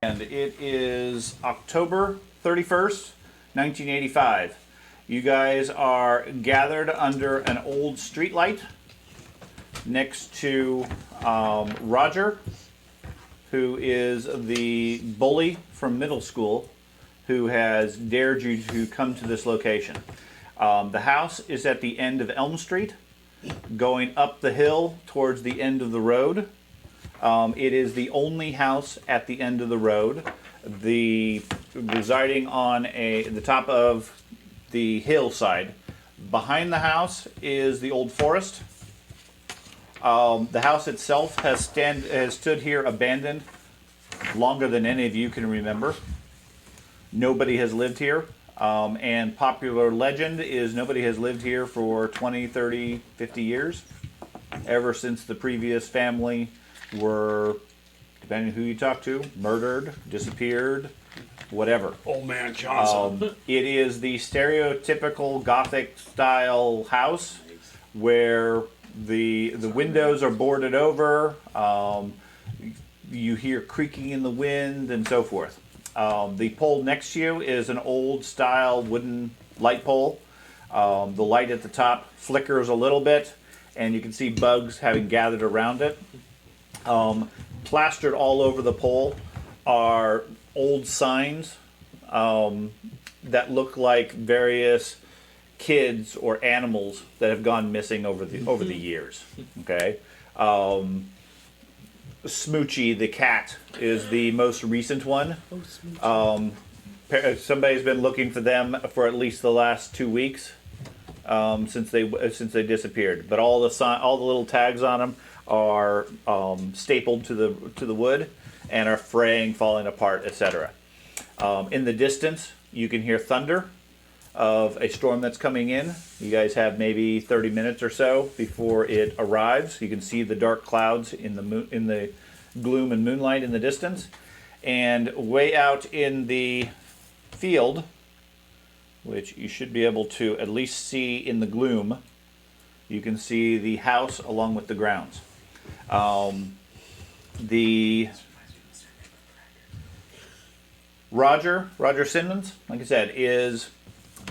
And it is October 31st, 1985. You guys are gathered under an old streetlight next to Roger, who is the bully from middle school who has dared you to come to this location. The house is at the end of Elm Street, going up the hill towards the end of the road. It is the only house at the end of the road. Residing on the top of the hillside. Behind the house is the old forest. The house itself has stood here abandoned longer than any of you can remember. Nobody has lived here. And popular legend is nobody has lived here for 20, 30, 50 years. Ever since the previous family were, depending on who you talk to, murdered, disappeared, whatever. Old man Johnson. It is the stereotypical Gothic style house where the windows are boarded over. You hear creaking in the wind and so forth. The pole next to you is an old style wooden light pole. The light at the top flickers a little bit, and you can see bugs having gathered around it. Plastered all over the pole are old signs that look like various kids or animals that have gone missing over the years. Okay, Smoochie the cat is the most recent one. Somebody's been looking for them for at least the last 2 weeks since they disappeared. But all the little tags on them are stapled to the wood and are fraying, falling apart, etc. In the distance, you can hear thunder of a storm that's coming in. You guys have maybe 30 minutes or so before it arrives. You can see the dark clouds in the gloom and moonlight in the distance. And way out in the field, which you should be able to at least see in the gloom, you can see the house along with the grounds. Roger Simmons, like I said, is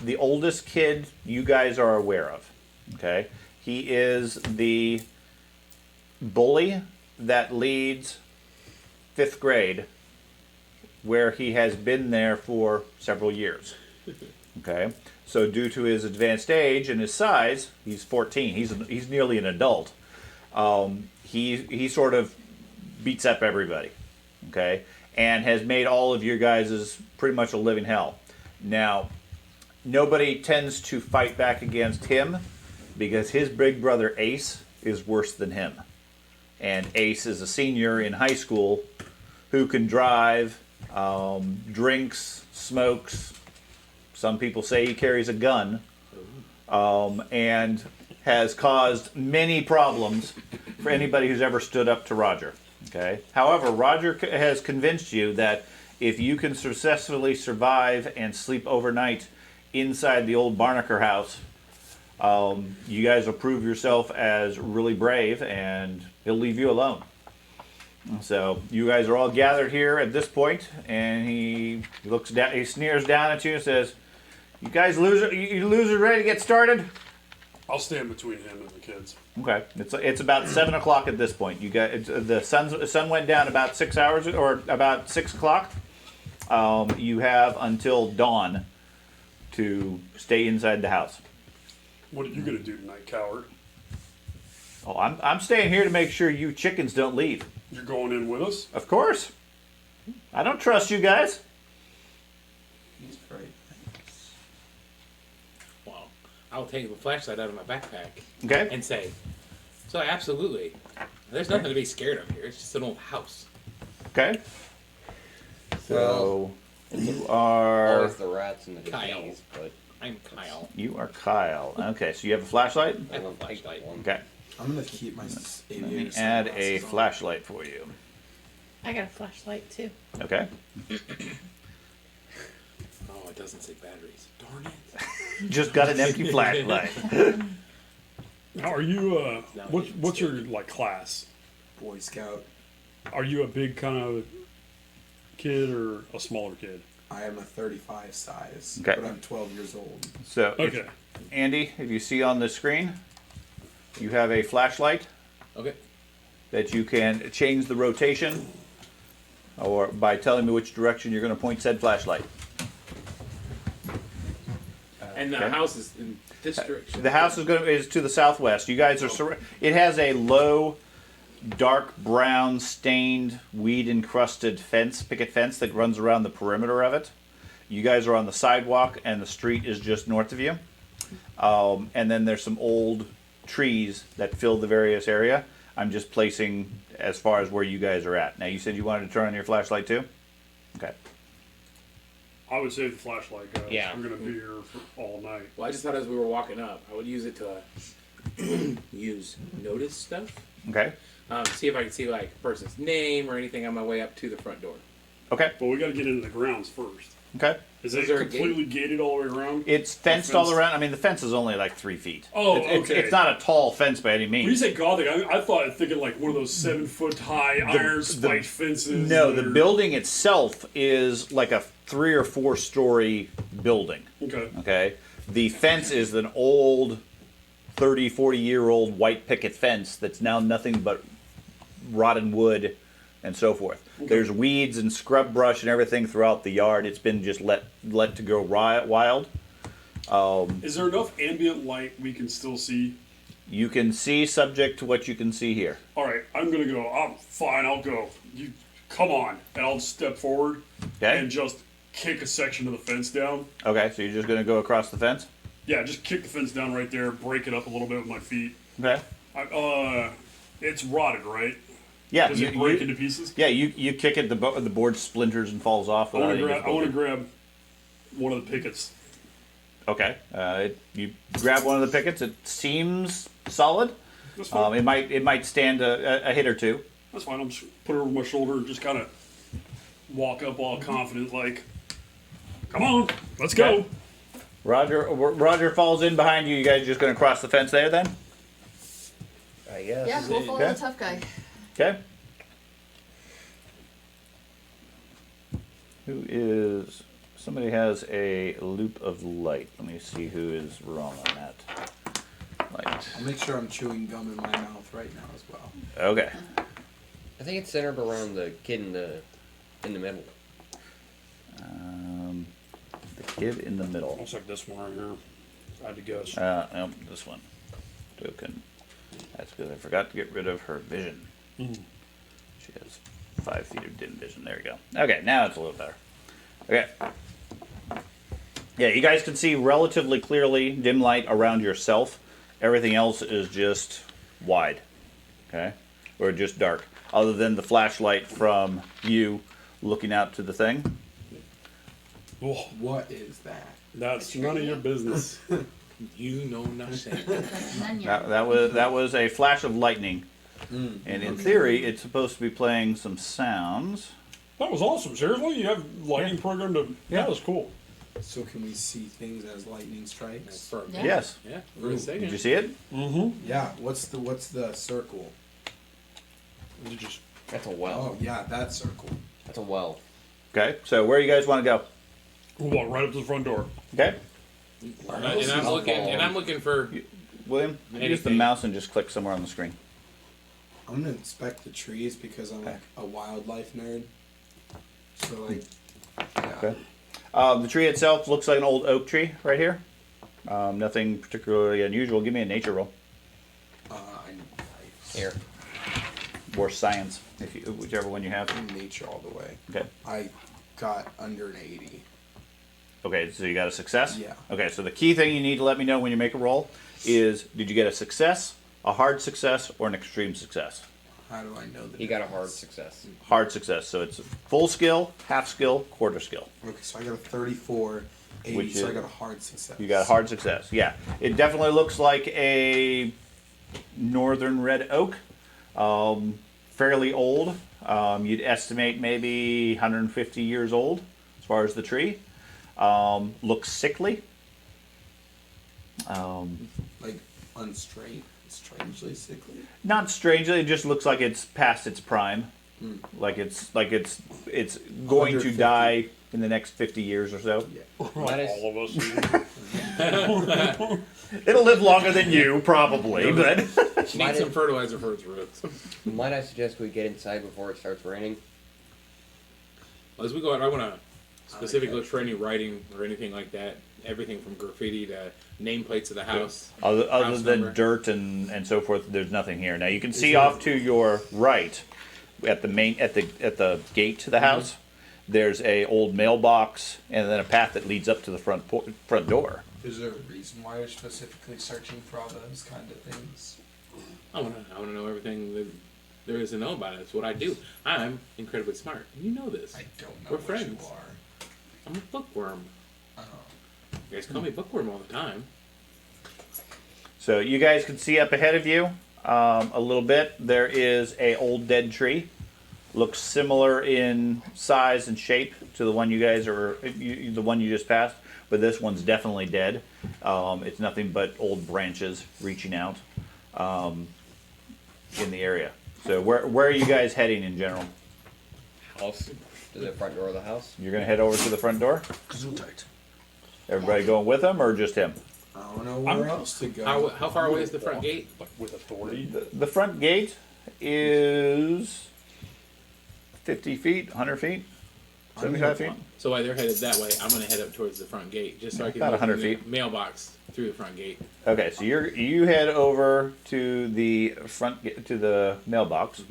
the oldest kid you guys are aware of. Okay, he is the bully that leads 5th grade, where he has been there for several years. Okay, so due to his advanced age and his size, he's 14. He's nearly an adult. He sort of beats up everybody. Okay, and has made all of your guys' pretty much a living hell. Now, nobody tends to fight back against him because his big brother Ace is worse than him. And Ace is a senior in high school who can drive, drinks, smokes. Some people say he carries a gun, and has caused many problems for anybody who's ever stood up to Roger. Okay. However, Roger has convinced you that if you can successfully survive and sleep overnight inside the old Barnaker house, you guys will prove yourself as really brave, and he'll leave you alone. So you guys are all gathered here at this point, and he looks down, he sneers down at you and says, "You guys losers ready to get started?" I'll stand between him and the kids. Okay, it's about 7 o'clock at this point. You got the sun went down about 6 hours or about 6 o'clock. You have until dawn to stay inside the house. What are you gonna do tonight, coward? Oh, I'm staying here to make sure you chickens don't leave. You're going in with us? Of course. I don't trust you guys. He's afraid. Well, I'll take the flashlight out of my backpack Okay. and say, so absolutely, there's nothing to be scared of here. It's just an old house. Okay. So you are Always the rats and the Kyle. disease, but I'm Kyle. Kyle. Okay, so you have a flashlight? I have a flashlight. Okay. I'm gonna keep my Let me aviator add a sunglasses on. flashlight for you. I got a flashlight too. Okay. Oh, it doesn't say batteries. Darn it. Just got an empty flashlight. Now, are you No, what's your like class? Boy Scout. Are you a big kind of kid or a smaller kid? I am a 35 size, Okay. but I'm 12 years old. So, Okay. Andy, if you see on the screen, you have a flashlight Okay. that you can change the rotation, or by telling me which direction you're going to point said flashlight. And the Okay. house is in this direction. The house is to the southwest. You guys are it has a low, dark brown, stained, weed encrusted picket fence that runs around the perimeter of it. You guys are on the sidewalk, and the street is just north of you. And then there's some old trees that fill the various area. I'm just placing as far as where you guys are at. Now, you said you wanted to turn on your flashlight too? Okay. I would save the flashlight, guys. Yeah. We're gonna be here for all night. Well, I just thought as we were walking up, I would use it to use notice stuff. Okay. See if I can see like a person's name or anything on my way up to the front door. Okay. But we got to get into the grounds first. Okay. Is Is it there a completely gated all the way around? It's fenced all around. I mean, the fence is only like 3 feet. Oh, It's okay. not a tall fence by any When you means. say Gothic, I thought thinking like one of those 7-foot high iron spiked fences. No, that the are- building itself is like a 3 or 4 story building. Okay. Okay. The fence is an old 30, 40-year-old white picket fence that's now nothing but rotten wood and so forth. There's weeds and scrub brush and everything throughout the yard. It's been just let to go wild. Is there enough ambient light we can still see? You can see subject to what you can see here. All right, I'm gonna go. I'm fine. I'll go. You come on, and I'll step forward Okay. and just kick a section of the fence down. Okay, so you're just going to go across the fence? Yeah, just kick the fence down right there. Break it up a little bit with my feet. Okay. It's rotted, right? Yeah. Does it break into pieces? Yeah, you kick it, the board splinters and falls off. I want without to any grab. I want to difficulty. grab one of the pickets. Okay. You grab one of the pickets. It seems solid. That's fine. It might stand a hit or two. That's fine. I'm just put it over my shoulder and just kind of walk up all confident, like, "Come on, let's go." Okay. Roger falls in behind you. You guys just going to cross the fence there then? I guess. Yeah, we'll follow Okay. the tough guy. Okay. Somebody has a loop of light. Let me see who is wrong on that. Light. I'll make sure I'm chewing gum in my mouth right now as well. Okay. I think it's centered around the kid in the middle. The kid in the middle. Looks like this one right here. I had to guess. No, this one. Token. That's because I forgot to get rid of her vision. She has 5 feet of dim vision. There we go. Okay, now it's a little better. Okay. Yeah, you guys can see relatively clearly dim light around yourself. Everything else is just wide. Okay? Or just dark. Other than the flashlight from you looking out to the thing. Oh, What is that? that's none of your business. You know nothing. None yet. That was a flash of lightning. And in theory, it's supposed to be playing some sounds. That was awesome. Seriously, you have lighting programmed to. Yeah. That was cool. So can we see things as lightning strikes? For, Yeah. Yes. yeah, for a second. Did you see it? Mm-hmm. Yeah. What's the circle? You just That's a well. Oh yeah, that circle. That's a well. Okay. So where you guys want to go? we'll walk right up to the front door. Okay. And I'm looking for. William, use the Anything. mouse and just click somewhere on the screen. I'm gonna inspect the trees because I'm like a wildlife nerd. So like, yeah. Okay. The tree itself looks like an old oak tree right here. Nothing particularly unusual. Give me a nature roll Here. or science, whichever one you have. I'm nature all the way. Okay. I got under an 80. Okay, so you got a success? Yeah. Okay, so the key thing you need to let me know when you make a roll is, did you get a success, a hard success, or an extreme success? How do I know that? He got a hard success. Hard success. So it's full skill, half skill, quarter skill. Okay, so I got a 34, 80, Which so I is- got a hard success. You got a hard success. Yeah. It definitely looks like a northern red oak. Fairly old. You'd estimate maybe 150 years old as far as the tree. Looks sickly. Like strangely sickly. Not strangely, it just looks like it's past its prime. Like it's going to 150. die in the next 50 years or so. Like is- all of us. It'll live longer than you, probably, but Need some fertilizer for its roots. Might I suggest we get inside before it starts raining? As we go out, I want to specifically look for any writing or anything like that. Everything from graffiti to nameplates of the house. other House than number. dirt and so forth, there's nothing here. Now you can see off to your right, at the gate to the house. There's a old mailbox and then a path that leads up to the front door. Is there a reason why you're specifically searching for all those kind of things? I want to know everything that there is to know about it. It's what I do. I'm incredibly smart. You know this. I don't know We're what friends. you are. I'm a bookworm. Oh. You guys call me bookworm all the time. So you guys can see up ahead of you a little bit. There is a old dead tree. Looks similar in size and shape to the one you guys the one you just passed, but this one's definitely dead. It's nothing but old branches reaching out in the area. So where are you guys heading in general? House. To the front door of the house. You're gonna head over to the front door. Everybody going with him or just him? I don't know where else to go. How far away is the front gate? Like with authority. The front gate is 50 feet, 100 feet, 75 feet. So while they're headed that way, I'm going to head up towards the front gate, just so I can About look 100 in the feet. mailbox through the front gate. Okay, so you head over to the to the mailbox.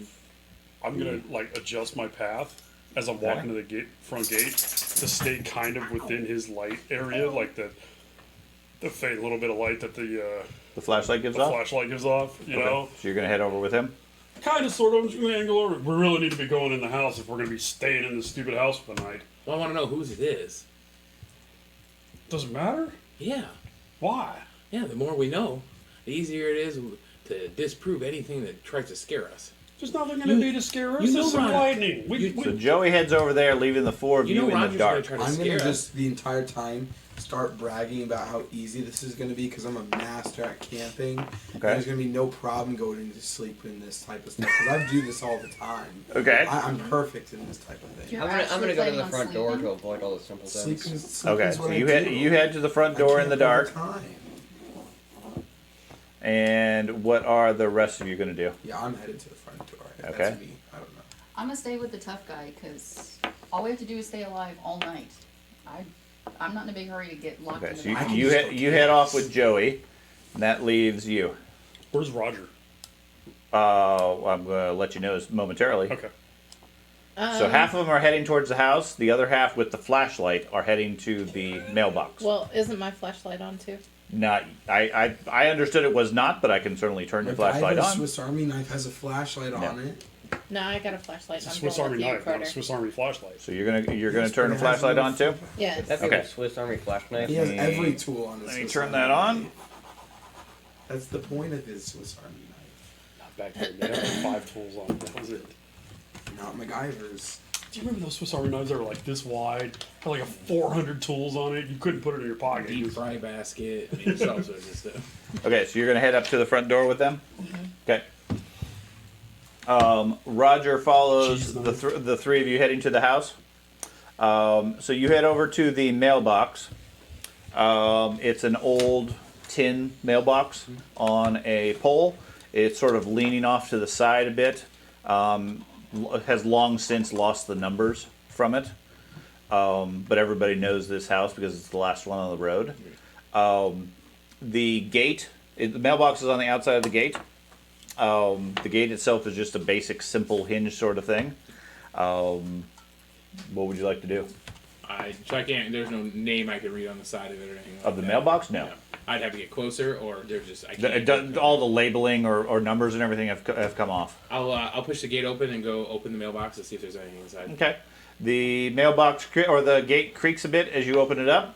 I'm gonna like adjust my path as I'm walking to the front gate to stay kind of within his light area, like the faint little bit of light that the flashlight gives off. flashlight gives off. You Okay, know, so you're gonna head over with him. kind of, sort of. I'm just gonna angle over. We really need to be going in the house if we're gonna be staying in this stupid house for the night. Well, I want to know whose it is. Doesn't matter. Yeah. Why? Yeah, the more we know, the easier it is to disprove anything that tries to scare us. There's nothing gonna be to scare us. you know There's some Ron- lightning. So Joey heads over there, leaving the four of You you, know in the Roger's going dark. to try to I'm scare gonna us. just the entire time start bragging about how easy this is gonna be because I'm a master at camping. And there's gonna be no problem going to sleep in this type of stuff because I do this all the time. Okay. I'm perfect in this type of thing. You're I'm gonna actually go to planning the on front door sleeping? to avoid all the simpletons. Sleeping Okay, is so what I you do. head to the front door in the I camp dark. all the time. And what are the rest of you gonna do? Yeah, I'm headed to the front door. If Okay. That's me. I don't know. I'm gonna stay with the tough guy because all we have to do is stay alive all night. I'm not in a big hurry to get locked Okay, in so the you house. you head off with Joey, and that leaves you. Where's Roger? I'm gonna let you know momentarily. Okay. So half of them are heading towards the house. The other half, with the flashlight, are heading to the mailbox. Well, isn't my flashlight on too? Not, I understood it was not, but I can certainly turn your flashlight My on. Swiss Army knife has a flashlight on it. No, I got a flashlight. It's a I'm Swiss going Army with you, knife, not a Carter. Swiss Army flashlight. So you're gonna Yes, turn the but it has flashlight no on too. Yes. That'd be Okay. a Swiss Army flash knife. He has me- every tool on his Let me Swiss turn Army that on. knife. That's the point of his Swiss Army knife. Not back then. They had like 5 tools on it. That was it. Not MacGyver's. Do you remember those Swiss Army knives that were like this wide? Had like a 400 tools on it. You couldn't put it in your pocket. Deep fry basket. I mean, it's all sorts of stuff. Okay, so you're gonna head up to the front door with them. Okay. Roger follows Jeez, the three of you heading to the house. So you head over to the mailbox. It's an old tin mailbox on a pole. It's sort of leaning off to the side a bit. Has long since lost the numbers from it. But everybody knows this house because it's the last one on the road. The gate, the mailbox is on the outside of the gate. The gate itself is just a basic, simple hinge sort of thing. What would you like to do? So I can't. There's no name I can read on the side of it or anything. Like Of the that. mailbox? No. Yeah. I'd have to get closer, or there's just I It can't. doesn't- all the labeling or numbers and everything have come off. I'll push the gate open and go open the mailbox to see if there's anything inside. Okay. The mailbox or the gate creaks a bit as you open it up.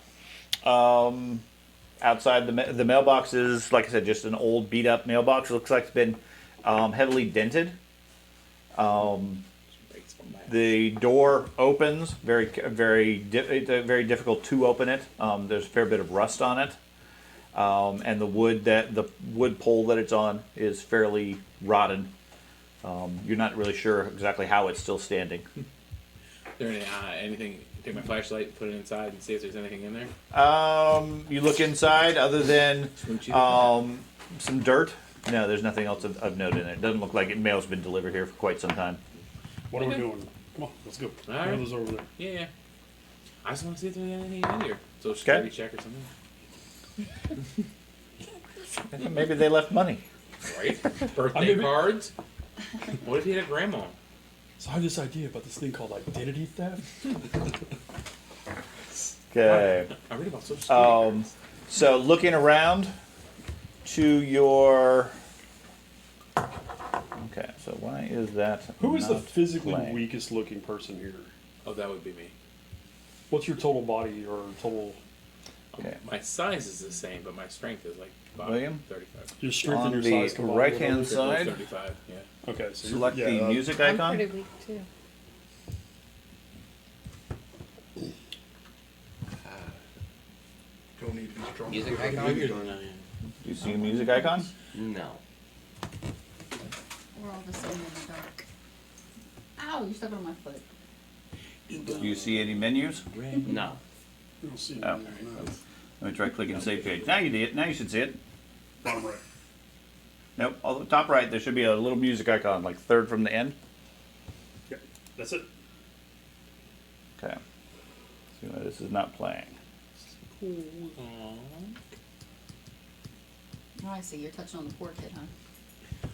Outside the mailbox is, like I said, just an old beat up mailbox. It looks like it's been heavily dented. The door opens very difficult to open it. There's a fair bit of rust on it, and the wood pole that it's on is fairly rotten You're not really sure exactly how it's still standing. There anything? Take my flashlight, put it inside, and see if there's anything in there. You look inside, other than Smoochie. some dirt. No, there's nothing else of note in it. It doesn't look like mail's been delivered here for quite some time. What are we Okay. doing? Come on, let's go. All right. Mail's over there. Yeah. I just want to see if there's anything in here. Social Okay. security check or something. Maybe they left money. Right? Birthday maybe- cards. What if he had a grandma? So I have this idea about this thing called identity theft. Okay. I read about social security. So looking around to your. Okay, so why is that? Who is the not physically playing? weakest looking person here? Oh, that would be me. What's your total body or total? Okay. My size is the same, but my strength is like about William? 35. Your strength On and the your size combined? right-hand whatever? side. 35, yeah. Okay, so Select you're, the music I'm icon. pretty weak too. Don't need to be strong. Music Don't icon? need to Bigger be- than I am. Do you see a music icon? No. We're all the same in the dark. Ow, you're stepping on my foot. Do you see any menus? No. You don't see Oh. anything on that. Let me try clicking save page. Now you did. Now you should see it. Bottom right. Nope. On the top right, there should be a little music icon, like third from the end. Yeah, that's it. Okay. See why this is not playing. Oh, I see. You're touching on the poor kid, huh?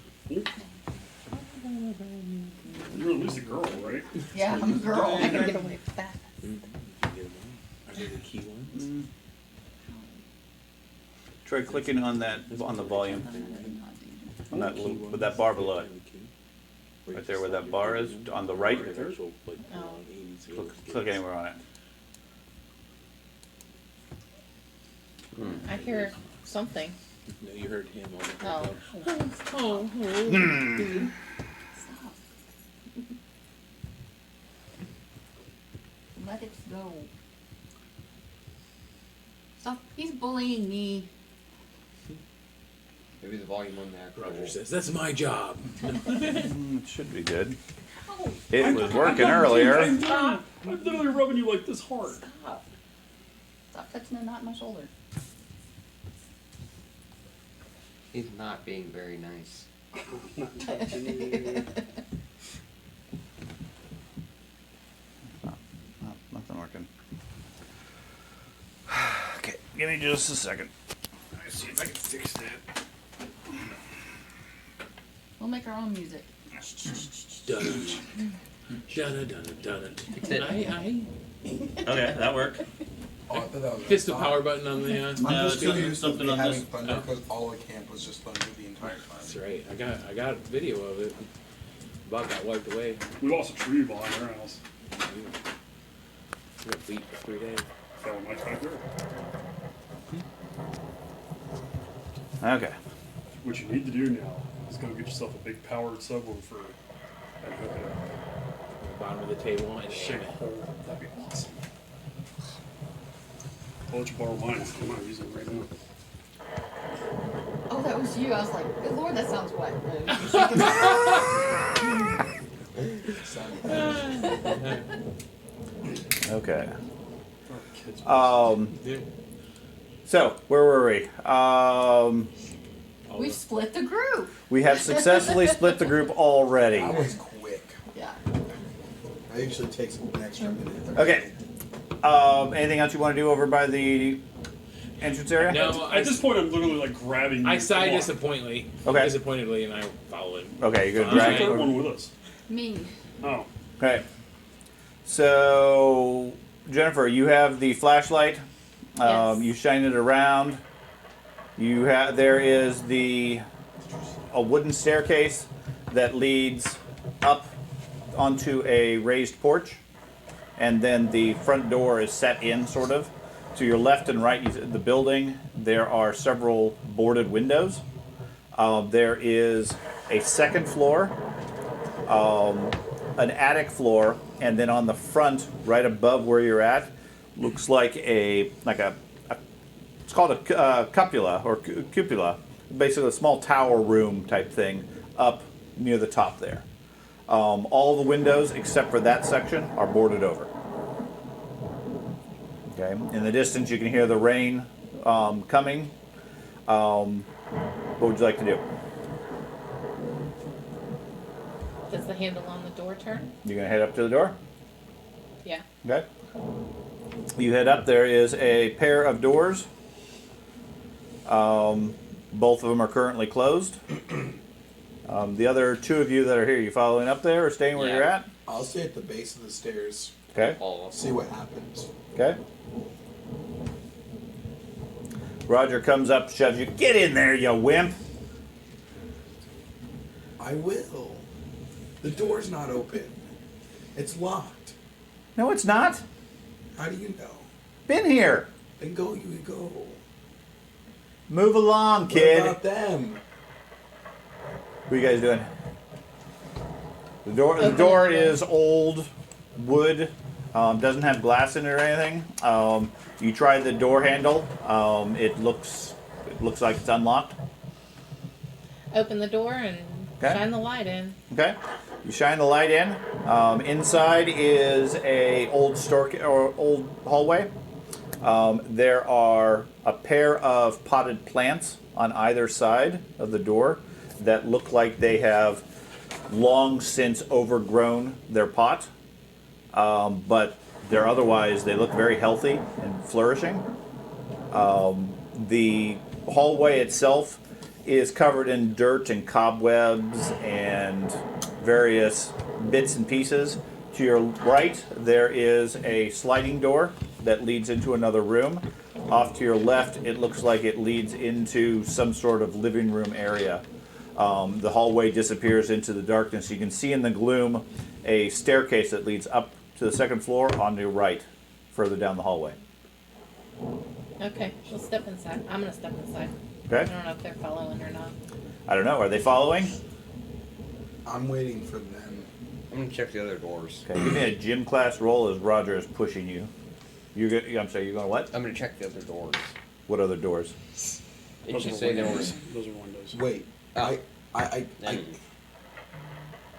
You're at least a girl, right? Yeah, I'm a girl. I can get away with that. Are they the key ones? Try clicking on that on the volume. On that little, with that bar below it. Right there where that bar is, on the right. Click anywhere on it. I hear something. No, you heard him. Oh. Stop. Let it go. Stop. He's bullying me. Maybe the volume on that. Roger says, that's my job. It should be good. Ow. It was working earlier. I'm literally rubbing you like this hard. Stop. Stop touching the knot in my shoulder. He's not being very nice. Nothing working. Okay, give me just a second. Let me see if I can fix that. We'll make our own music. Fix it. Okay, that worked. Oh, I thought that was Hit the a power button on the. I'm No, just it's too got used to something on having this. thunder because all the camp was just thunder the entire time. That's right. I got video of it. Bug got wiped away. We lost a tree behind our house. We got beat for 3 days. Fell in my backyard. Okay. What you need to do now is go get yourself a big powered subwoofer and hook it up. On the bottom of the table and Shake a hole. That'd be awesome. I'll let you borrow mine. I'm not using it right now. Oh, that was you. I was like, good lord, that sounds wet. Okay. Oh, kids. Yeah. So where were we? We've split the group. We have successfully split the group already. That was quick. Yeah. That usually takes an extra minute. Okay. Anything else you want to do over by the entrance area? No, At this point, I'm literally like grabbing. I you. sigh Come on. disappointedly, and I follow him. Okay, you're Who's gonna the drag. third one with us? Me. Oh, Okay. So Jennifer, you have the flashlight. Yes. You shine it around. There is a wooden staircase that leads up onto a raised porch, and then the front door is set in sort of. To your left and right, the building, there are several boarded windows. There is a second floor, an attic floor, and then on the front, right above where you're at, looks like it's called a cupola or cupola, basically a small tower room type thing up near the top there. All the windows except for that section are boarded over. Okay. In the distance, you can hear the rain coming. What would you like to do? Does the handle on the door turn? You're gonna head up to the door. Yeah. Okay. You head up. There is a pair of doors. Both of them are currently closed. The other two of you that are here, you following up there or staying where Yeah. you're at? I'll stay at the base of the stairs. Okay. All See what happens. Okay. Roger comes up, shoves you. Get in there, you wimp. I will. The door's not open. It's locked. No, it's not. How do you know? Been here. Then go, you go. Move along, What kid. about them? What are you guys doing? The Open door it. is old wood. Doesn't have glass in it or anything. You try the door handle. It looks like it's unlocked. Open the door and Okay. shine the light in. Okay. You shine the light in. Inside is a old old hallway. There are a pair of potted plants on either side of the door that look like they have long since overgrown their pot. But they're otherwise, they look very healthy and flourishing. The hallway itself is covered in dirt and cobwebs and various bits and pieces. To your right, there is a sliding door that leads into another room. Off to your left, it looks like it leads into some sort of living room area. The hallway disappears into the darkness. You can see in the gloom a staircase that leads up to the second floor on your right, further down the hallway. Okay, we'll step inside. I'm gonna step inside. I Okay? don't know if they're following or not. I don't know. Are they following? I'm waiting for them. I'm gonna check the other doors. Okay, give me a gym class roll as Roger is pushing you. I'm sorry, you're going to what? I'm gonna check the other doors. What other doors? It Those should are say there windows. was. Those are windows. Wait. Oh. I Then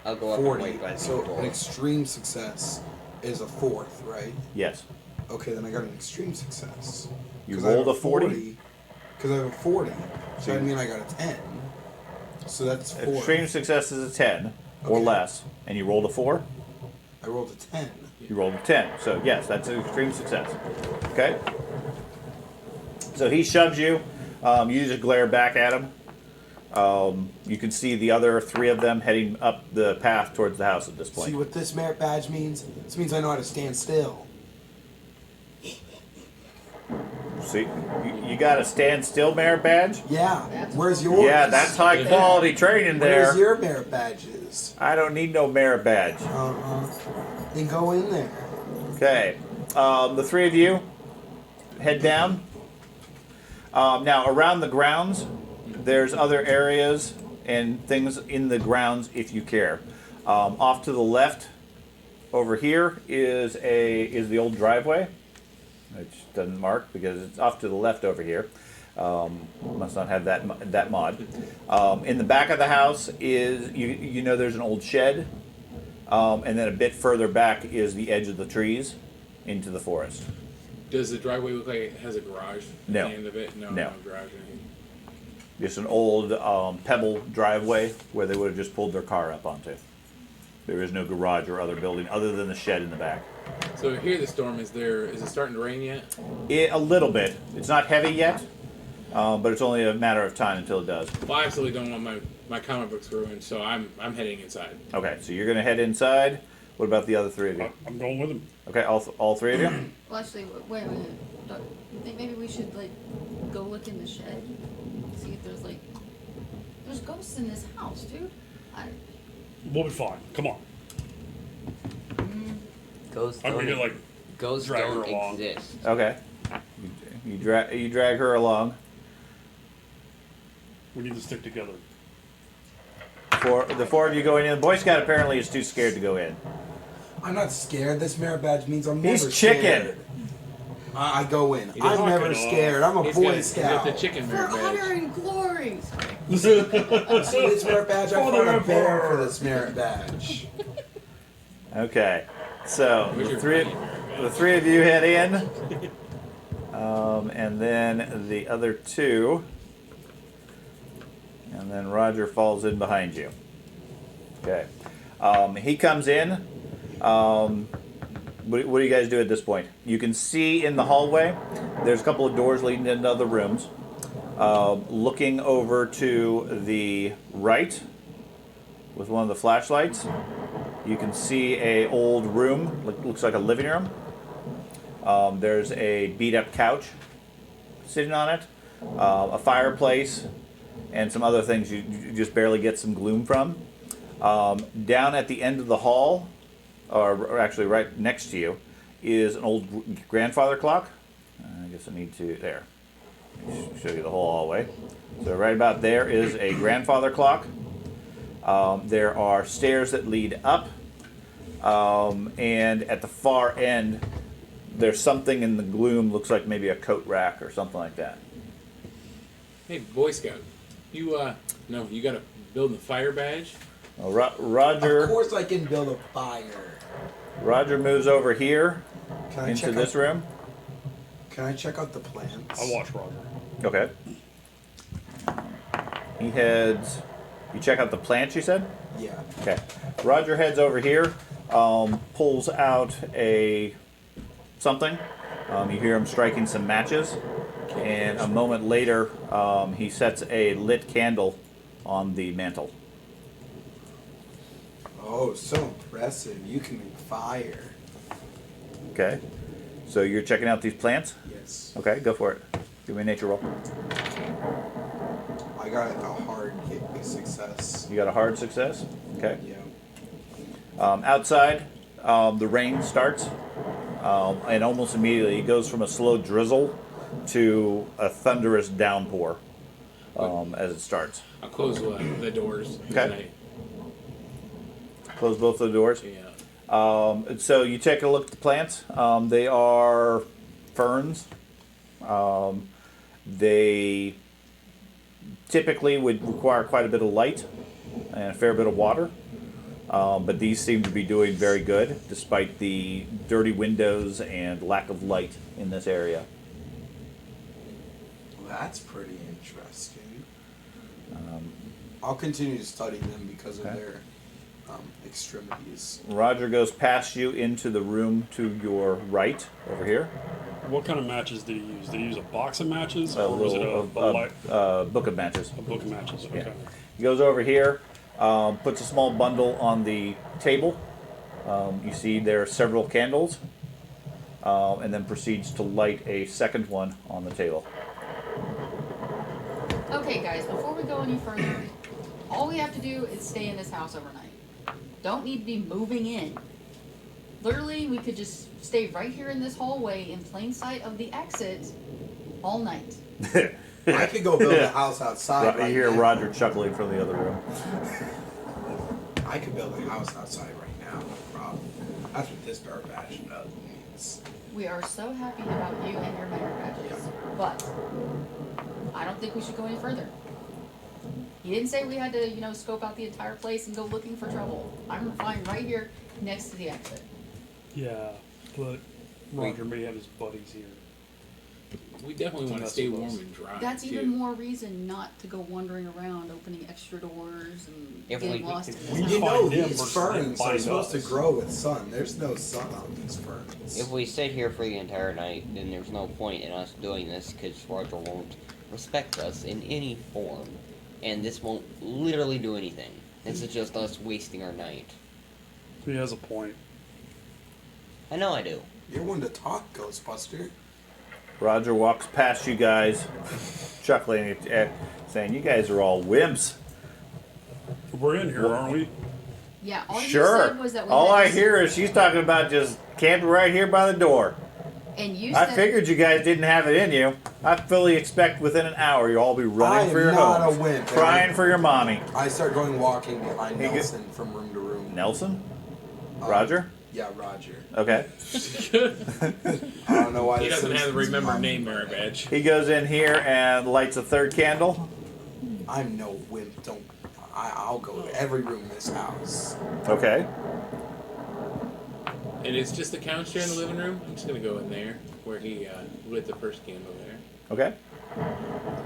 I'll go up and 40. wait by the So door. an extreme success is a fourth, right? Yes. Okay, then I got an extreme success. You 'Cause I have rolled a 40? Because I have a 40. So So I you- mean I got a 10. So that's 4. Extreme success is a 10 or Okay. less. And you rolled a 4? I rolled a 10. You rolled a 10. So, yes, that's an extreme success. Okay? So he shoves you. You just glare back at him. You can see the other three of them heading up the path towards the house at this point. See what this merit badge means? This means I know how to stand still. See, you got a stand still merit badge? Yeah. That's Where's cool. yours? Yeah, that's high quality training Where's there. your merit badges? I don't need no merit badge. Then go in there. Okay. The three of you head down. Now, around the grounds, there's other areas and things in the grounds if you care. Off to the left, over here, is the old driveway, which doesn't mark because it's off to the left over here. Must not have that mod. In the back of the house is you know there's an old shed, and then a bit further back is the edge of the trees into the forest. Does the driveway look like it has a garage No. at the end of it? No, No. no garage or anything. Just an old pebble driveway where they would have just pulled their car up onto. There is no garage or other building other than the shed in the back. So here the storm is there. Is it starting to rain yet? A little bit. It's not heavy yet, but it's only a matter of time until it does. Well, I absolutely don't want my comic books ruined, so I'm heading inside. Okay, so you're going to head inside. What about the other three of you? I'm going with him. Okay, all three of you? Well, actually, wait a minute. Don't you think maybe we should like go look in the shed, see if there's ghosts in this house, dude. We'll be fine. Come on. Ghosts I'm gonna don't, get like ghosts drag her don't along. exist. Okay. You drag her along. we need to stick together. The four of you going in. The Boy Scout apparently is too scared to go in. I'm not scared. This merit badge means I'm He's never chicken. scared. I go in. He doesn't I'm never like it all. scared. I'm a He's Boy got the Scout. chicken For merit honor badge. and glory. Sorry. You see this merit badge? I fought a bear for this merit badge. Okay, so Where's the your three, tiny merit badge? the three of you head in, and then the other two, and then Roger falls in behind you. Okay, he comes in. What do you guys do at this point? You can see in the hallway, there's a couple of doors leading into other rooms. Looking over to the right with one of the flashlights, you can see a old room, looks like a living room. There's a beat-up couch sitting on it, a fireplace, and some other things you just barely get some gloom from. Down at the end of the hall, or actually right next to you, is an old grandfather clock. I guess I need to, there, show you the whole hallway. So right about there is a grandfather clock. There are stairs that lead up, and at the far end, there's something in the gloom, looks like maybe a coat rack or something like that. Hey, Boy Scout, you no, you gotta build the fire badge. Well, Roger. Of course I can build a fire. Roger moves over here Can I into check this out, room. Can I check out the plants? I watch Roger. Okay. He heads. You check out the plants, you said? Yeah. Okay. Roger heads over here, pulls out a something. You hear him striking some matches, and a moment later, he sets a lit candle on the mantle. Oh, so impressive. You can make fire. Okay. So you're checking out these plants? Yes. Okay, go for it. Give me a nature roll. I got a hard hit success. You got a hard success? Okay. Yeah. Outside, the rain starts, and almost immediately it goes from a slow drizzle to a thunderous downpour as it starts. I'll close the doors. Okay. Close both of the doors. Yeah. So you take a look at the plants. They are ferns. They typically would require quite a bit of light and a fair bit of water. But these seem to be doing very good despite the dirty windows and lack of light in this area. Well, that's pretty interesting. I'll continue to study them because of their extremities. Roger goes past you into the room to your right, over here. What kind of matches did he use? Did he use a box of matches, A or was it little book of matches. a book of matches? Okay. Yeah. He goes over here, puts a small bundle on the table. You see there are several candles, and then proceeds to light a second one on the table. Okay, guys, before we go any further, all we have to do is stay in this house overnight. Don't need to be moving in. Literally, we could just stay right here in this hallway in plain sight of the exit all night. I could go build a house outside. You Right hear now. Roger chuckling from the other room. I could build a house outside right now, no problem. That's what this merit badge means. We are so happy about you and your merit badges, but I don't think we should go any further. He didn't say we had to, scope out the entire place and go looking for trouble. I'm fine right here next to the exit. Yeah, but Roger may have his buddies here. We definitely want to That's stay what warm those- and dry. That's too. even more reason not to go wandering around, opening extra doors and If getting we- lost if in we this You house. know find them these versus ferns them are find supposed to us. grow with sun. There's no sun on these ferns. If we sit here for the entire night, then there's no point in us doing this because Roger won't respect us in any form. And this won't literally do anything. This is just us wasting our night. He has a point. I know I do. You're one to talk, Ghostbuster. Roger walks past you guys, chuckling, saying, "You guys are all wimps." We're in here, aren't we? Yeah, all you Sure. said was that we All had I to- hear is she's talking about just camping right here by the door. And you I said figured you guys didn't have it in you. I fully expect within an hour you'll all be I running am for your not homes, a wimp. crying for your mommy. I start going walking behind Hey, Nelson from room to room. Nelson? Um, Roger? Yeah, Roger. Okay. I don't know why He this doesn't have the citizen's remember mom- name merit badge. He goes in here and lights a third candle. I'm no wimp. I'll go to every room in this house. Okay. And it's just the couch there in the living room. I'm just gonna go in there where he lit the first candle there. Okay.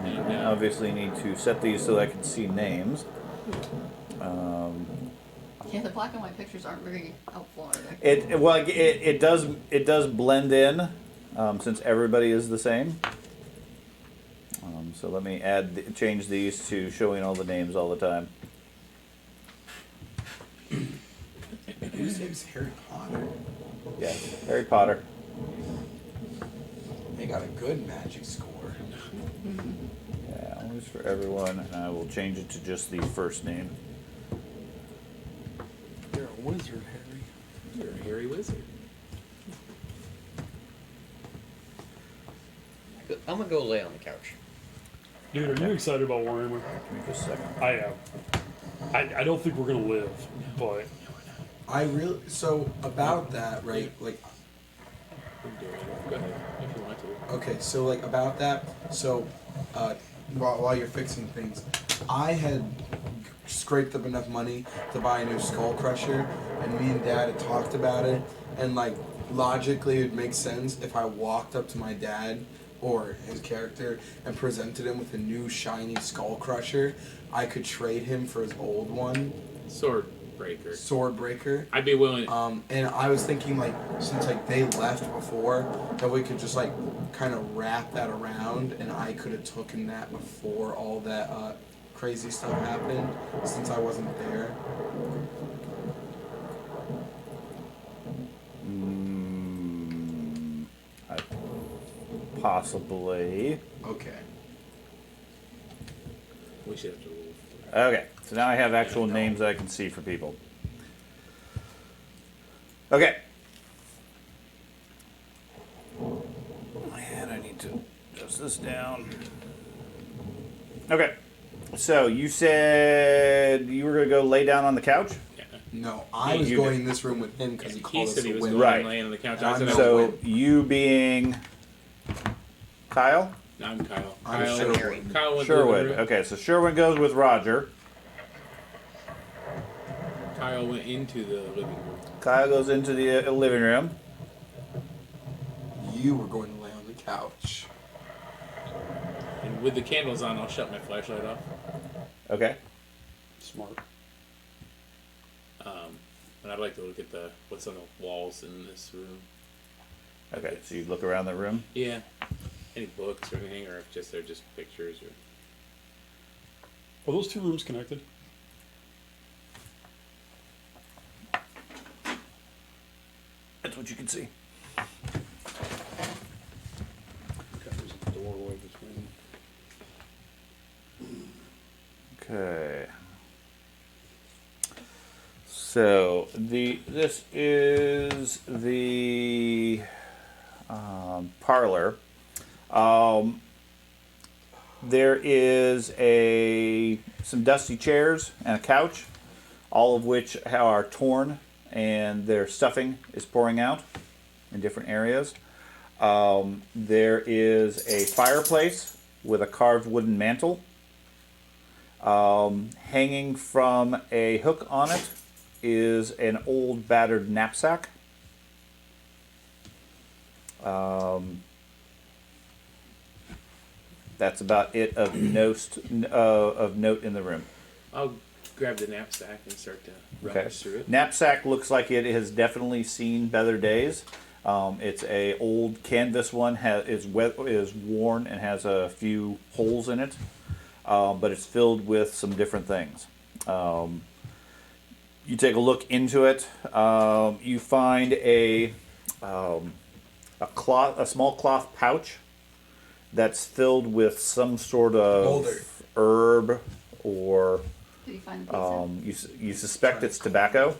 And, Obviously, need to set these so I can see names. Yeah, the black and white pictures aren't very helpful, are they? It does blend in since everybody is the same. So let me change these to showing all the names all the time. Whose name's Harry Potter? Yeah, Harry Potter. They got a good magic score. Yeah, always for everyone, and I will change it to just the first name. You're a wizard, Harry. You're a hairy wizard. I'm gonna go lay on the couch. Dude, are you excited about Warhammer? Give me just a second. I am. I don't think we're gonna live, but About that, right? Like, I'm doing it. Go ahead if you want to. okay, so like about that, so while you're fixing things, I had scraped up enough money to buy a new skull crusher, and me and Dad had talked about it, and like logically it would make sense if I walked up to my dad or his character and presented him with a new shiny skull crusher. I could trade him for his old one, Sword breaker. sword breaker. I'd be willing. And I was thinking, like, since like they left before, that we could just like kind of wrap that around, and I could have taken that before all that crazy stuff happened, since I wasn't there. Possibly. Okay. We should have to rule. Okay, so now I have actual names that I can see for people. Okay. And I need to adjust this down. Okay, so you said you were going to go lay down on the couch? Yeah. No, I was You going did. in this room with him because he called us said he a was wimp. going Right. laying on the couch. And I I'm said, no So wimp. you being Kyle? I'm Kyle. I'm Kyle, Sherwood. Kyle went to the living Sherwood. room. Okay, so Sherwood goes with Roger. Kyle went into the living room. Kyle goes into the living room. You were going to lay on the couch. And with the candles on, I'll shut my flashlight off. Okay. smart. And I'd like to look at what's on the walls in this room. Okay, so you look around the room. Yeah. Any books or anything, or if they're just pictures or. Are those two rooms connected? That's what you can see. Okay, there's a doorway between. Okay. So this is the parlor. There is some dusty chairs and a couch, all of which are torn, and their stuffing is pouring out in different areas. There is a fireplace with a carved wooden mantle. Hanging from a hook on it is an old battered knapsack. That's about it of note in the room. I'll grab the knapsack and start to rummage through it. Knapsack looks like it has definitely seen better days. It's a old canvas one, is worn and has a few holes in it, but it's filled with some different things. You take a look into it. You find a small cloth pouch that's filled with some sort of Boulder. herb, or Did you find the pizza? you suspect it's tobacco,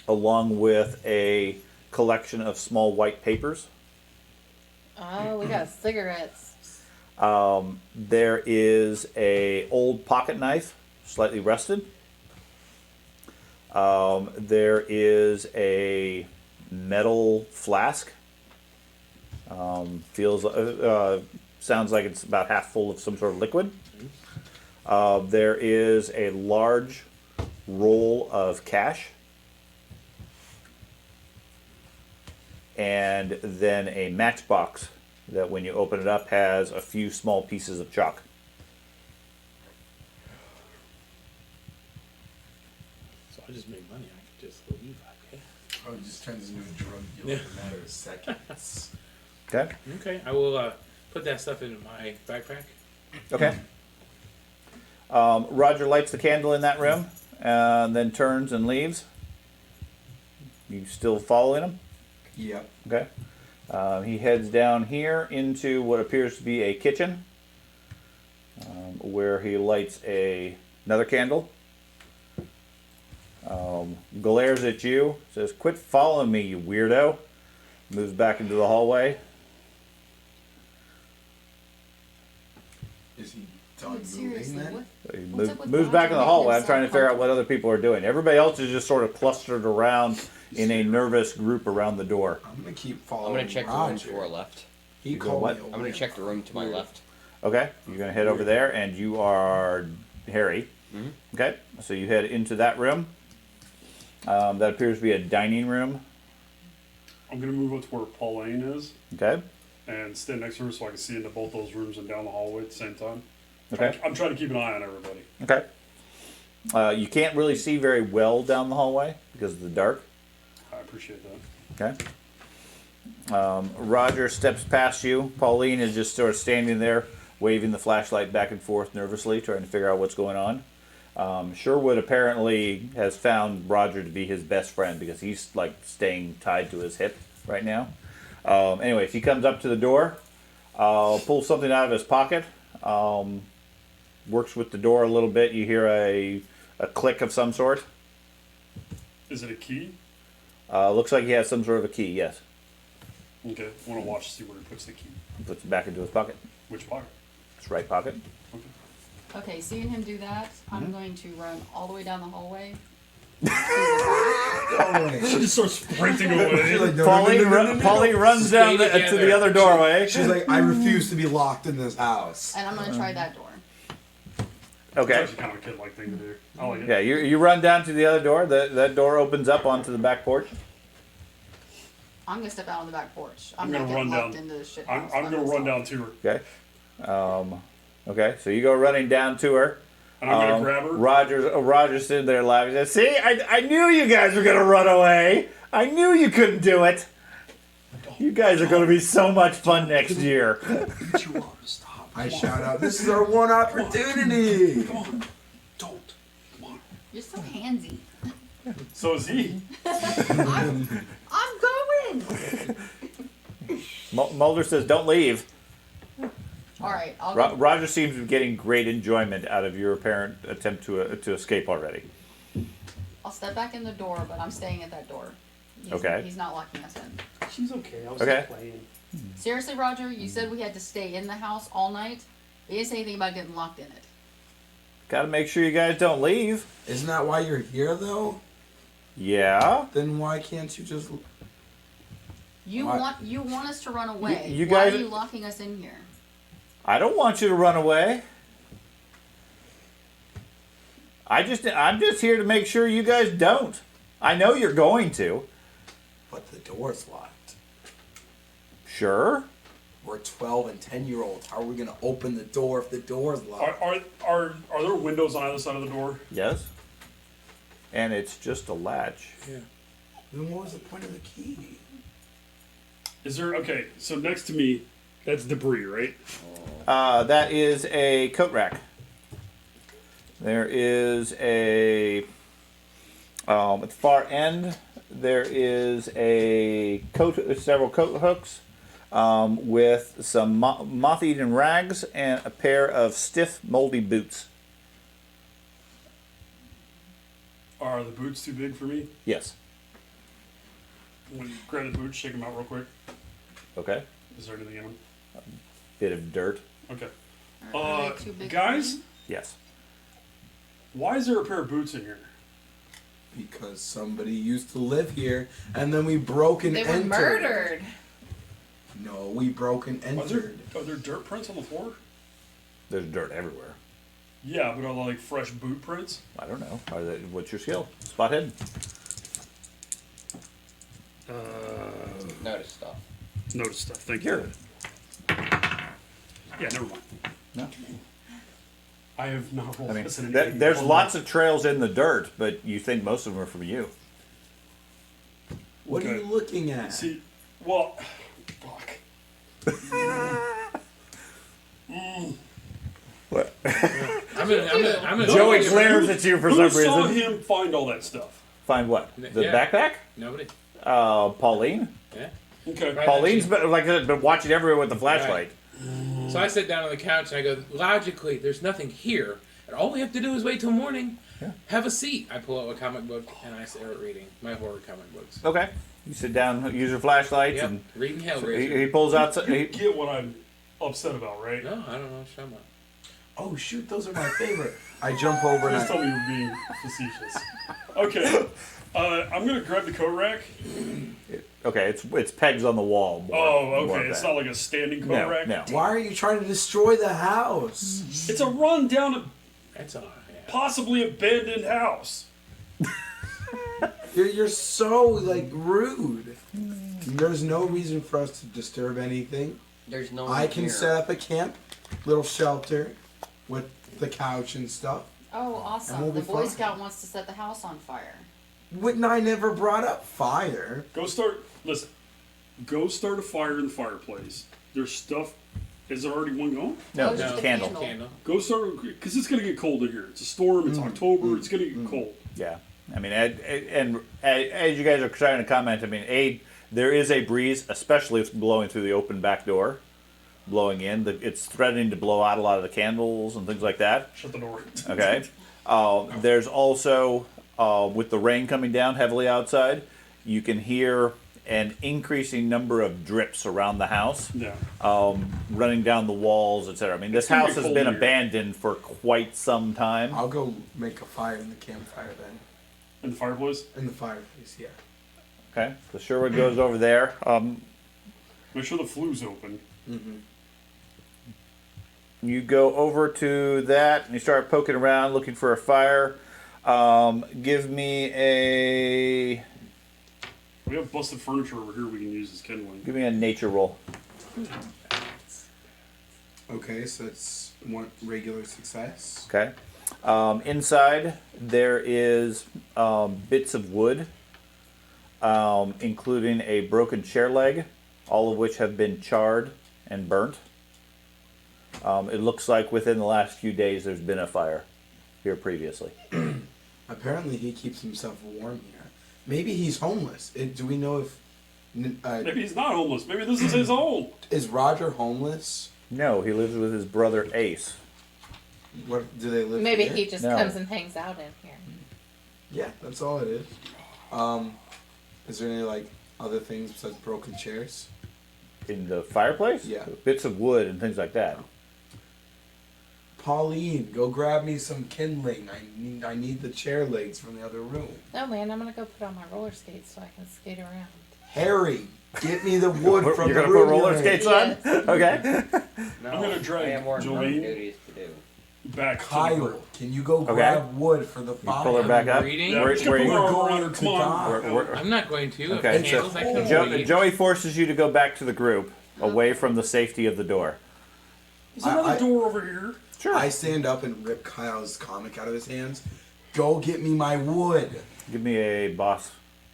along with a collection of small white papers. Oh, we got cigarettes. There is a old pocket knife, slightly rusted. There is a metal flask. Sounds like it's about half full of some sort of liquid. There is a large roll of cash. And then a matchbox that when you open it up has a few small pieces of chalk. So I just made money. I could just leave. Okay. Oh, just turns into a drug dealer in a matter of seconds. Okay? Okay. I will put that stuff into my backpack. Okay. Roger lights the candle in that room and then turns and leaves. You still following him? Yep. Okay. He heads down here into what appears to be a kitchen, where he lights another candle. Glares at you, says, "Quit following me, you weirdo." Moves back into the hallway. Is he done Seriously, moving then? what? He What's up with moves back in Roger the hallway. making I'm trying to figure out what other people are doing. Everybody else is just sort of clustered around in a nervous group around the door. I'm gonna keep I'm following gonna check the room Roger. to our left. He go called what? me a I'm gonna weird- check the room to my left. Okay, you're going to head over there, and you are Harry. Mhm. Okay, so you head into that room. That appears to be a dining room. I'm gonna move up to where Pauline is Okay, and stand next to her so I can see into both those rooms and down the hallway at the same time. okay, I'm trying to keep an eye on everybody. okay. You can't really see very well down the hallway because of the dark. I appreciate that. Okay. Roger steps past you. Pauline is just sort of standing there, waving the flashlight back and forth nervously, trying to figure out what's going on. Sherwood apparently has found Roger to be his best friend because he's like staying tied to his hip right now. Anyways, he comes up to the door, pulls something out of his pocket, works with the door a little bit. You hear a click of some sort. Is it a key? Looks like he has some sort of a key, yes. Okay. I want to watch to see where he puts the key. He puts it back into his pocket. Which pocket? His right pocket. Okay. Okay, seeing him do that, I'm going to run all the way down the hallway. She just starts sprinting She's away. like, no, Pauline, no, no, no, no, no. Pauline runs down Stay to the together. other doorway. She's like, I refuse to be locked in this house. And I'm going to try that door. It's Okay. actually kind of a kid-like thing to do. I like it. Yeah, you run down to the other door. That door opens up onto the back porch. I'm going to step out on the back porch. I'm not gonna getting run locked down. into this shit I'm house going by to run myself. down to her. Okay. Okay, so you go running down to her. And I'm going to grab her. Roger's sitting there laughing. He says, "See, I knew you guys were gonna run away. I knew you couldn't do it. You guys are gonna be so much fun next year." Beat you up. Stop. I shout out, this is our one opportunity. Come on. Don't. Come on. You're so handsy. So is he. I'm going! Mulder says, "Don't leave." Alright, I'll go. Roger seems to be getting great enjoyment out of your apparent attempt to escape already. I'll step back in the door, but I'm staying at that door. Okay. He's not locking us in. She's okay. I was Okay. just playing. Seriously, Roger, you said we had to stay in the house all night. You didn't say anything about getting locked in it. Got to make sure you guys don't leave. Isn't that why you're here, though? Yeah. Then why can't you just... You What? want us to run away. You Why guys- are you locking us in here? I don't want you to run away. I'm just here to make sure you guys don't. I know you're going to. But the door's locked. Sure. We're 12 and 10-year-olds. How are we going to open the door if the door's locked? Are there windows on either side of the door? Yes. And it's just a latch. Yeah. Then what was the point of the key? Is there okay? So next to me, that's debris, right? That is a coat rack. There is a at the far end. There is several coat hooks with some moth-eaten rags and a pair of stiff, moldy boots. Are the boots too big for me? Yes. I'm gonna grab the boots, shake them out real quick. Okay. Is there anything in them? Bit of dirt. Okay. Are they too big for Guys, me? Yes. why is there a pair of boots in here? Because somebody used to live here, and then we broke and They were entered. murdered. No, we broke and Are there entered. are there dirt prints on the floor? There's dirt everywhere. Yeah, but are they like fresh boot prints? I don't know. What's your skill? Spot hidden. Notice stuff. Notice stuff. Thank Here. you. Yeah, never mind. No. I have not rolled I mean, this in there's lots of trails in the dirt, but you think most of them are from you. What are Okay. you looking at? See, well, fuck. What? I'm gonna Joey glares at you for Who some saw reason. him find all that stuff? Find what? The Yeah. backpack? Nobody. Pauline. Yeah. Okay. Right. Pauline's been, like I said, been watching everywhere with the flashlight. So I sit down on the couch and I go, logically, there's nothing here. And all we have to do is wait till morning. Yeah. Have a seat. I pull out a comic book and I start reading my horror comic books. Okay. You sit down, use your flashlights, Yep. and Reading he Hellraiser. pulls out. You get what I'm upset about, right? No, I don't know. Shut up. Oh shoot, those are my favorite. I jump over and Please tell me you're being facetious. Okay. I'm gonna grab the coat rack. Okay, it's pegs on the wall. Oh, more okay. of It's that. not like a standing coat No, rack. no. Why are you trying to destroy the house? It's a run down a That's all. Yeah. possibly abandoned house. You're so like rude. There's no reason for us to disturb anything. There's no I one can here. set up a camp, little shelter, with the couch and stuff. Oh, And awesome. we'll The be Boy fine. Scout wants to set the house on fire. Wouldn't I never brought up fire? Go start. Listen. Go start a fire in the fireplace. There's stuff. Is there already one going? No, Oh, just just a candle. candle. Go start because it's gonna get cold in here. It's a storm. It's October. It's gonna get cold. Yeah, I mean, and as you guys are trying to comment, I mean, there is a breeze, especially if it's blowing through the open back door, blowing in. It's threatening to blow out a lot of the candles and things like that. Shut the door. Okay. There's also, with the rain coming down heavily outside, you can hear an increasing number of drips around the house, Yeah. running down the walls, etc. I mean, this It's gonna house get has cold been here. abandoned for quite some time. I'll go make a fire in the campfire then. In the fireplace. In the fireplace, yeah. Okay, so Sherwood goes over there. Make sure the flue's open. You go over to that and you start poking around looking for a fire. Give me a We have busted furniture over here we can use as kindling. nature roll. Okay, so it's one regular success. Okay. Inside there is bits of wood, including a broken chair leg, all of which have been charred and burnt. It looks like within the last few days there's been a fire here previously. Apparently he keeps himself warm here. Maybe he's homeless. Do we know if... Maybe he's not homeless. Maybe this is his home. is Roger homeless? No, he lives with his brother Ace. What do they live Maybe here? he just No. comes and hangs out in here. Yeah, that's all it is. Is there any like other things besides broken chairs? In the fireplace? Yeah. Bits of wood and things like that. Pauline, go grab me some kindling. I need the chair legs from the other room. No, man, I'm gonna go put on my roller skates so I can skate around. Harry, get me the wood from You're the gonna room. put roller you're in. skates Yes. on? Okay. No, I'm gonna drag I have more important Jolene. duties to do. Back to the Kyle, group. can you go grab wood for the fire? Pull her back up. Reading? Yeah, Where- just where put you- her We're arm around her. going Come to on. die. We're- I'm not going to. Okay, If candles, I can read. Joey forces you to go back to the group, away from the safety of the door. There's another I- door over here. Sure. I stand up and rip Kyle's comic out of his hands. Go get me my wood. Give me a boss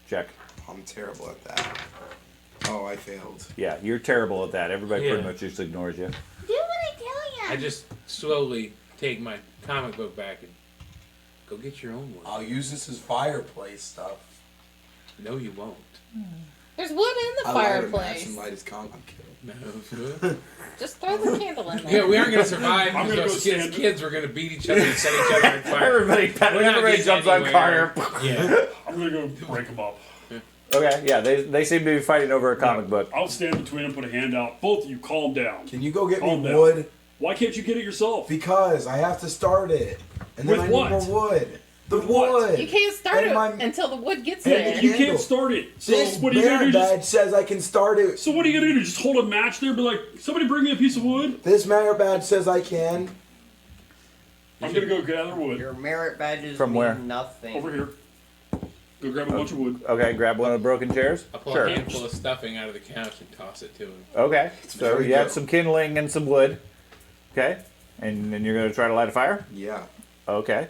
check. I'm terrible at that. Oh, I failed. Yeah, you're terrible at that. Everybody Yeah. pretty much just ignores you. Do what I tell I just slowly take my comic book back and go get your own one. I'll use this as fireplace stuff. No, you won't. There's wood in the I light a match fireplace. and light his comic. I'm kidding. No. Just throw the candle in there. Yeah, we aren't going to survive. I'm gonna because go those stand- kids were going to beat each other and set each other on fire. Everybody We're not getting jumps on anywhere. fire. Yeah. I'm gonna go break them up. Okay, yeah, they seem to be fighting over a comic book. I'll stand between them, put a hand out. Both of you, calm down. Can you go get Calm me down. wood? Why can't you get it yourself? Because I have to start it. And then With I what? need more wood. The With what? wood. You can't start And it my- until the wood gets And there. you Handle. can't start it. So This what are you gonna merit do? badge says I can start it. So what are you gonna do? Just hold a match there, and be like, somebody bring me a piece of wood. This merit badge says I can. I'm gonna go gather wood. Your merit badges From mean where? nothing. Over here. Go grab a bunch of wood. Okay, grab one of the broken chairs. I'll pull Sure. a handful of stuffing out of the couch and toss it to him. Okay, so There you you have go. some kindling and some wood. Okay, and then you're going to try to light a fire. Yeah. Okay,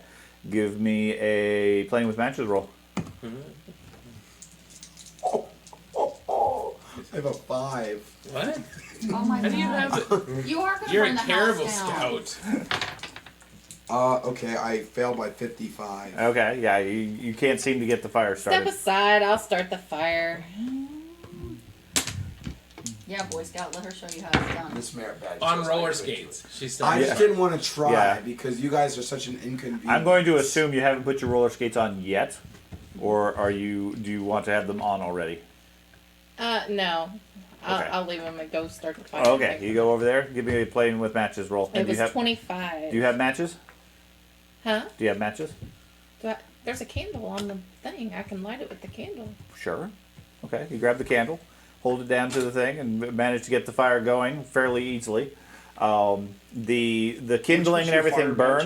give me a playing with matches roll. I have a 5. What? Oh my How do you god. have it? You are gonna You're burn a the terrible house down. scout. Okay, I failed by 55. Okay, yeah, you can't seem to get the fire Step started. aside, I'll start the fire. Yeah, Boy Scout, let her show you how it's done. This merit badge. On says roller I- skates. She's I just didn't want to try Yeah. because you guys are such an inconvenience. I'm going to assume you haven't put your roller skates on yet, or do you want to have them on already? No. Okay. I'll leave him and go start the fire. Okay, you go over there. Give me a playing with matches roll. It And do was you have 25. do you have matches? Huh? Do you have matches? There's a candle on the thing. I can light it with the candle. Sure. Okay, you grab the candle, hold it down to the thing, and manage to get the fire going fairly easily. The kindling and your everything fire badge?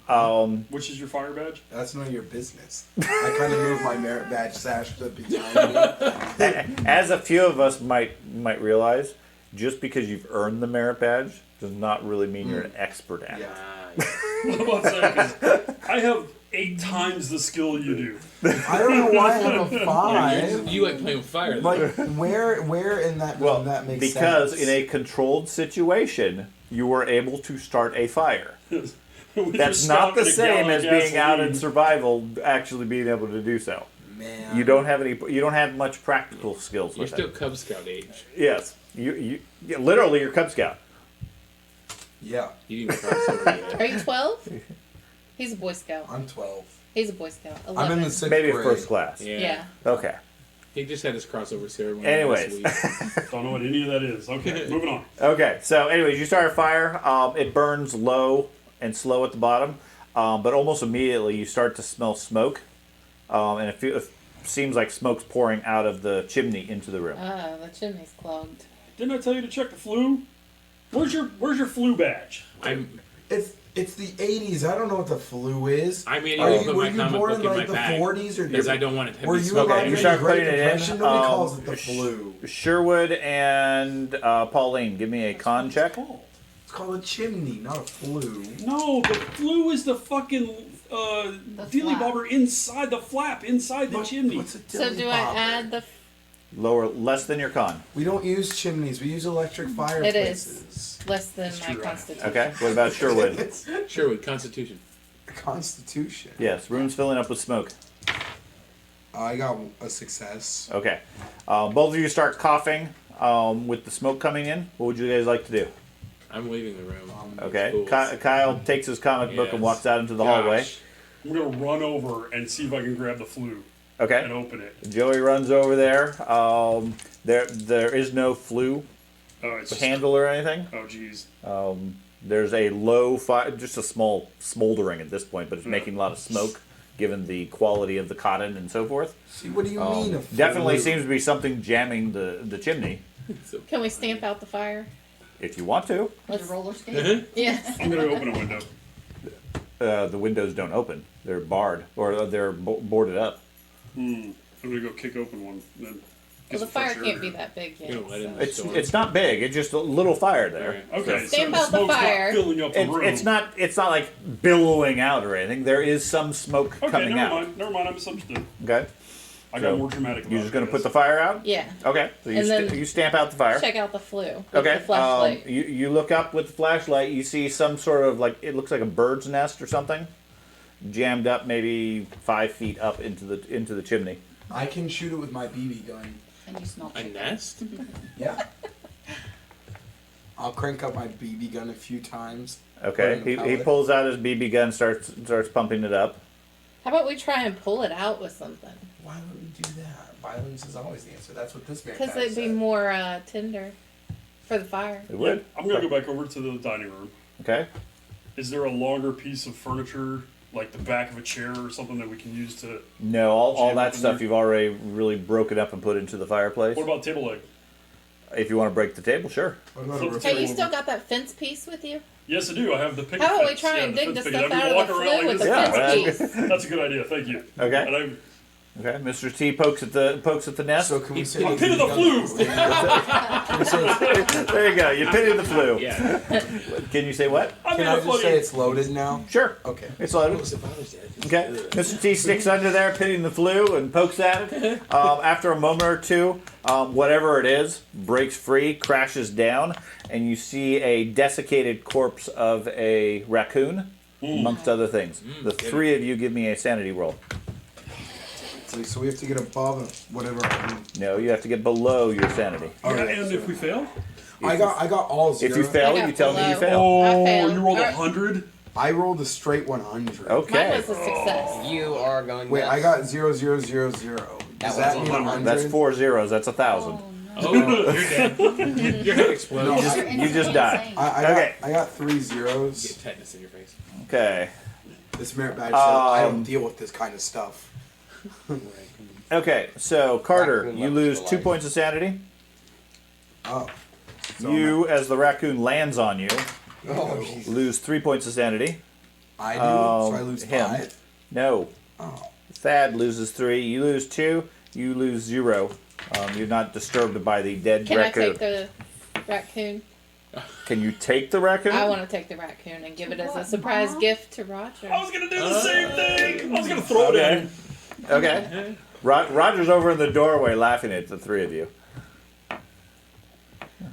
burns. Which is your fire badge? That's none of your business. I kind of moved my merit badge sash to behind me. As a few of us might realize, just because you've earned the merit badge does not really mean you're an expert at it. Yeah. What about saying? 'Cause I have 8 times the skill you do. I don't know why I have a 5. You like playing with fire. though. Like, where in that Well, does that make because sense? in a controlled situation, you were able to start a fire. With That's your not scout the and a same gallon as of being out in gasoline. survival, actually being able to do so. Man. You don't have any. You don't have much practical skills You're with still it. Cub Scout age. Yes, yeah, literally, you're Cub Scout. Yeah, You didn't even cross over yet. Are you 12? He's a Boy Scout. I'm 12. He's a Boy Scout. 11. I'm in the 6th Maybe grade. first class. Yeah. Okay. He just had his crossover ceremony. Anyways. this week. Don't know what any of that is. Okay, moving on. Okay. So, anyways, you start a fire. It burns low and slow at the bottom, but almost immediately you start to smell smoke, and it seems like smoke's pouring out of the chimney into the room. The chimney's clogged. Didn't I tell you to check the flue? Where's your flue badge? It's the 80s. I don't know what the flu is. I mean, Are you you, put were my you comic born book in in my like the bag 40s or because I don't want it to were be you smoky. alive Okay, you during start the Great putting it in. Depression? Nobody calls it the flu. Sherwood and Pauline, give me a con check. It's called a chimney, not a flu. No, the flue is the fucking dealy flap. bobber inside the flap, inside the chimney. What's a So dilly do I bobber? add the... Less than your con. We don't use chimneys. We use electric fireplaces. less than That's my true. constitution? Okay. What about Sherwood? Sherwood, Constitution. Constitution. Yes. Room's filling up with smoke. I got a success. Okay. Both of you start coughing with the smoke coming in. What would you guys like to do? I'm leaving the room. Okay. Fools. Kyle takes his comic book and Yes. walks out into the Gosh. hallway. I'm gonna run over and see if I can grab the flue and Okay. open it. Joey runs over there. There is no flue Oh, it's just, handle or anything. oh, geez. There's a low fire, just a small smoldering at this point, but it's Yeah. making a lot of smoke given the quality of the cotton and so forth. See, what do you mean? A flu? Definitely seems to be something jamming the chimney. So, Can we stamp out the fire? If you want to. With a roller skate. Yes. I'm gonna open a window. The windows don't open. They're barred or they're boarded up. I'm gonna go kick open one. Then Well, the fire can't be that big yet. You know, let in so- the It's storm. it's not big. It's just a little fire there. Alright. Okay, so Stamp the out the smoke's fire. not filling up the room. It's not like billowing out or anything. There is some smoke Okay, coming never out. mind. Never mind. I misunderstood. Okay. I got So, more dramatic. You're about just it, gonna I put the guess. fire out. Yeah. Okay. So And then you stamp out the fire. Check out the flue. With Okay. The flashlight. You look up with the flashlight. You see some sort of it looks like a bird's nest or something, jammed up maybe 5 feet up into the chimney. I can shoot it with my BB gun. And you smell A chicken. nest? Yeah. I'll crank up my BB gun a few times. Okay. Put it in the He pellet. pulls out his BB gun, starts pumping it up. How about we try and pull it out with something? Why would we do that? Violence is always the answer. That's what this man Because said. it'd be more tender for the fire. It would. I'm gonna go back over to the dining room. Okay. Is there a longer piece of furniture, like the back of a chair or something that we can use to? No, all Jam that up in stuff there? you've already really broken up and put into the fireplace. What about table leg? If you want to break the table, sure. What about a Hey, Hey, return? you still got that fence piece with you? Yes, I do. I have the picket How about we fence. try Yeah, and the dig the fence stuff picket. I out can of walk the around flue like with the this. Yeah, fence piece? That's a good idea. Thank you. Okay. And I'm Okay. Mr. T pokes at the nest. So can we say I pitted the flue. There you go. You pity the flu. Yeah. Can you say what? I'm Can in I a just funny. say it's loaded now? Sure. Okay. It's loaded. Okay. Mr. T sticks under there, pitying the flu, and pokes at it. After a moment or two, whatever it is breaks free, crashes down, and you see a desiccated corpse of a raccoon, amongst other things. The three of you give me a sanity roll. So we have to get above whatever. No, you have to get below your sanity. Yeah, Okay, and if we fail? I got all zero. If you fail, I got you tell me you below. fail. Oh, failed. you rolled Alright. 100? I rolled a straight 100. Mine Okay. was a success. You are going. Wait, nuts. I got 0, 0, 0, 0. Does that mean 100? That's 4 zeros. That's 1,000. Oh, you're dead. Your head explodes. No. Your You just instinct died. insane. I got 3 zeros. Get tetanus in your face. Okay. This merit badge says I don't Um, deal with this kind of stuff. Okay. So Carter, Raccoon you levels lose to 2 life. points of sanity. Oh. So You, as the raccoon lands on you, Oh, jeez. lose 3 points of sanity. I do, so I lose him. 5. No. Oh. Thad loses 3. You lose 2. You lose 0. You're not disturbed by the dead Can I raccoon. take the raccoon? Can you take the raccoon? I want to take the raccoon and give it as a What, surprise Mom? gift to Roger. I was going to do the same thing. I was going to throw it Okay. at him. Okay. Roger's over in the doorway laughing at the three of you.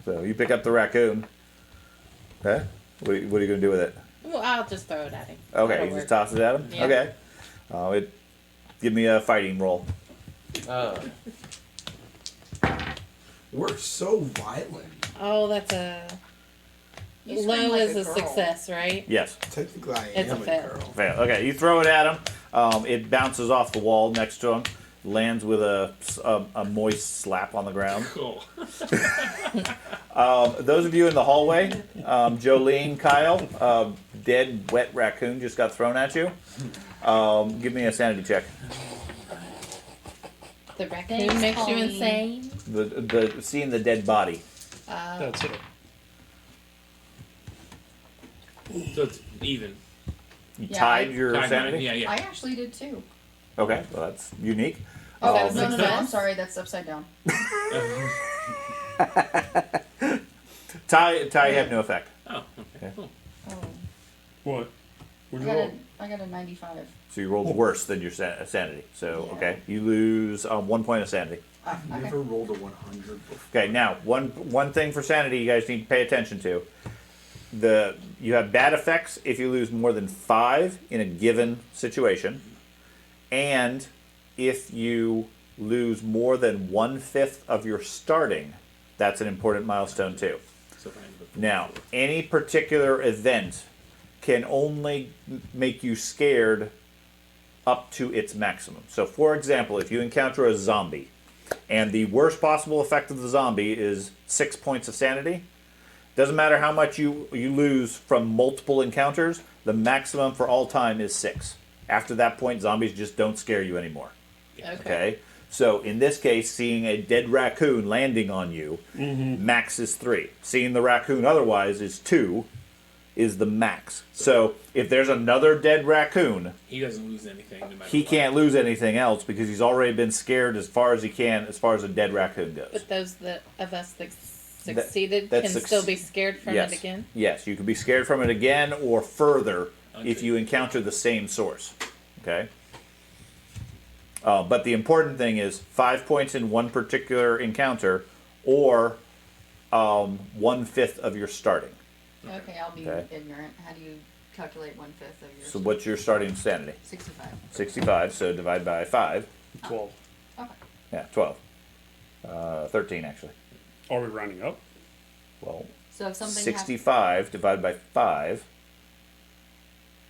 So you pick up the raccoon. Okay. What are you going to do with it? Well, I'll just throw it at him. Okay. That'll You work. just toss it at him? Yeah. Okay. Give me a fighting roll. We're so violent. Oh, that's a You scream low like is a a girl. success, right? Yes. Technically, I It's am a a fail. girl. Fail. Okay. You throw it at him. It bounces off the wall next to him. Lands with a moist slap on the ground. Cool. Those of you in the hallway, Jolene, Kyle, dead wet raccoon just got thrown at you. Give me a sanity check. The raccoon Thanks, makes you Colleen. insane. The seeing the dead body. That's it. So it's even. You Yeah, tied I- your Timeline. sanity. Yeah, yeah. I actually did too. Okay, well that's unique. Oh, that was No, no, no. I'm success? sorry. That's upside down. Tie had no effect. Oh, okay. Okay. Cool. Oh, What? I What got you a, roll? I got a 95. So you rolled worse than your sanity. So Yeah. okay, you lose 1 point of sanity. Ah, I've okay. never rolled a 100 before. Okay, now one thing for sanity you guys need to pay attention to. You have bad effects if you lose more than 5 in a given situation, and if you lose more than 1/5 of your starting, that's an important milestone too. So fine. Now, any particular event can only make you scared up to its maximum. So, for example, if you encounter a zombie, and the worst possible effect of the zombie is 6 points of sanity, doesn't matter how much you lose from multiple encounters, the maximum for all time is 6. After that point, zombies just don't scare you anymore. Okay? So, in this case, seeing a dead raccoon landing on you, max is 3. Seeing the raccoon otherwise is 2, is the max. So, if there's another dead raccoon, He doesn't lose anything no matter he what. can't lose anything else because he's already been scared as far as he can as far as a dead raccoon goes. But those of us that succeeded that can still be scared from yes. it again. Yes, you can be scared from it again or further if Okay. you encounter the same source. Okay? But the important thing is 5 points in one particular encounter or 1/5 of your starting. Okay, I'll be Okay. ignorant. How do you calculate 1/5 of your So what's your starting sanity? 65? 65, so divide by 5. 12. Okay. Yeah, 12. 13 actually. Are we rounding up? Well, So if something 65 divided by 5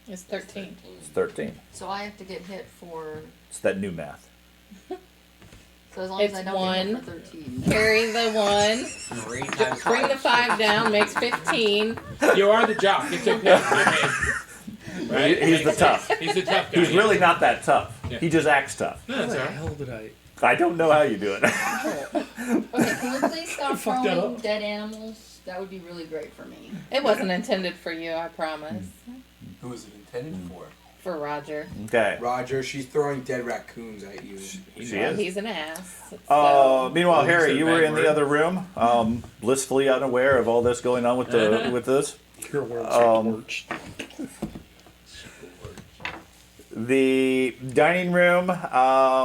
It's 13. is 13. so I have to get hit for. It's that new math. So as long It's as I don't get hit 1. for 13. Carry the 1. 3 times Bring the 5 down. Makes 15. You are the jock. It's okay. Right? He's the tough. He's the tough guy. He's really not that tough. Yeah. He just acts tough. No, How that's the all right. hell did I I don't know how you do it. Okay, can we please stop Fuck that throwing up. dead animals? That would be really great for me. It wasn't intended for you, I promise. Who is it intended for? For Roger. Okay. Roger, she's throwing dead raccoons at you. She is. He's an ass. So. Meanwhile, Well, you Harry, said you a were bad in word. the other room, blissfully unaware of all this going on with the with this. You're aware of torch. The dining room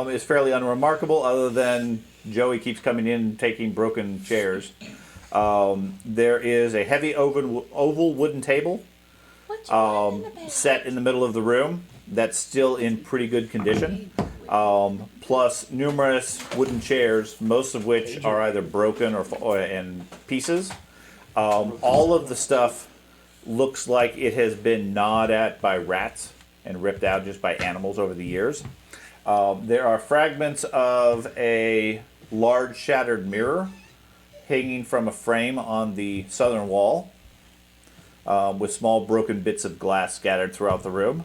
is fairly unremarkable, other than Joey keeps coming in and taking broken chairs. There is a heavy oval wooden table set in the middle of the room that's still in pretty good condition. Plus numerous wooden chairs, most of which are either broken or in pieces. All of the stuff looks like it has been gnawed at by rats and ripped out just by animals over the years. There are fragments of a large shattered mirror hanging from a frame on the southern wall, with small broken bits of glass scattered throughout the room.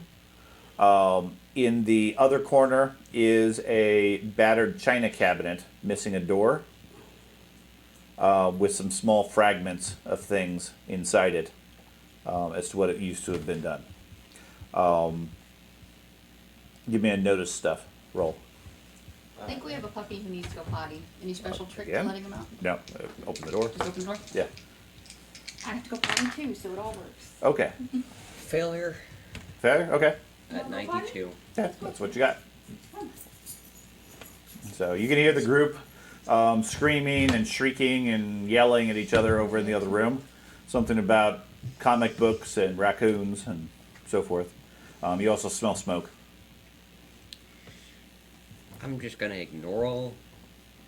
In the other corner is a battered china cabinet missing a door, with some small fragments of things inside it, as to what it used to have been done. Give me a notice stuff roll. I think we have a puppy who needs to go potty. Any special trick Yeah. to letting him out? No, open the door. Just open the door? Yeah. I have to go potty too, so it all works. Okay. Failure Fair. Okay. at 92. Yeah, that's what you got. So you can hear the group screaming and shrieking and yelling at each other over in the other room. Something about comic books and raccoons and so forth. You also smell smoke. I'm just gonna ignore all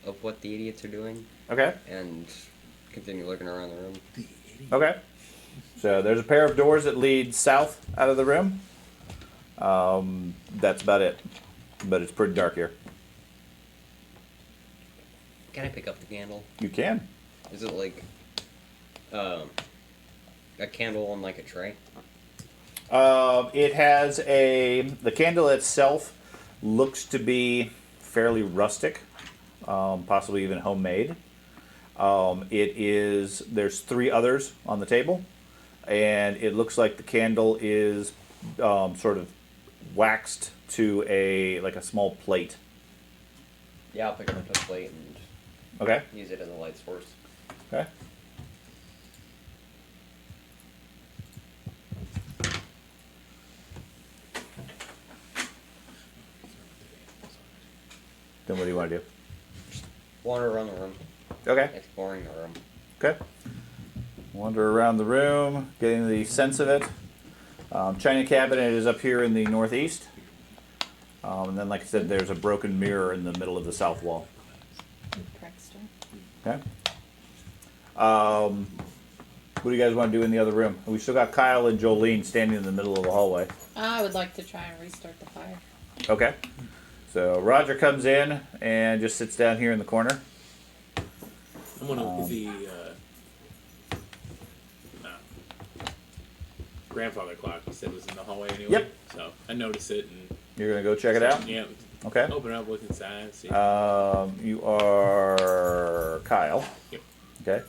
of what the idiots are doing Okay. and continue looking around the room. Okay. So there's a pair of doors that lead south out of the room. That's about it. But it's pretty dark here. Can I pick up the candle? You can. Is it like a candle on like a tray? It has the candle itself looks to be fairly rustic, possibly even homemade. There's 3 others on the table, and it looks like the candle is sort of waxed to a small plate. Yeah, I'll pick up a plate and Okay. use it as a light source. Okay. Then what do you want to do? Wander around the room, Okay. exploring the room. Okay. Wander around the room, getting the sense of it. China cabinet is up here in the northeast. And then, like I said, there's a broken mirror in the middle of the south wall. Prankster. Okay. What do you guys want to do in the other room? We still got Kyle and Jolene standing in the middle of the hallway. I would like to try and restart the fire. Okay. So Roger comes in and just sits down here in the corner. I'm gonna look at the grandfather clock. You said was in the hallway anyway. Yep. So I noticed it and You're gonna go check it out. yeah, Okay. open it up, look inside, see. You are Kyle. Yep. Okay.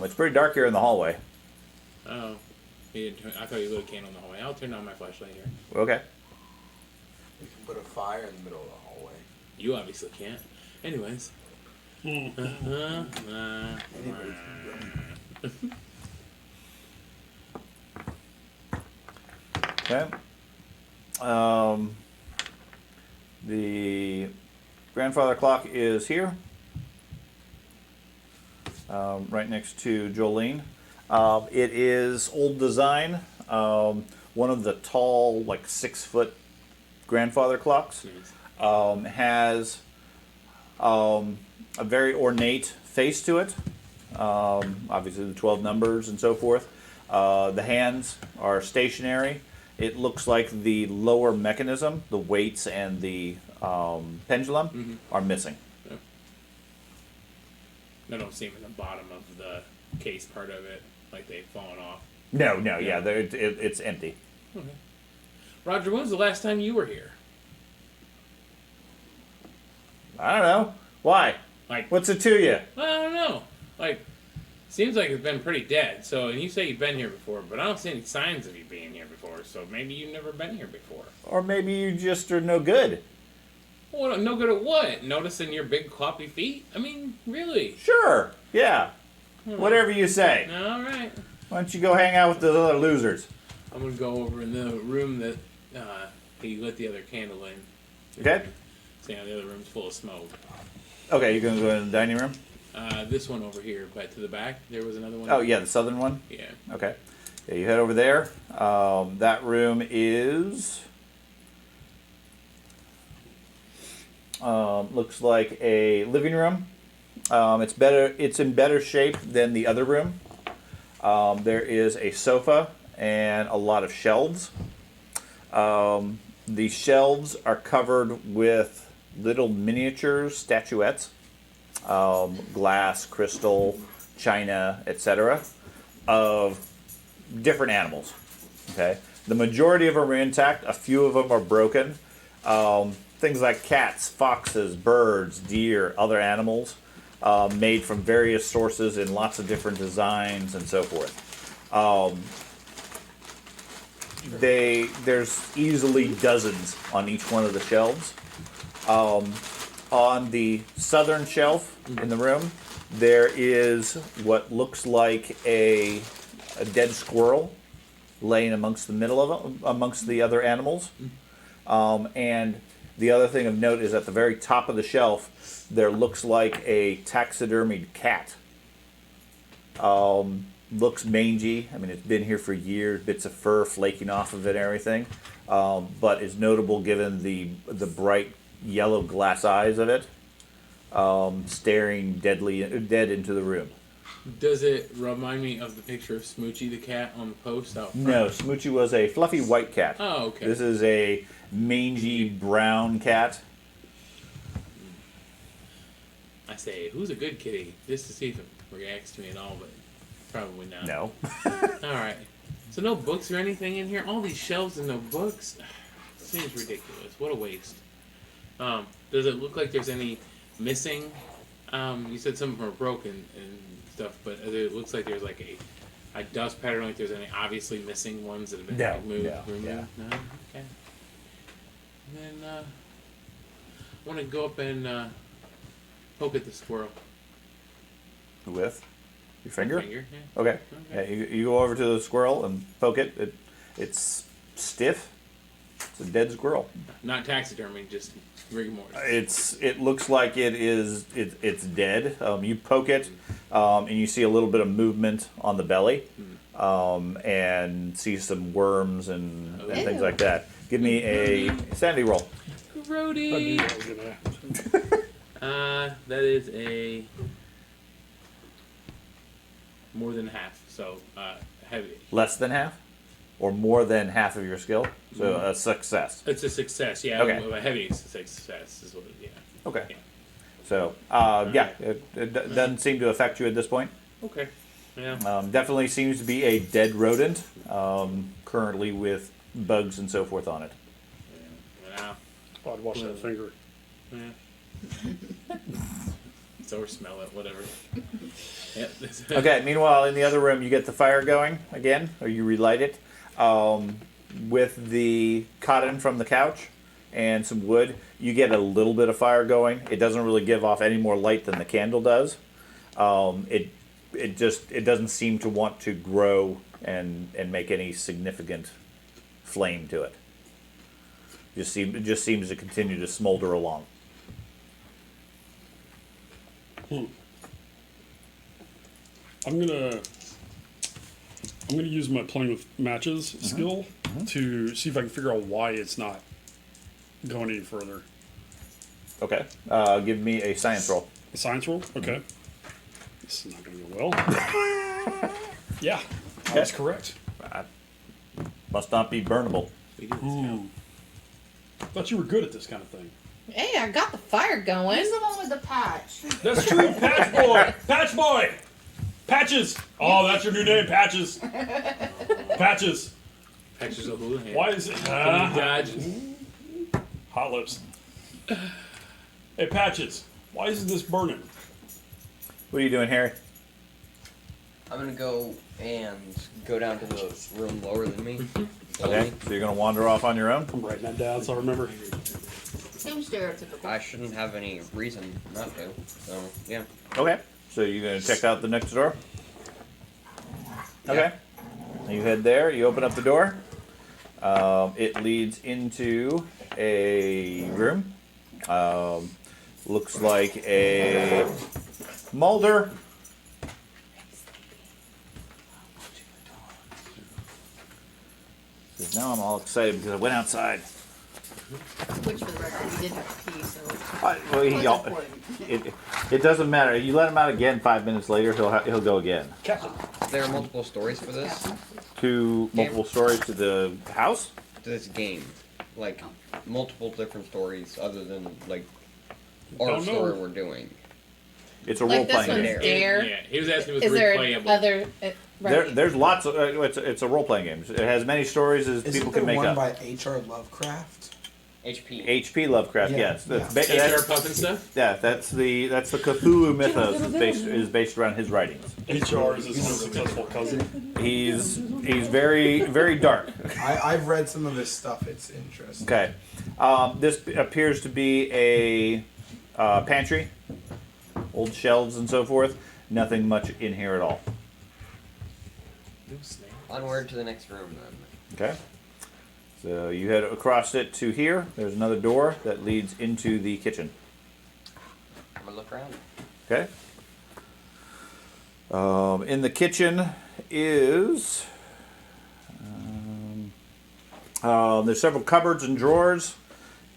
It's pretty dark here in the hallway. Oh, he didn't turn, I thought you lit a candle in the hallway. I'll turn on my flashlight here. Okay. You can put a fire in the middle of the hallway. You obviously can't. Anyways. Anybody's Okay. The grandfather clock is here, right next to Jolene. It is old design. One of the tall, 6-foot grandfather clocks has a very ornate face to it. Obviously, the 12 numbers and so forth. The hands are stationary. It looks like the lower mechanism, the weights and the pendulum, are missing. I don't see him in the bottom of the case part of it, like they've fallen off. No, yeah, it's empty. Okay. Roger, when was the last time you were here? I don't know. Why? Like, What's it to you? I don't know. Like, seems like it's been pretty dead. So, and you say you've been here before, but I don't see any signs of you being here before. So maybe you've never been here before. Or maybe you just are no good. Well, no good at what? Noticing your big floppy feet? I mean, really? Sure. Yeah. Whatever you say. All right. Why don't you go hang out with the other losers? I'm gonna go over in the room that he lit the other candle in. Okay. See how the other room's full of smoke. Okay, you're going to go in the dining room? This one over here, but to the back, there was another one. Oh, yeah, the southern one? Yeah. Okay. Yeah, you head over there. That room is... looks like a living room. It's better. It's in better shape than the other room. There is a sofa and a lot of shelves. The shelves are covered with little miniatures, statuettes, glass, crystal, china, etc., of different animals. Okay, the majority of them are intact. A few of them are broken. Things like cats, foxes, birds, deer, other animals, made from various sources in lots of different designs and so forth. There's easily dozens on each one of the shelves. On the southern shelf in the room, there is what looks like a dead squirrel laying amongst the other animals. And the other thing of note is at the very top of the shelf, there looks like a taxidermied cat. Looks mangy. I mean, it's been here for years, bits of fur flaking off of it and everything. But is notable given the bright yellow glass eyes of it, staring dead into the room. Does it remind me of the picture of Smoochie the cat on the post out front? No, Smoochie was a fluffy white cat. Oh, okay. This is a mangy brown cat. I say, who's a good kitty? Just to see if it reacts to me at all, but probably not. No. All right. So no books or anything in here? All these shelves and no books? Seems ridiculous. What a waste. Does it look like there's any missing? You said some of them are broken and stuff, but it looks like there's like a dust pattern, like there's any obviously missing ones that have been like, moved, removed? yeah. No? Okay. And then I want to go up and poke at the squirrel. With your finger? Yeah. Okay. Yeah, you go over to the squirrel and poke it. It's stiff. It's a dead squirrel. Not taxidermy, just rigor mortis. It looks like it's dead. You poke it, and you see a little bit of movement on the belly, and see some worms and things like that. Give me a sanity roll. I knew that was gonna happen. That is a more than half, so heavy. Less than half, or more than half of your skill. So a success. It's a success, yeah. Okay. A heavy success is what it, yeah. Okay. Yeah. So it doesn't seem to affect you at this point. Okay. Yeah. Definitely seems to be a dead rodent, currently with bugs and so forth on it. Yeah. I'd wash that finger. Yeah. Or smell it, whatever. Yep. Okay, meanwhile, in the other room, you get the fire going again, or you relight it, with the cotton from the couch and some wood. You get a little bit of fire going. It doesn't really give off any more light than the candle does. It doesn't seem to want to grow and make any significant flame to it. It just seems to continue to smolder along. I'm gonna use my playing with matches skill to see if I can figure out why it's not going any further. Okay, give me a science roll. A science roll? Okay. This is not gonna go well. Yeah, that's correct. Must not be burnable. Ooh. Thought you were good at this kind of thing. Hey, I got the fire going. Who's the one with the patch? That's true, Patch Boy! Patch Boy! Patches! Oh, that's your new name, Patches. Patches. Patches of hula hand. Why is it? Can you dodge? Hot lips. Hey, Patches, why isn't this burning? What are you doing, Harry? I'm gonna go down to the room lower than me. Okay, so you're gonna wander off on your own. I'm writing that down so I remember. Seems stereotypical. I shouldn't have any reason not to. So yeah. Okay, so you're gonna check out the next door. Okay, you head there. You open up the door. It leads into a room. Looks like a Mulder. Now I'm all excited because I went outside. Which, for the record, we did have to pee, so Well, it's important. it doesn't matter. You let him out again 5 minutes later, he'll go again. Captain. There are multiple stories for this. To multiple stories to the house. To this game, like multiple different stories other than like our Don't know. story we're doing. It's a Like role this playing one's game. Dare. Yeah, he was asking if it Is was there replayable. other? Right. There's lots of. It's a role playing game. It has many stories as Isn't people there can make one up. by H.R. Lovecraft? HP. H.P. Lovecraft, Yeah, yes. yeah. HR puff and stuff. Yeah, that's the Cthulhu mythos is based around his writings. HR is his unsuccessful cousin. He's very very dark. I've read some of his stuff. It's interesting. Okay, this appears to be a pantry, old shelves and so forth. Nothing much in here at all. Onward to the next room then. Okay, so you head across it to here. There's another door that leads into the kitchen. I'm gonna look around. Okay. In the kitchen is there's several cupboards and drawers.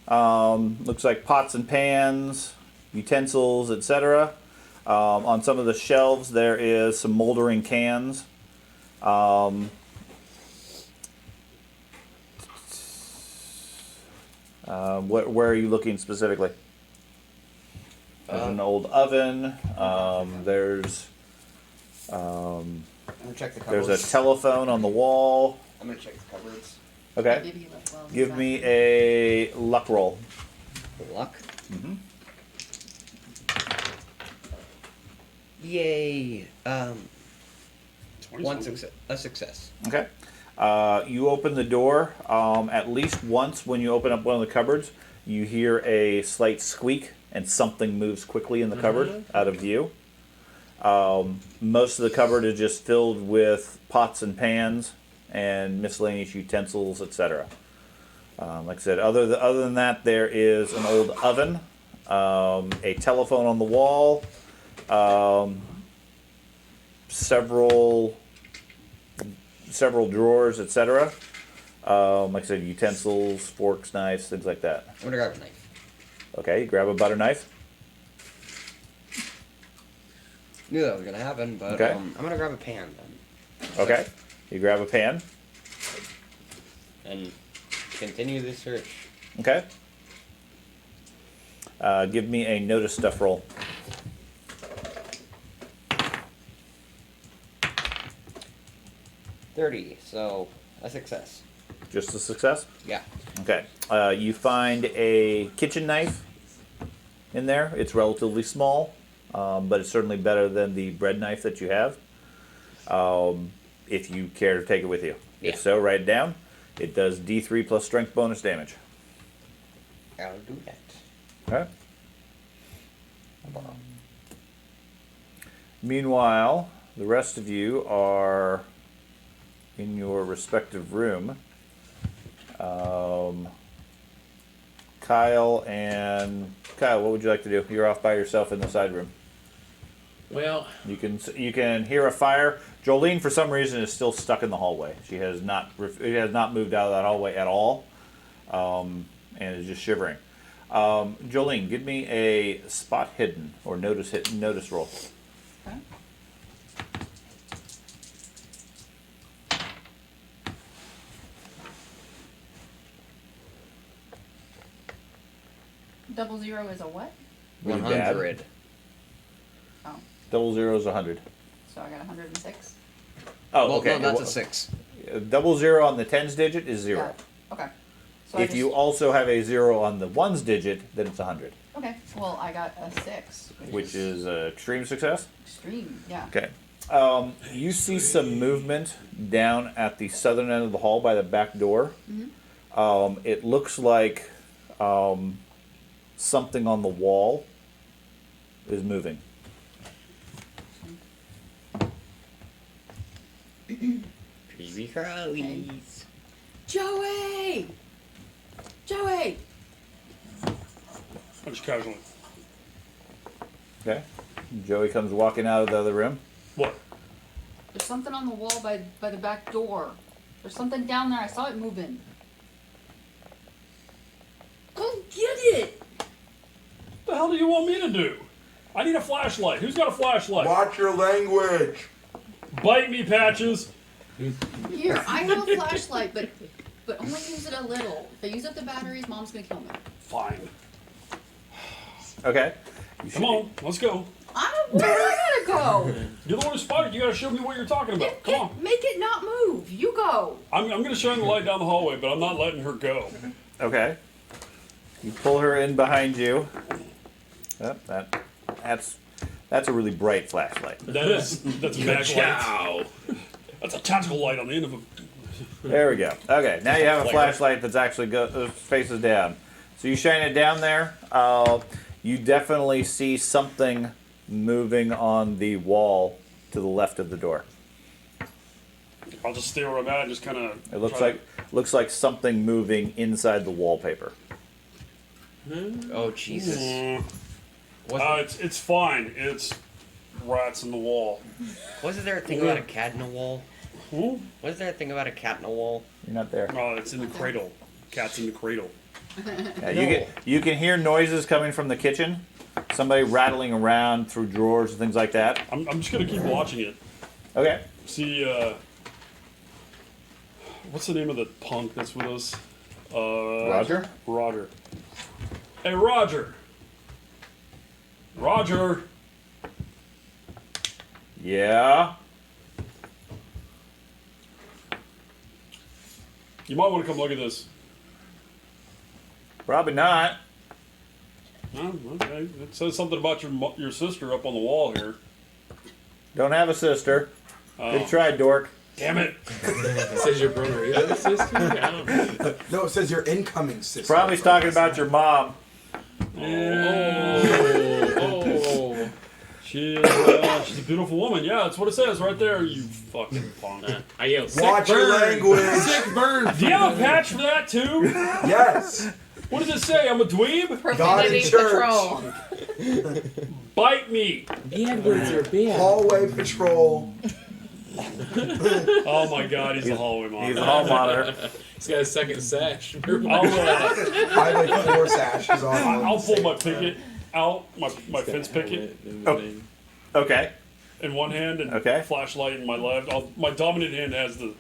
Looks like pots and pans, utensils, etc. On some of the shelves there is some moldering cans. Where are you looking specifically? There's an old oven. There's I'm gonna check the there's cupboards. a telephone on the wall. I'm gonna check the cupboards. Okay. Maybe he left well Give inside. me a luck roll. Luck. Mhm. Yay. One 20-something. success. A success. Okay. You open the door. At least once when you open up one of the cupboards, you hear a slight squeak and something moves quickly in the cupboard out of view. Most of the cupboard is just filled with pots and pans and miscellaneous utensils, etc. Like I said, other than that, there is an old oven, a telephone on the wall, several drawers, etc. Like I said, utensils, forks, knives, things like that. I'm gonna grab a knife. Okay, you grab a butter knife. Knew that was gonna happen, but Okay. I'm gonna grab a pan then. Okay, you grab a pan. And continue the search. Okay. Give me a notice stuff roll. .30, so a success. Just a success. Yeah. Okay. You find a kitchen knife in there. It's relatively small, but it's certainly better than the bread knife that you have. If you care to take it with you. Yeah. If so, write it down. It does D3 plus strength bonus damage. I'll do that. Okay. Meanwhile, the rest of you are in your respective room. Kyle, what would you like to do? You're off by yourself in the side room. Well, You can hear a fire. Jolene, for some reason, is still stuck in the hallway. She has not moved out of that hallway at all, and is just shivering. Jolene, give me a spot hidden or notice roll. Okay. Double zero is a what? Really bad. 100. Oh, 00 is 100. so I got 106. Oh, Well, okay. no, that's Well, a 6. 00 on the tens digit is 0. Yeah. Okay. So If you also have a 0 on the ones digit, then it's 100. Okay, well, I got a 6. which is extreme success. Extreme, yeah. Okay. You see some movement down at the southern end of the hall by the back door. It looks like something on the wall is moving. Creepy crawlies. Joey! Joey! I'm just casually. Okay. Joey comes walking out of the other room. What? There's something on the wall by the back door. There's something down there. I saw it moving. Go get it! What the hell do you want me to do? I need a flashlight. Who's got a flashlight? Watch your language. Bite me, Patches. Here, I have a flashlight, but only use it a little. If I use up the batteries, Mom's gonna kill me. Fine. Okay. Come on, let's go. Where do I gotta go? You're the one who spotted. You gotta show me what you're talking about. Come on. Make it not move. You go. I'm gonna shine the light down the hallway, but I'm not letting her go. Okay. You pull her in behind you. Oh, that's a really bright flashlight. That's a magic light. That's a tactical light on the end of a. There we go. Okay, now you have a flashlight that's actually faces down. So you shine it down there. You definitely see something moving on the wall to the left of the door. I'll just stay where I'm at and just kind of. It looks like something moving inside the wallpaper. Oh Jesus! It's fine. It's rats in the wall. Wasn't there a thing about a cat in a wall? Who? Wasn't there a thing about a cat in a wall? You're not there. Oh, it's in the cradle. Cat's in the cradle. Yeah, you can hear noises coming from the kitchen. Somebody rattling around through drawers and things like that. I'm just gonna keep watching it. Okay. See, what's the name of the punk that's with us? Roger? Roger. Hey, Roger. Roger. Yeah. You might want to come look at this. Probably not. Oh, okay. It says something about your sister up on the wall here. Don't have a sister. Oh. Good try, dork. Damn it. It says your brother is a sister? Yeah. No, it says your incoming sister. Probably talking about your mom. Oh. She's a beautiful woman. Yeah, that's what it says right there, you fucking punk. I yell, sick Watch your burn! language. Sick burn! Do you have a patch for that, too? Yes. What does it say? I'm a dweeb? God in Profanity church. patrol. Bite me. Bad words are bad. Hallway patrol. Oh my god, he's the hallway He's monitor. a hall monitor. He's got a second sash. I'll I like 4 sashes on. I'll pull my picket out, my fence picket Okay. in one hand and Okay. flashlight in my left. My dominant hand has the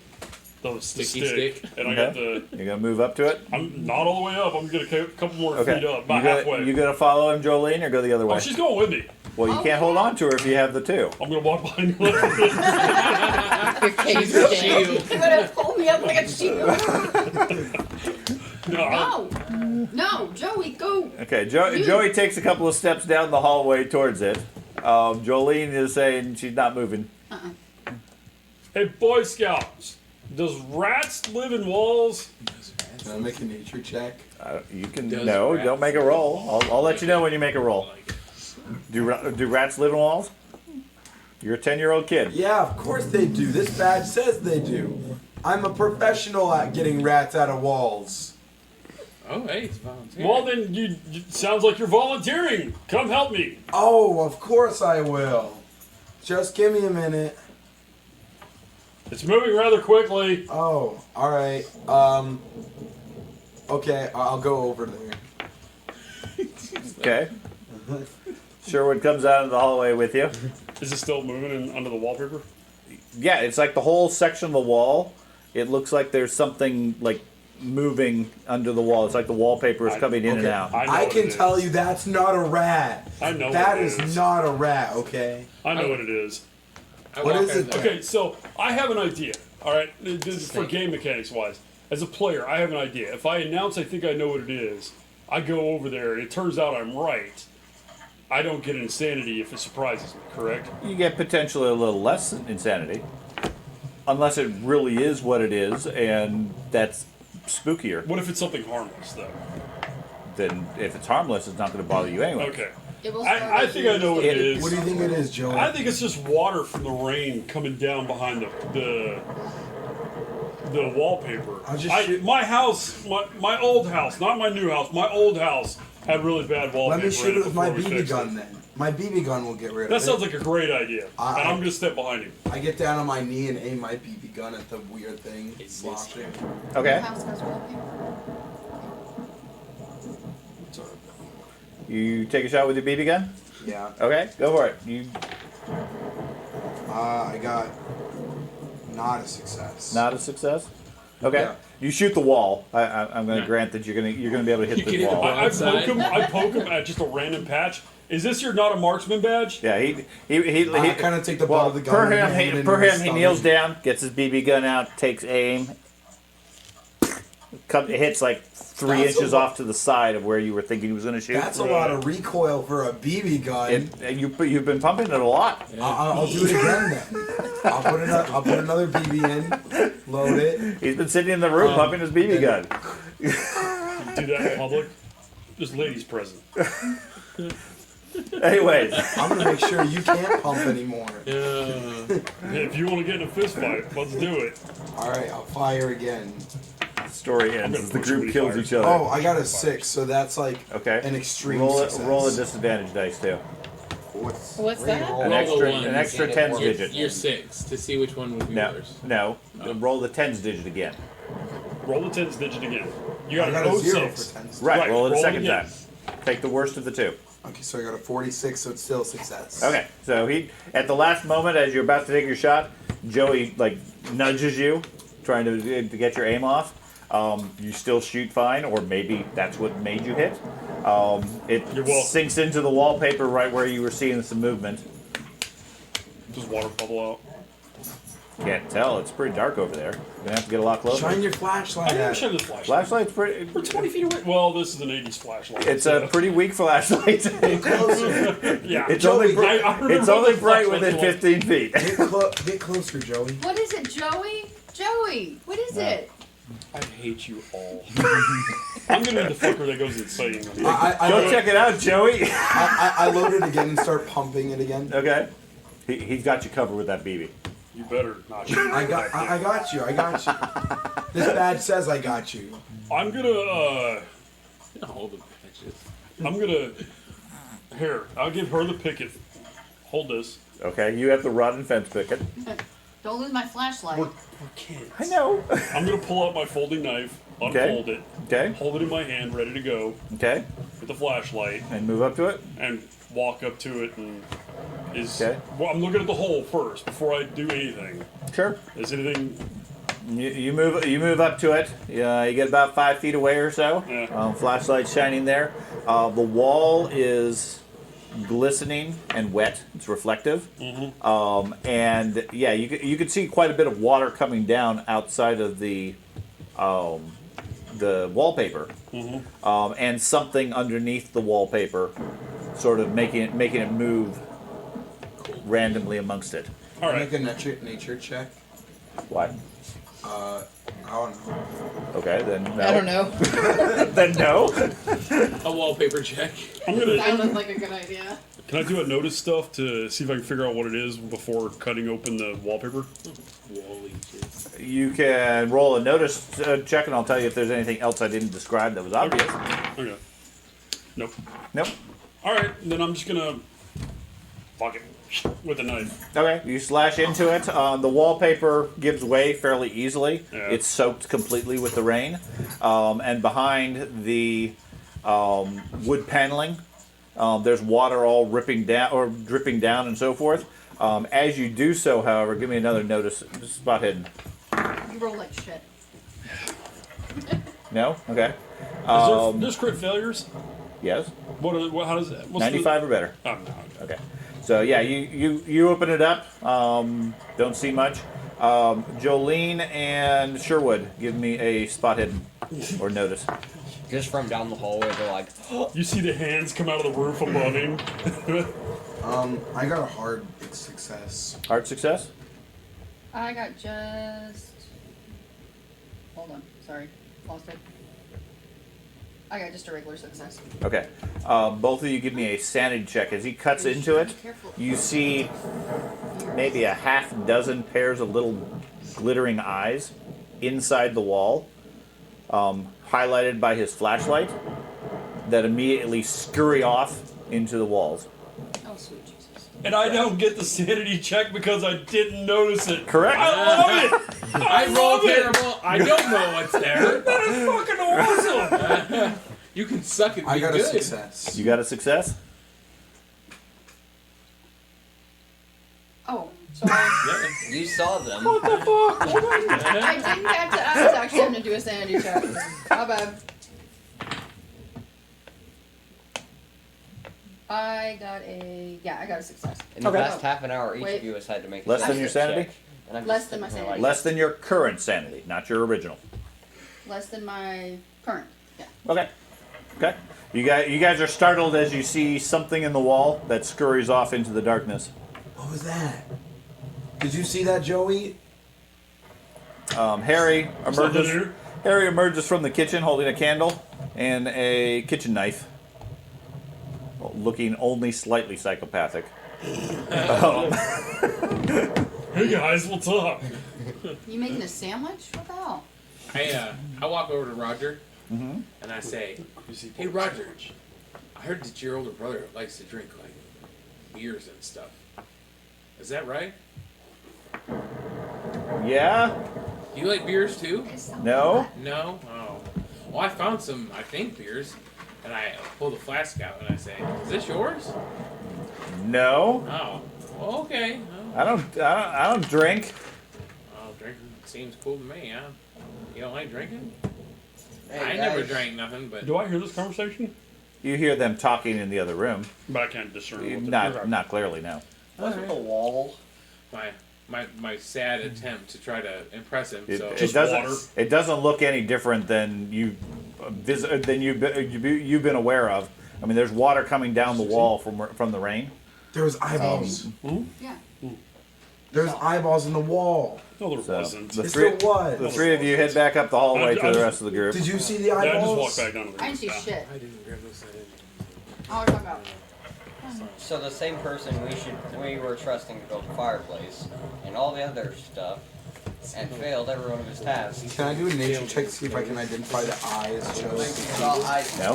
Sticky stick, stick. and I got Okay. the. You're gonna move up to it. I'm not all the way up. I'm gonna a couple more Okay. feet up, about halfway. You gonna follow him, Jolene, or go the other way? Oh, she's going with me. Well, you can't hold on to her if you have the two. I'm gonna walk behind her. Your case shield. You're gonna pull me up like a shield. No, No, Joey, go. Okay, Joey takes a couple of steps down the hallway towards it. Jolene is saying she's not moving. Hey, Boy Scouts, does rats live in walls? Can I make a nature check? You can Does no, rats don't make a live in roll. walls? I'll let you know when you make a roll. Do rats live in walls? You're a 10-year-old kid. Yeah, of course they do. This badge says they do. I'm a professional at getting rats out of walls. Oh, hey, it's volunteer. Well, then you sounds like you're volunteering. Come help me. Oh, of course I will. Just give me a minute. It's moving rather quickly. Oh, alright. Okay, I'll go over there. Okay. Sherwood comes out of the hallway with you. Is it still moving under the wallpaper? Yeah, it's like the whole section of the wall. It looks like there's something like moving under the wall. It's like the wallpaper is coming in and out. I know I what can it tell is. you that's not a rat. I know That what it is is. not a rat, okay? I know what it is. What is it? Okay, so I have an idea. All right, for game mechanics wise, as a player, I have an idea. If I announce I think I know what it is, I go over there and it turns out I'm right, I don't get insanity if it surprises me, correct? You get potentially a little less insanity. Unless it really is what it is, and that's spookier. What if it's something harmless, though? Then if it's harmless, it's not going to bother you anyway. Okay. It will start I with think I know what it is. What do you think it is, Joey? I think it's just water from the rain coming down behind the wallpaper. My house, my old house, not my new house, my old house had really bad wallpaper. Let me shoot in it with my before we BB fixed gun it. then. My BB gun will get rid of That it. sounds like a great idea. I- And I'm gonna step behind him. I get down on my knee and aim my BB gun at the weird thing. It's Slosh it. Your Okay. house has wallpaper. You take a shot with your BB gun? Yeah. Okay, go for it. You I got not a success. not a success? Okay. Yeah. You shoot the wall. I'm going to Yeah. grant that you're going to be able to hit You the can hit the wall. ball. I poke him at just a random patch. Is this your not a marksman badge? Yeah, he I kind of take the butt of the gun. per and him, aim it into per his him, he stomach. kneels down, gets his BB gun out, takes aim. It hits like 3 That's a inches lot. off to the side of where you were thinking he was going to shoot. That's a lot of recoil for a BB gun. You've been pumping it a lot. I'll do it again then. I'll put another BB in, load it. He's been sitting in the room pumping his BB gun. You do that in public? There's ladies present. Anyways, I'm gonna make sure you can't pump anymore. If you want to get in a fist fight, let's do it. All right, I'll fire again. the story ends as the push group somebody kills fire. each other. Oh, I got a 6, so that's like Okay. an extreme Roll a, success. roll a disadvantage dice too. What's that? Roll. An Roll extra, a one. an extra You're- tens you're- digit. You're 6 to see which one would be No, worse. no. Roll the tens digit again. Roll the tens digit again. You I got got an a 0 06. for 10. Right. Right, Roll it a roll it second again. time. Take the worst of the two. Okay, so I got a 46, so it's still a success. Okay. So he, at the last moment, as you're about to take your shot, Joey like nudges you, trying to get your aim off. You still shoot fine, or maybe that's what made you hit. It You're welcome. sinks into the wallpaper right where you were seeing some movement. Does water bubble out? Can't tell. It's pretty dark over there. You're gonna have to get a lot closer. Shine your I flashlight never at shine it. this flashlight. Flashlight's pretty. We're 20 feet away. Well, this is an 80s flashlight. It's a pretty weak flashlight. Closer. Yeah. It's only I remember it's only what the bright flashlight within was. 15 feet. Get closer, Joey. What is it, Joey? Joey, what is it? I hate you all. I'm gonna be the fucker that goes insane. Go check it out, Joey. I load it again and start pumping it again. Okay. He's got you covered with that BB. You better not shoot. I got you. This badge says I got you. I'm gonna, All the patches. I'm gonna, here, I'll give her the picket. Hold this. Okay, you have the rod and fence picket. Don't lose my flashlight. We're kids. I know. I'm gonna pull out my folding knife, Okay. unfold it, Okay. hold it in my hand, ready to go, Okay. with the flashlight, And move up to it. and walk up to it and Okay. Well, I'm looking at the hole first before I do anything. Sure. Is anything? You move up to it. You get about 5 feet away or so. Yeah. Flashlight shining there. The wall is glistening and wet. It's reflective. Mm-hmm. And yeah, you could see quite a bit of water coming down outside of the wallpaper, and something underneath the wallpaper, sort of making it move randomly amongst it. All right. Make a nature check. What? I don't know. Okay, then no. I don't know. Then no. A wallpaper check. I'm gonna. Sounded like a good idea. Can I do a notice stuff to see if I can figure out what it is before cutting open the wallpaper? Wall leeches. You can roll a notice check, and I'll tell you if there's anything else I didn't describe that was obvious. Okay. Nope. Nope. All right, then I'm just gonna fuck it with a knife. Okay, you slash into it. The wallpaper gives way fairly easily. Yeah. It's soaked completely with the rain. And behind the wood paneling, there's water all dripping down and so forth. As you do so, however, give me another notice. Spot hidden. You roll like shit. No? Okay. There's crit failures. Yes. How does that? What's 95 or better. The, oh, no. Okay. So yeah, you open it up. Don't see much. Jolene and Sherwood, give me a spot hidden. or notice? Just from down the hallway, they're like, You see the hands come out of the roof above him. I got a hard success. Hard success? I got just. Hold on. Sorry. Lost it. I got just a regular success. Okay. Both of you give me a sanity check. As he cuts into it, you see maybe a half dozen pairs of little glittering eyes inside the wall, highlighted by his flashlight, that immediately scurry off into the walls. Oh, sweet Jesus. And I don't get the sanity check because I didn't notice it. Correct. I love it! I roll love it! terrible. I don't know what's there. That is fucking awesome! You can suck it. I got good. a success. You got a success? Oh, sorry. you saw them. I didn't have to. I was actually having to do a sanity check. My bad. I got a success. In the Okay. past half an hour, each Wait. of you has had to make a Less than sanity your sanity? check. And I'm Less just than my sitting here sanity. Less than your current sanity, not your original. Less than my current. Yeah. Okay. Okay. You guys are startled as you see something in the wall that scurries off into the darkness. What was that? Did you see that, Joey? Harry Something emerges. there? Harry emerges from the kitchen holding a candle and a kitchen knife, looking only slightly psychopathic. Hey guys, what's up? You making a sandwich? What the hell? I walk over to Roger and I say, "Hey Roger, I heard that your older brother likes to drink like beers and stuff. Is that right? Yeah? Do you like beers too? No? No? Oh. Well, I found some, I think, beers, and I pull the flask out and I say, "Is this yours?" No? Oh. Well, okay. Oh, I don't drink. drinking seems cool to me, huh? You don't like drinking? Hey, I never guys. drank nothing, but Do I hear this conversation? You hear them talking in the other room. But I can't discern what they're Not clearly, no. Wasn't the wall? my sad attempt to try to impress him. It, So it Just doesn't. water. It doesn't look any different than you've been aware of. I mean, there's water coming down the wall from the rain. There was eyeballs. Yeah. There's eyeballs in the wall. No, there So wasn't. the Yes, three, there was. the three of you head back up the hallway to the rest of the group. Did you see the Yeah, I just eyeballs? walked back down to the I didn't see yeah. shit. I didn't grab this. Oh, we're talking about. So the same person we were trusting to build the fireplace and all the other stuff, and failed every one of his tasks. Can I do a nature check to see if I can identify the eyes? Shows? Well, No.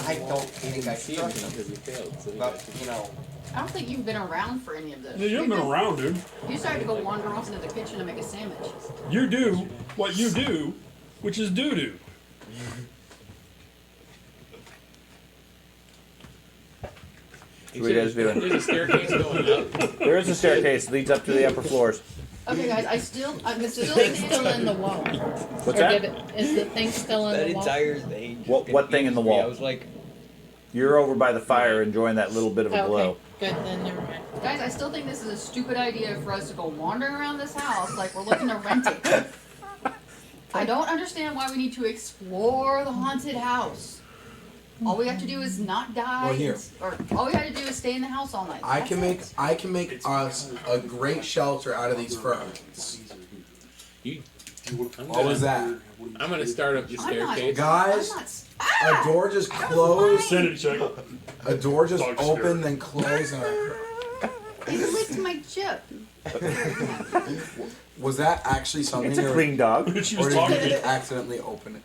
I don't think I see trust him him. because he failed. So he But, got you know, I don't think you've been around for any of this. Yeah, you haven't been around, dude. You decided to go wander off into the kitchen to make a sandwich. You do what you do, which is doo-doo. What are you guys doing? There's a staircase going up. There is a staircase that leads up to the upper floors. Okay, guys, I'm still Thing's still in the wall. What's Or that? did it, is the thing still in that the wall? entire thing. just What thing in the confused me. wall? I was like, You're over by the fire enjoying that little bit of a Oh, glow. okay, good, then never mind. Guys, I still think this is a stupid idea for us to go wandering around this house like we're looking to rent it. I don't understand why we need to explore the haunted house. All we have to do is not die, Well, here. or all we have to do is stay in the house all night. I That's can make it. us a great shelter out of these ferns. I'm What was that? I'm gonna start up the I'm not- staircase. Guys, I'm not. a door just closed. Sanity check. A door just Dog opened, spirit. then closed. It licked my chip. Was that actually something? It's a or- clean dog. She Or was did talking you to just accidentally open it?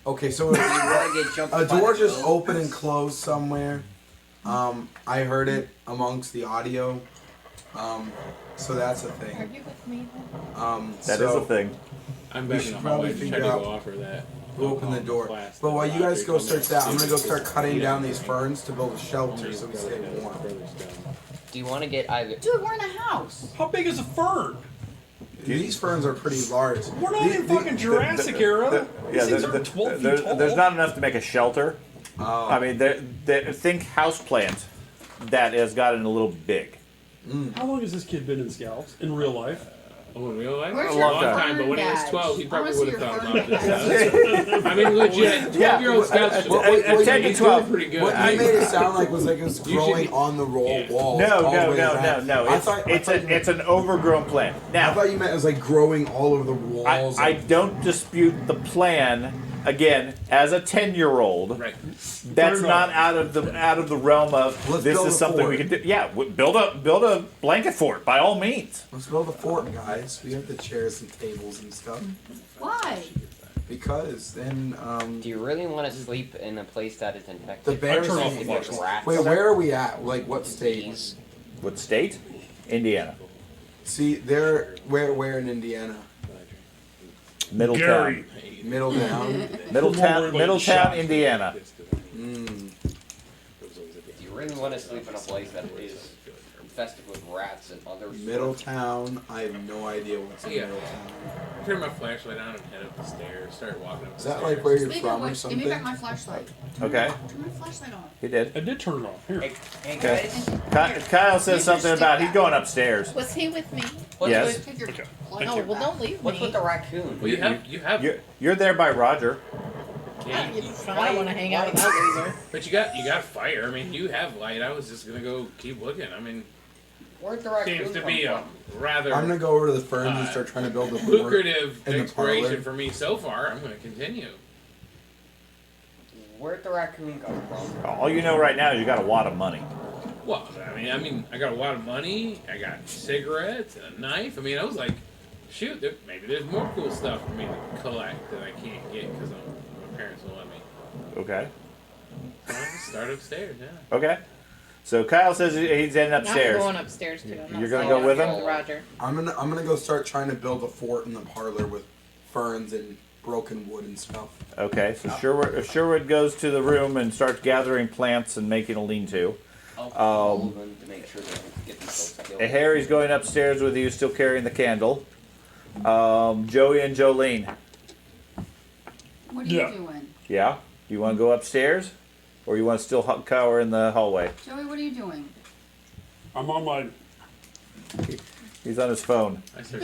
Okay, so you want to get jumped a by door the just ghost? opened and closed somewhere. I heard it amongst the audio. So that's a Are thing. you with me then? That is so a thing. I'm we back in should the probably hallway to try figure to out go offer that. who opened the door. Class But that while you guys go Barnaker search that, I'm gonna go start comes cutting in. down these ferns to build a shelter so we stay warm. Do you want to get either? Dude, we're in a house. How big is a fern? These ferns are pretty large. We're not in fucking Jurassic era. Yeah, These things are 12 feet there's, tall. there's not enough to make a shelter. Oh. I mean, think houseplant that has gotten a little big. How long has this kid been in Scouts in real life? Oh, in real life? Where's A your long time. But when he was badge? 12, he I probably wanna would see have your thought fern about this badge. stuff. I mean, legit, 12-year-old scouts should a 10 to 12. pretty good. What you made it sound like was like it was You should growing be- on the Yeah. walls. No, all the no, way no, around. no, no. I It's thought you meant- it's an overgrown plant. I Now, thought you meant it was like growing all over the walls. I don't dispute the plan. Again, as a 10-year-old, Right. that's not out of the realm of Let's this build is a something we fort. can do. Yeah, build a blanket fort by all means. Let's build a fort, guys. We have the chairs and tables and stuff. Why? Because then, Do you really want to sleep in a place that is infected? the bears. turn off the With lights. rats? Wait, where are we at? Like, what state? What state? Indiana, See, they're where in Indiana? Middletown, Gary. Middle down. Middletown, Indiana. Mm. Do you really want to sleep in a place that is infested with rats and other Middletown. I have no idea what's in Yeah. Middletown. Turn my flashlight on and head up the stairs. Start walking up the Is that stairs. like where you're Speaking from of or which, give me something? back my flashlight. Okay, Turn my flashlight on. he did. I did turn it on. Here. Hey Okay. guys, Kyle says Use something your about stick he's going upstairs. Was he with me? what's Yes. with, Take your Okay. flashlight Oh, well, back. don't leave what's me. with the raccoon? Well, you have. You're there by Roger. Yeah, I don't want to hang out with that loser. but you got fire. I mean, you have light. I was just gonna go keep looking. I mean, Where'd the raccoon seems to come be a from? rather I'm gonna go over to the ferns and start trying to build a fort. lucrative in the exploration parlor. for me so far. I'm gonna continue. Where'd the raccoon come from? All you know right now is you got a wad of money. Well, I mean, I got a lot of money. I got cigarettes and a knife. I mean, I was like, shoot, maybe there's more cool stuff for me to collect that I can't get because my parents won't let me. Okay. So I'll just start upstairs. Yeah. Okay. So Kyle says he's heading I'm upstairs. going upstairs too. I'm not You're gonna staying go with down him? with Roger. I'm gonna go start trying to build a fort in the parlor with ferns and broken wood and stuff. Okay, so Sherwood goes to the room and starts gathering plants and making a lean-to. I'll follow them to make sure they don't get themselves killed. Harry's going upstairs with you, still carrying the candle. Joey and Jolene. What are Yeah. you doing? Yeah? You want to go upstairs? Or you want to still cower in the hallway? Joey, what are you doing? I'm on my. He's on his phone. I start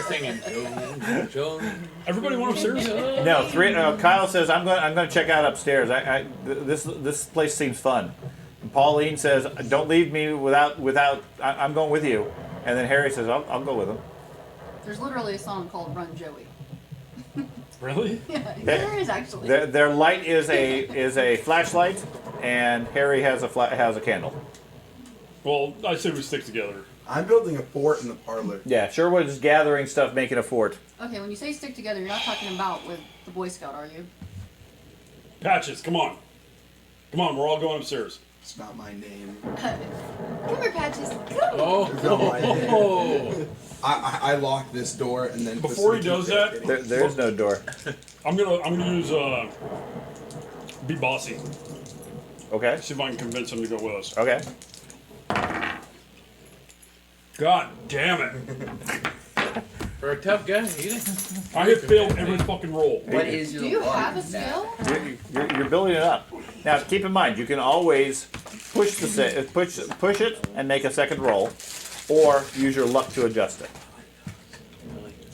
singing. Jolene. Everybody went upstairs. No, Kyle says I'm going to check out upstairs. This place seems fun. And Pauline says, "Don't leave me without. I'm going with you." And then Harry says, "I'll go with him." There's literally a song called "Run, Joey." Really? Yeah, there is actually. Their light is a flashlight, and Harry has a candle. Well, I say we stick together. I'm building a fort in the parlor. Yeah, Sherwood is gathering stuff, making a fort. Okay, when you say stick together, you're not talking about with the Boy Scout, are you? Patches, come on. Come on, we're all going upstairs. It's not my name. Come here, Patches. Come. Oh. I lock this door and then Before he does that, There's no door. I'm gonna use be bossy. Okay. See if I can convince him to go with us. Okay. God damn it! For a tough guy, you didn't. I have failed every fucking roll. What is your Do you luck have a now? skill? You're building it up. Now keep in mind, you can always push it and make a second roll, or use your luck to adjust it.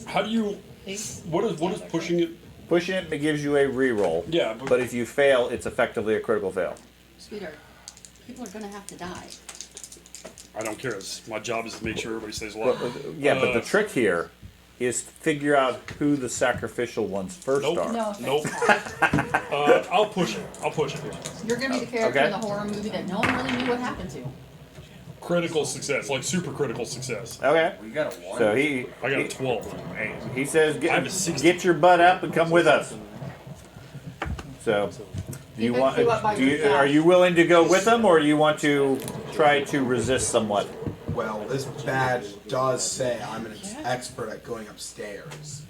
How do you? What is pushing it? Pushing it gives you a re-roll. Yeah, But if you fail, it's effectively a critical fail. Sweetheart, people are gonna have to die. I don't care. My job is to make sure everybody stays But, alive. but the trick here is to figure out who the sacrificial ones first Nope. are. No, Nope. thanks. I'll push it. I'll push it. You're gonna be the character Okay. in the horror movie that no one really knew what happened to. Critical success, like super critical success. Okay. We got a 1. So I got a 12. he says, I have a 60. get your butt up and come with us. So, do you Keep want? it up by yourself. Are you willing to go with them, or do you want to try to resist somewhat? Well, this badge does say I'm an expert at going upstairs.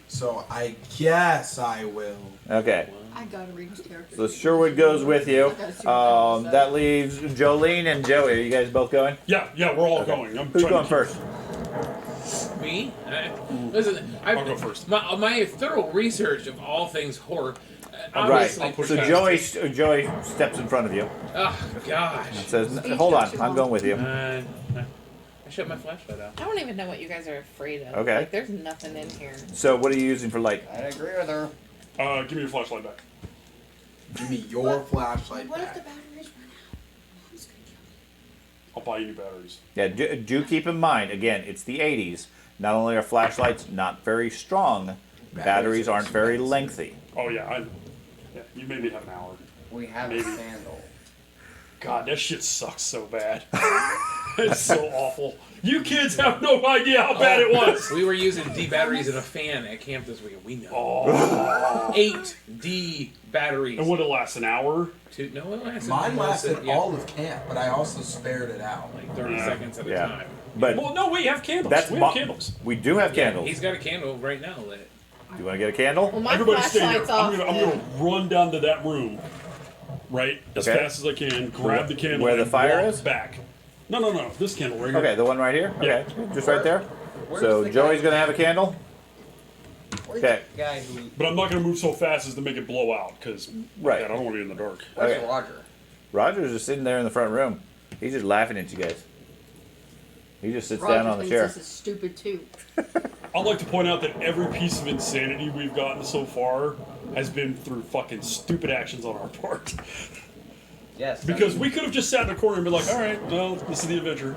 So I guess I will. Okay. I gotta read his character. So Sherwood goes with you. That leaves Jolene and Joey. Are you guys both going? Yeah, we're all going. I'm Who's trying going to first? Me? Listen, I'll go first. My thorough research of all things horror. Right. Obviously. push So past Joey steps in front of you. Oh gosh. Says, "Hold on, I'm going with you." I shut my flashlight off. I don't even know what you guys are afraid of. Okay. Like, there's nothing in here. So what are you using for light? I agree with her. Give me your flashlight back. Give me your flashlight What if the back. batteries run out? Mom's gonna kill me. I'll buy you new batteries. Yeah, do keep in mind, again, it's the 80s. Not only are flashlights not very strong, batteries aren't very lengthy. Oh yeah, you made me have an hour. We have Maybe. a candle. God, that shit sucks so bad. It's so awful. You kids have no idea how bad it was. We were using D batteries and a fan at camp this weekend. We know. Oh. 8 D batteries. And would it last an hour? No, it lasted. Mine most lasted of- yeah, all of camp, but I also spared it out. like 30 Yeah. seconds at a Yeah. time. But Well, no, we have candles. that's we mo- have candles. we do have Yeah, candles. he's got a candle right now lit. Do you want to get a candle? Well, my Everybody stay here. flashlight's off. I'm gonna run down to that room, right, as Okay. fast as I can. Grab the candle. Where the and fire walk is? back. No. This candle right here. Okay, the one right here? Yeah. Okay, just right there? Where's So the Joey's guy- going to have a candle? Where's Okay. the guy who? But I'm not gonna move so fast as to make it blow out, because Right. I don't want to be in the dark. Where's Okay. Roger? Roger's just sitting there in the front room. He's just laughing at you guys. He just sits Roger down on the thinks chair. this is stupid too. I'd like to point out that every piece of insanity we've gotten so far has been through fucking stupid actions on our part. Yes. Because we could have just sat in a corner and been like, all right, well, this is the adventure.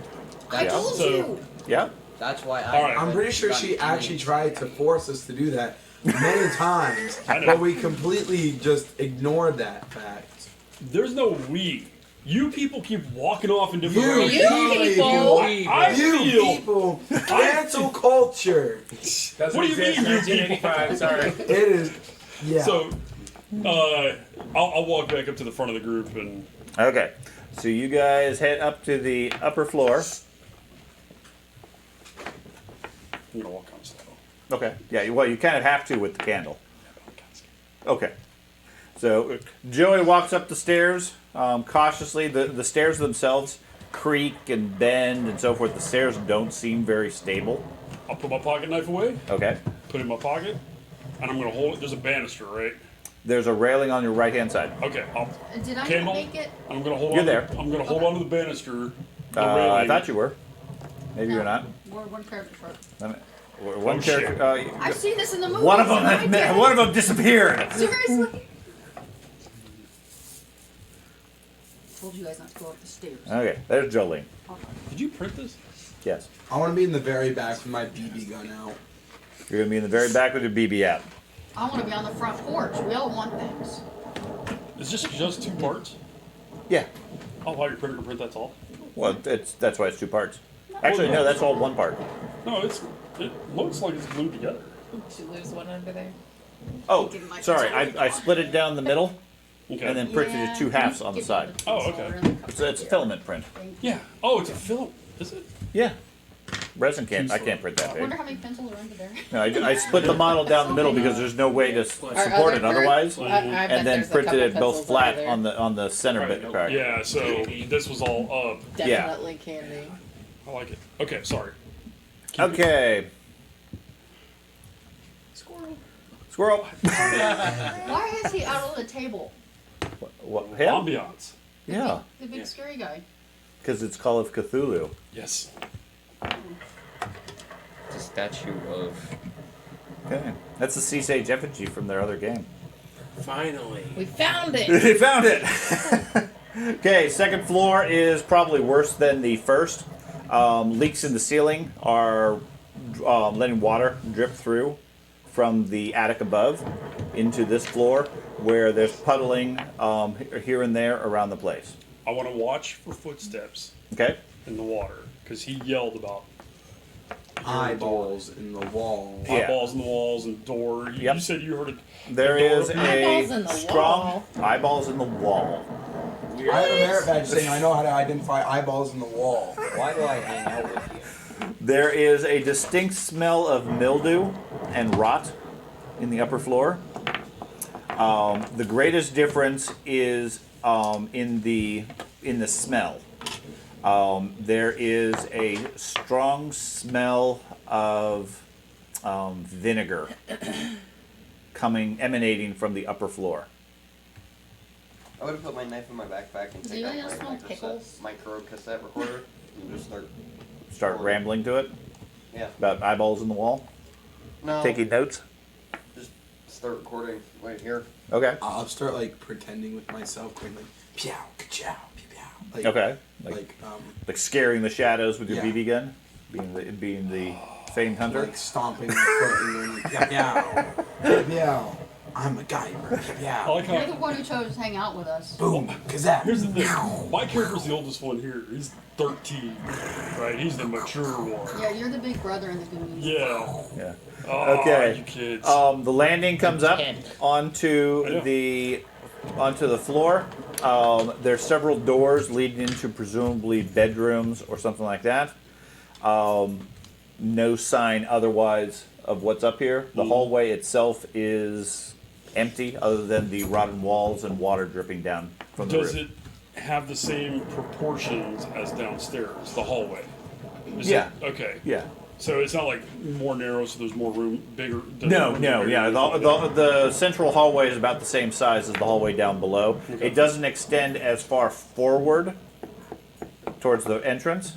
I Yeah. told So- you. Yeah? That's why All right. I'm pretty sure she actually tried to force us to do that many times, but we completely just ignored that fact. There's no we. You people keep walking off in different You directions. people. I You feel. people, cancel culture. That's What do you exist, mean, you 1985, sorry. It is, yeah. So, I'll walk back up to the front of the group and Okay. So you guys head up to the upper floor. I'm gonna walk kind of slow. Okay. Yeah, well, you kind of have to with the candle. Okay. So Joey walks up the stairs cautiously. The stairs themselves creak and bend and so forth. The stairs don't seem very stable. I'll put my pocket knife away, Okay. put it in my pocket, and I'm gonna hold it. There's a banister, right? There's a railing on your right-hand side. Okay. Did I Candle. make it? I'm gonna hold You're on. there. I'm gonna hold on to the banister. The I railing. thought you were. Maybe you're not. We're one character short. Let me- One Oh, shit. character. I've seen this in the movie. One of them disappeared. Seriously? Told you guys not to go up the stairs. Okay, there's Jolene. Did you print this? Yes. I want to be in the very back with my BB gun out. You're gonna be in the very back with your BB out. I want to be on the front porch. We all want things. Is this just 2 parts? Yeah. Oh, wow, your printer can print that's all? Well, that's why it's 2 parts. Actually, no, that's all 1 part. No, it looks like it's glued together. Did you lose one under there? Oh, Give my sorry, photography I split it down the middle Okay. and then printed it 2 halves on the side. Oh, okay. It's a filament print. Yeah. Oh, it's a film. Is it? Yeah. Resin can't. I can't print that I big. wonder how many pencils are under there. No, I split the model down the middle because there's no way to support other it otherwise, I bet and then there's a printed couple it both pencils flat under there. on the center bit part. Yeah, so this was all up. Definitely candy. I like it. Okay, sorry. Okay. Squirrel. Squirrel. Why is he out on the table? What? Him? Ambiance. Yeah, The big scary guy. because it's Call of Kid-thulhu. Yes. The statue of. Okay, that's the Sea Sage effigy from their other game. Finally. We found it. They found it. Okay, second floor is probably worse than the first. Leaks in the ceiling are letting water drip through from the attic above into this floor, where there's puddling here and there around the place. I want to watch for footsteps Okay. in the water because he yelled about Eyeballs in the wall. Yeah. eyeballs in the walls and door. You Yep. said you heard it. There The door is open. Eyeballs in a the strong wall. eyeballs in the wall. I have a merit badge saying I know how to identify eyeballs in the wall. Why do I hang out with you? There is a distinct smell of mildew and rot in the upper floor. The greatest difference is in the smell. There is a strong smell of vinegar emanating from from the upper floor. I would have put my knife in my backpack and Does take out anybody else my smell pickles? micro cassette recorder and just start start rambling to it Yeah. about eyeballs in the wall? No. Taking notes? Just start recording right here. Okay. I'll start like pretending with myself, going like, "Pew, ka-chow, pew, pew." Like, Okay. Like, Scaring the shadows with your Yeah. BB gun? Being the famed hunter? like stomping my foot and going like, "Pew, pew, pew." I'm a Guyver. I Pew, like You're the how. one who chose to hang out with us. boom, kazap. Here's the thing. My character's the oldest one here. He's 13, right? He's the mature one. Yeah, you're the big brother in the Goonies. Yeah. Yeah. Oh, Okay. you kids. The landing comes up Ten. onto the floor. There's several doors leading into presumably bedrooms or something like that. No sign otherwise of what's up here. The hallway itself is empty, other than the rotten walls and water dripping down from the Does roof. it have the same proportions as downstairs, the hallway? Is Yeah. It, okay. Yeah. So it's not like more narrow, so there's more room, bigger. No, yeah. The central hallway is about the same size as the hallway down below. Okay. It doesn't extend as far forward towards the entrance,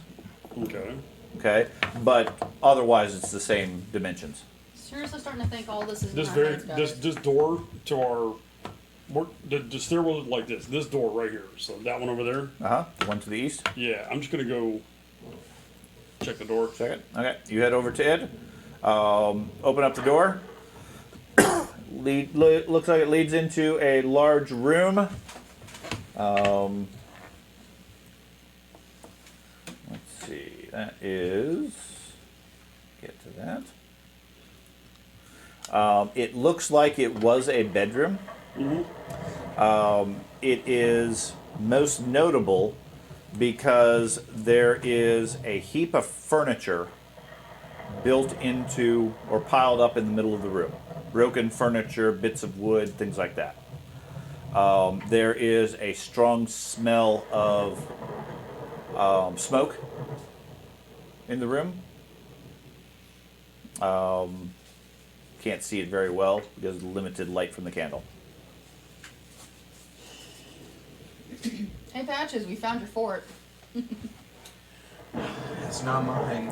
Okay. okay? But otherwise, it's the same dimensions. Seriously starting to think all this is in This our very heads, guys. this door to our the stairwell is like this. This door right here. So that one over there. One to the east. Yeah, I'm just gonna go check the door. Second. Okay. You head over to it. Open up the door. Looks like it leads into a large room. Let's see. That is. Get to that. It looks like it was a bedroom. It is most notable because there is a heap of furniture built into or piled up in the middle of the room. Broken furniture, bits of wood, things like that. There is a strong smell of smoke in the room. Can't see it very well because of the limited light from the candle. Hey, Patches, we found your fort. It's not mine.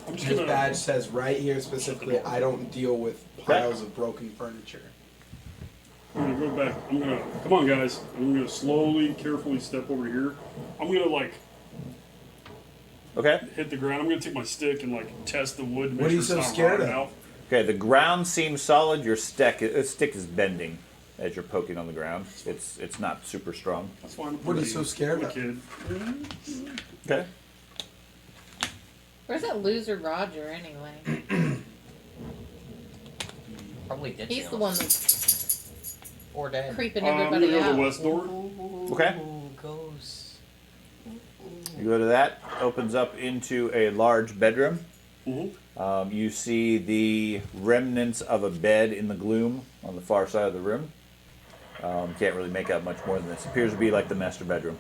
I'm just His gonna. badge says right here specifically, I don't deal with piles of broken furniture. I'm gonna go back. I'm gonna. Come on, guys. I'm gonna slowly, carefully step over here. I'm gonna like Okay. hit the ground. I'm gonna take my stick and like test the wood. Make What are you sure so it's not scared rotting of? out. Okay, the ground seems solid. Your stick is bending as you're poking on the ground. It's not super strong. That's fine. What are you so scared I'm a of? kid. Okay. Where's that loser Roger anyway? Probably dead. He's the one that's Or dead. creeping I'm gonna everybody go to out. the west door. Okay. Ghosts. You go to that. Opens up into a large bedroom. Mm-hmm. You see the remnants of a bed in the gloom on the far side of the room. Can't really make out much more than this. Appears to be like the master bedroom.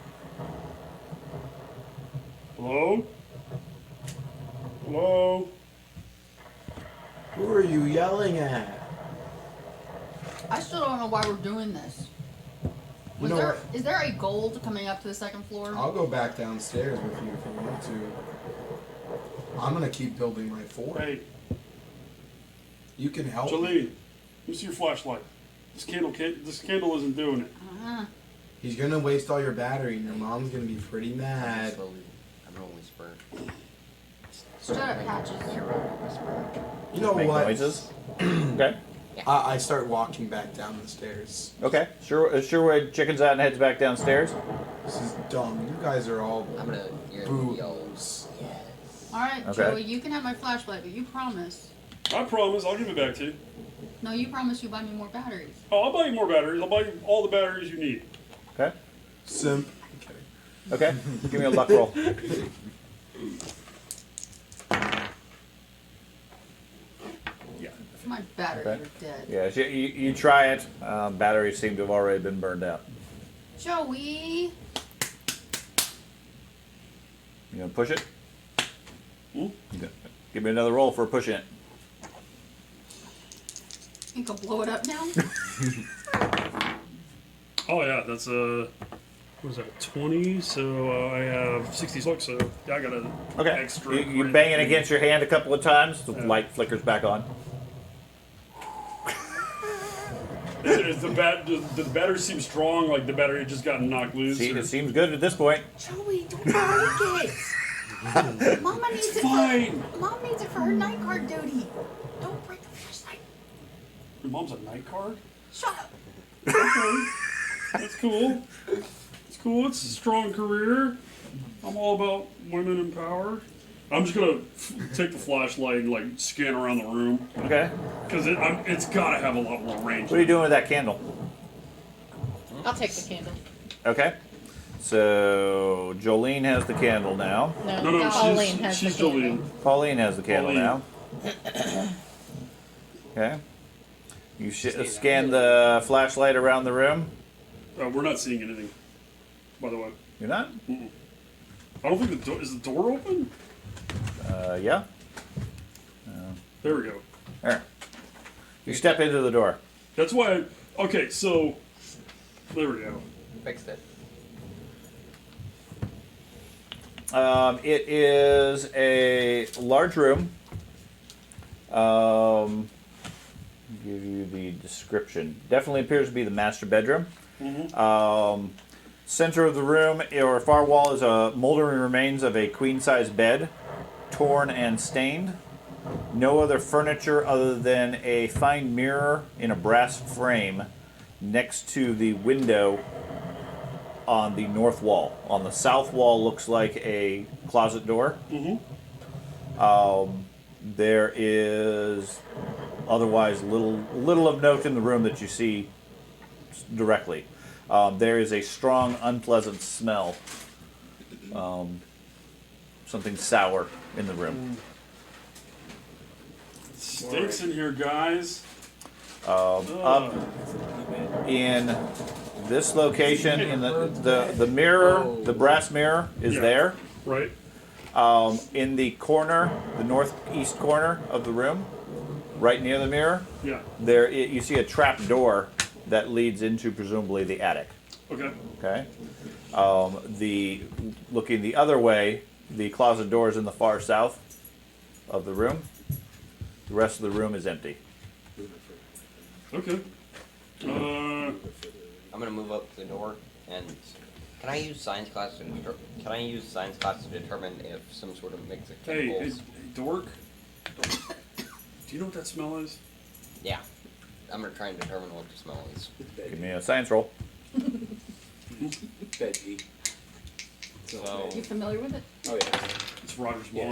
Hello. Hello. Who are you yelling at? I still don't know why we're doing this. You know Is there a goal to coming up to the second floor? I'll go back downstairs with you if you want to. I'm gonna keep building my fort. Hey, You can help. me. Jolene. Let me see your flashlight. This candle isn't doing it. He's gonna waste all your battery, and your mom's gonna be pretty mad. Slowly. I'm gonna whisper. Shut up, Patches. You know Make what? noises. Okay. I start walking back down the stairs. Okay. Sherwood chickens out and heads back downstairs. This is dumb. You guys are all I'm gonna yell. boos. Alright, Okay. Joey, you can have my flashlight, but you promise. I promise. I'll give it back to you. No, you promise you buy me more batteries. Oh, I'll buy you more batteries. I'll buy you all the batteries you need. Okay. Simp. Okay. Give me a luck roll. Yeah. My batteries Okay. are dead. Yeah. So you try it. Batteries seem to have already been burned out. Joey! You gonna push it? Hmm? Give me another roll for pushing it. You can blow it up now? Oh yeah, that's What is that? 20. So I have 60 slugs. So yeah, I got an Okay. extra. You bang it against your hand a couple of times. The light flickers back on. Is the battery seem strong? Like the battery just got knocked loose? See, or- it seems good at this point. Joey, don't break it. Mama needs it. fine. Mom needs it for her night guard duty. Don't break the flashlight. Your mom's a night guard? Shut up. Okay. That's cool. It's cool. It's a strong career. I'm all about women in power. I'm just gonna take the flashlight and like scan around the room Okay. because it's gotta have a lot more range. What are you doing with that candle? I'll take the candle. Okay. So Jolene has the candle now. No, Pauline has she's the candle. Jolene. Pauline has the candle Pauline. now. Okay. You scan the flashlight around the room. We're not seeing anything, by the way. You're not? I don't think the door is the door open. Yeah. There we go. There. You step into the door. That's why. Okay, so there we go. Fixed it. It is a large room. Give you the description. Definitely appears to be the master bedroom. Center of the room, or far wall, is a moldering remains of a queen-size bed, torn and stained. No other furniture other than a fine mirror in a brass frame next to the window on the north wall. On the south wall looks like a closet door. There is otherwise little of note in the room that you see directly. There is a strong, unpleasant smell. Something sour in the room. Stinks in here, guys. Up in this location, in the mirror, the brass mirror is Yeah. there. Right. In the corner, the northeast corner of the room, right near the mirror, Yeah. you see a trap door that leads into presumably the attic. Okay. Okay. Looking the other way, the closet door is in the far south of the room. The rest of the room is empty. Okay. I'm gonna move up to the door and can I use science class to determine if some sort of mix of Hey, chemicals? dork. Do you know what that smell is? Yeah, I'm gonna try and determine what the smell is. Give me a science roll. Veggie. So, You familiar with it? Oh yeah. It's Roger's Yeah.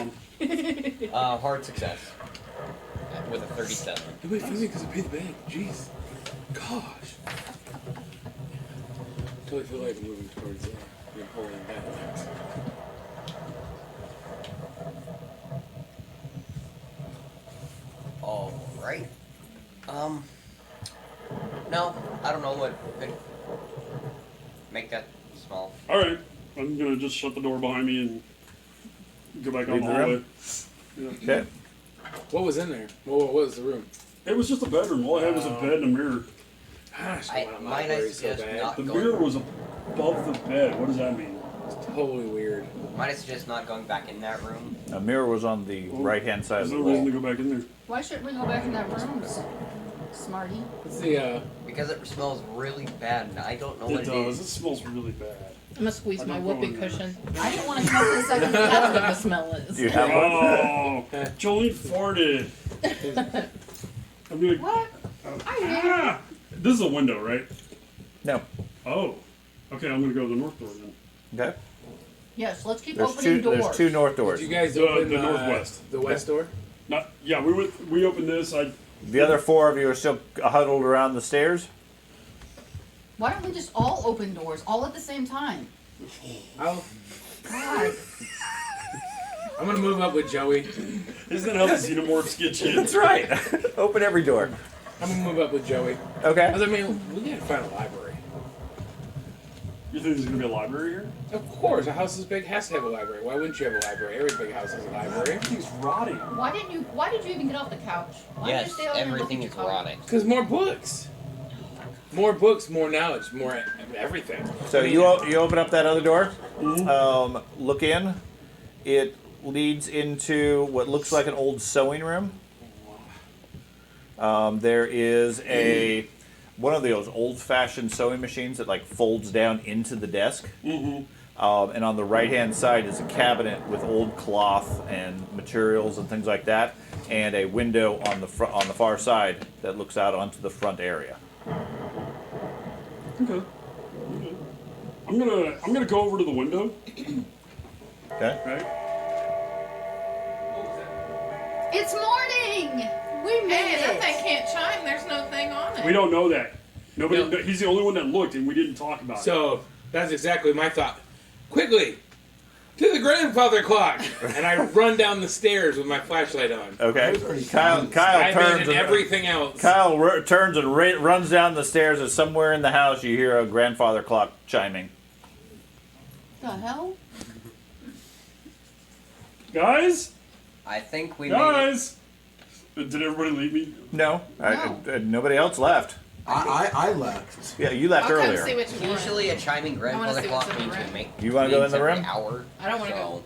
mom. hard success with a 37. Nobody feels me because I paid the bank. Jeez. Gosh. Totally feel like moving towards Napoleon back. All right. No, I don't know what could make that smell. All right. I'm gonna just shut the door behind me and go back on Leave the the hallway. room? Yeah. Okay. What was in there? What was the room? It was just a bedroom. All I had was a bed and a mirror. Gosh, I- I want a might I library so suggest bad. not- The Going- mirror was above the bed. What does that mean? It's totally weird. Might I suggest not going back in that room? A mirror was on the right-hand side of There's the no reason wall. to go back in there. Why shouldn't we go back in that room, smarty? Let's see, Because it smells really bad and I don't know what It it does. It is. smells really bad. I'm gonna squeeze I my don't go whoopee in there. cushion. I didn't want to come up with a second. That's what the smell is. Do you have one? Oh, Jolene farted. I'm doing. What? Ah! This is a window, right? No. Oh. Okay, I'm gonna go to the north door then. Okay. Yes, let's keep There's opening two. doors. There's two north doors. did you guys The open northwest. The west door? Not. Yeah, we opened this. The other four of you are still huddled around the stairs. Why don't we just all open doors all at the same time? I'm God. gonna move up with Joey. Isn't that how the xenomorphs get you? That's right. Open every door. I'm gonna move up with Joey. Okay. Because I mean, we gotta find a library. You think there's gonna be a library here? Of course, a house this big has to have a library. Why wouldn't you have a library? Every big house has a library. Everything's rotting. Why did you even get off the couch? Why didn't you Yes, stay out here and look everything at is your comic? rotting. Because more books. More books, more knowledge, more everything. So you open up that other door, look in. It leads into what looks like an old sewing room. There is one of those old-fashioned sewing machines that like folds down into the desk. Mm-hmm. And on the right-hand side is a cabinet with old cloth and materials and things like that, and a window on the far side that looks out onto the front area. Okay. I'm gonna go over to the window. Okay. Right. It's morning. We made Hey, that it. thing can't chime. There's no thing on it. We don't know that. Nobody. No. He's the only one that looked, and we didn't talk about it. So that's exactly my thought. Quickly, to the grandfather clock, and I run down the stairs with my flashlight on. Okay. Kyle I turns abandon everything else. Kyle turns and runs down the stairs, and somewhere in the house you hear a grandfather clock chiming. The hell? Guys, I think we made it. Did everybody leave me? No, No. nobody else left. I left. Yeah, you left I'll earlier. come see what you want. Usually a chiming grandfather see what's clock in the means we room. make. You wanna go means in the every room? Hour. I don't want to so.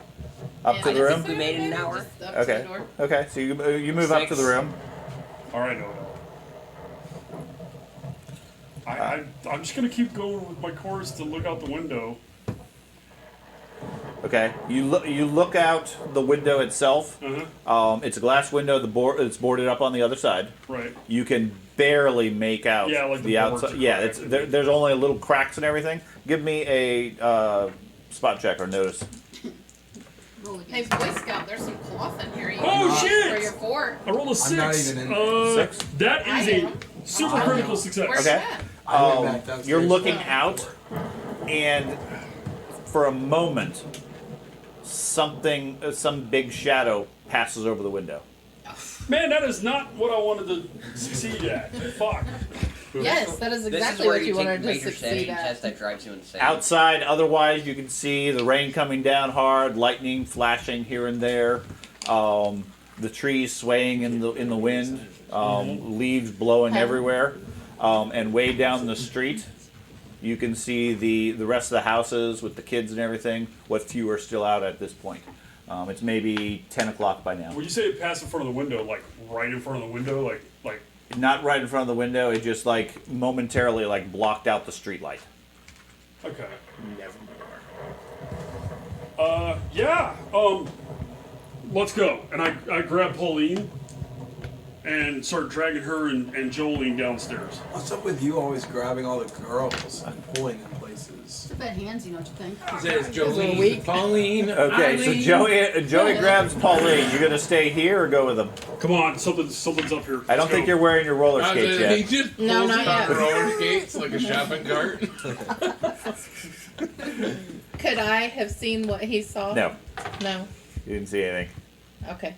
go. Up to the room. We made it an hour? Just up to Okay. the door. Okay, so you move up to the room. All right, no. I'm just gonna keep going with my course to look out the window. Okay, you look out the window itself. It's a glass window. It's boarded up on the other side. Right. You can barely make out Yeah, like the the boards outside. are Yeah, cracked. there's only little cracks and everything. Give me a spot check or notice. Roll Hey, against. Boy Scout, there's some cloth in here. You Oh, can shit! For your fort. I rolled a 6. I'm not even in 6? That is I a am. super I critical know. success. Where's Okay. that? I went back downstairs. You're looking out, and for a moment, some big shadow passes over the window. Man, that is not what I wanted to succeed at. Fuck. Yes, that is This exactly is where what you take a wanted to major succeed sanity at. test that drives you insane. Outside, otherwise, you can see the rain coming down hard, lightning flashing here and there, the trees swaying in the wind, leaves blowing everywhere, and way down the street, you can see the rest of the houses with the kids and everything. What few are still out at this point? It's maybe 10 o'clock by now. When you say it passed in front of the window, like right in front of the window, like Not right in front of the window. It just like momentarily like blocked out the street light. okay. Nevermore. Yeah. Let's go. And I grab Pauline and start dragging her and Jolene downstairs. What's up with you always grabbing all the girls and pulling them places? It's a bit handsy, don't you think? He says a Jolene, week. Pauline, Okay, so Eileen. Joey grabs Pauline. You gonna stay here or go with him? Come on, something's up here. I don't think you're wearing your roller skates He yet. just No, pulls not out yet. roller skates like a shopping cart. Could I have seen what he saw? No, No. you didn't see anything. Okay.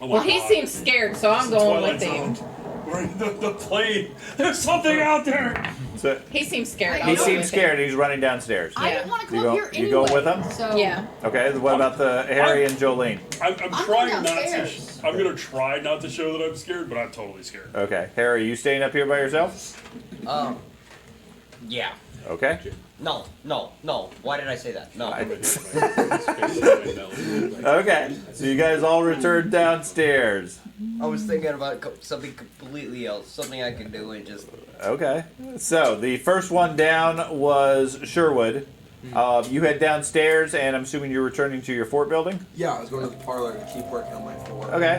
Oh my Well, he God. seems scared, so I'm going with Twilight him. Zone. We're in the plane. There's something out there. So He seems scared. He he I'll go seems with scared. He's running downstairs. I Yeah. didn't want to come You up go- here you anyway. going with him? So him. Yeah. Okay, what about the Harry and Jolene? I'm going trying not to. downstairs. I'm gonna try not to show that I'm scared, but I'm totally scared. Okay, Harry, you staying up here by yourself? Yeah. Okay. No. Why did I say that? No. Okay, so you guys all return downstairs. I was thinking about something completely else, something I could do and just. Okay, so the first one down was Sherwood. You head downstairs, and I'm assuming you're returning to your fort building? Yeah, I was going to the parlor to keep working on my fort. Okay.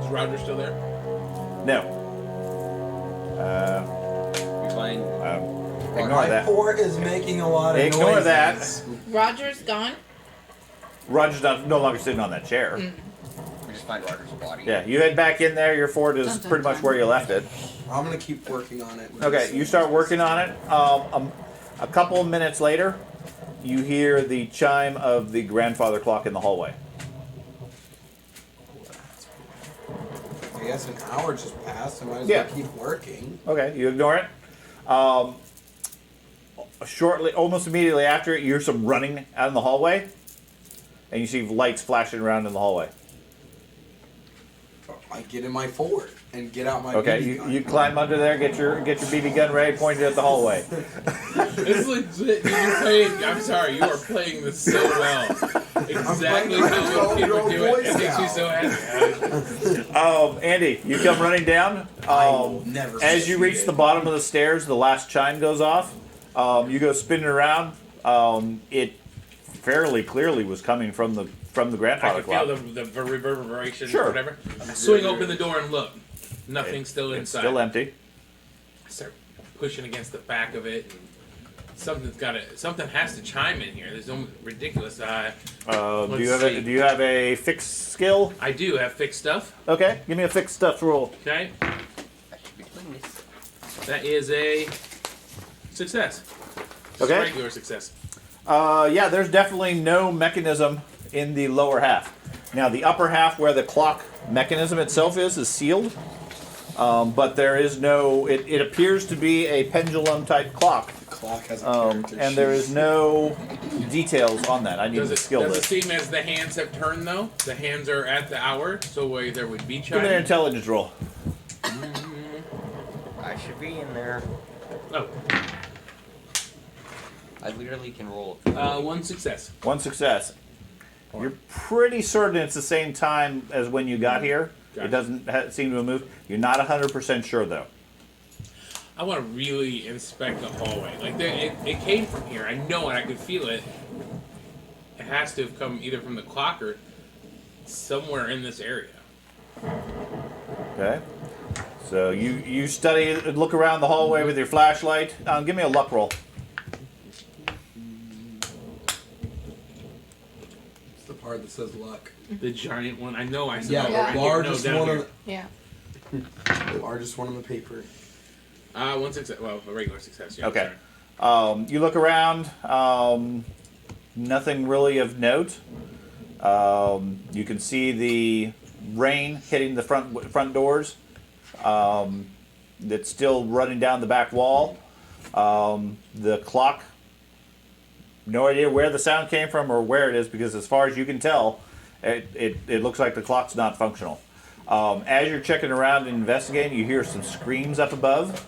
Is Roger still there? No. You find. Ignore My that. fort is making a lot of Ignore that. noises. Roger's gone. Roger's no longer sitting on that chair. We just find Roger's body. Yeah, you head back in there. Your fort is Dun, dun, pretty much dun. where you left it. I'm gonna keep working on it. Okay, you start working on it. A couple of minutes later, you hear the chime of the grandfather clock in the hallway. I guess an hour just passed. I might as Yeah. well keep working. Okay, you ignore it. Shortly, almost immediately after it, you hear some running out in the hallway, and you see lights flashing around in the hallway. I get in my fort and get out my Okay, BB gun. you climb under there, get your BB gun ready, point it at the hallway. It's legit. You're playing. I'm sorry. You are playing this so well. Exactly playing how a kid would do it. It Boy makes me so happy. Andy, you come running down. I will never As you reach the bottom of the stairs, the last chime goes off. You go spinning around. It fairly clearly was coming from the I grandfather can feel clock. the reverberation Sure. or whatever. Swing open the door and look. Nothing's still It's inside. still empty. I start pushing against the back of it. And something has to chime in here. There's no ridiculous. Do Let's you have see. do you have a fixed skill? I do have fixed stuff. Okay, give me a fixed stuff roll. Okay, I should be doing this. that is a success. Just Okay. a regular success. Yeah, there's definitely no mechanism in the lower half. Now, the upper half, where the clock mechanism itself is sealed. But there is no. It appears to be a pendulum type clock, The clock has a character and there is sheet. no details on that. I need Does the it, skill does it list. seem as the hands have turned though? The hands are at the hour, so where there would be Give me an chime. intelligence roll. I should be in there. Oh, I literally can roll. one success. One success. You're pretty certain it's the same time as when you got here. Gotcha. It doesn't seem to have moved. You're not 100% sure though. I want to really inspect the hallway. Like it came from here. I know it. I could feel it. It has to have come either from the clock or somewhere in this area. Okay. So you study and look around the hallway with your flashlight. Give me a luck roll. It's the part that says luck. The giant one. I know. I saw Yeah, it Yeah. right the here. largest No, down one. here. Yeah. The largest one on the paper. One success. Well, a regular success. Yeah, Okay. sorry. You look around. Nothing really of note. You can see the rain hitting the front doors. That's still running down the back wall. The clock. No idea where the sound came from or where it is, because as far as you can tell, it looks like the clock's not functional. As you're checking around and investigating, you hear some screams up above.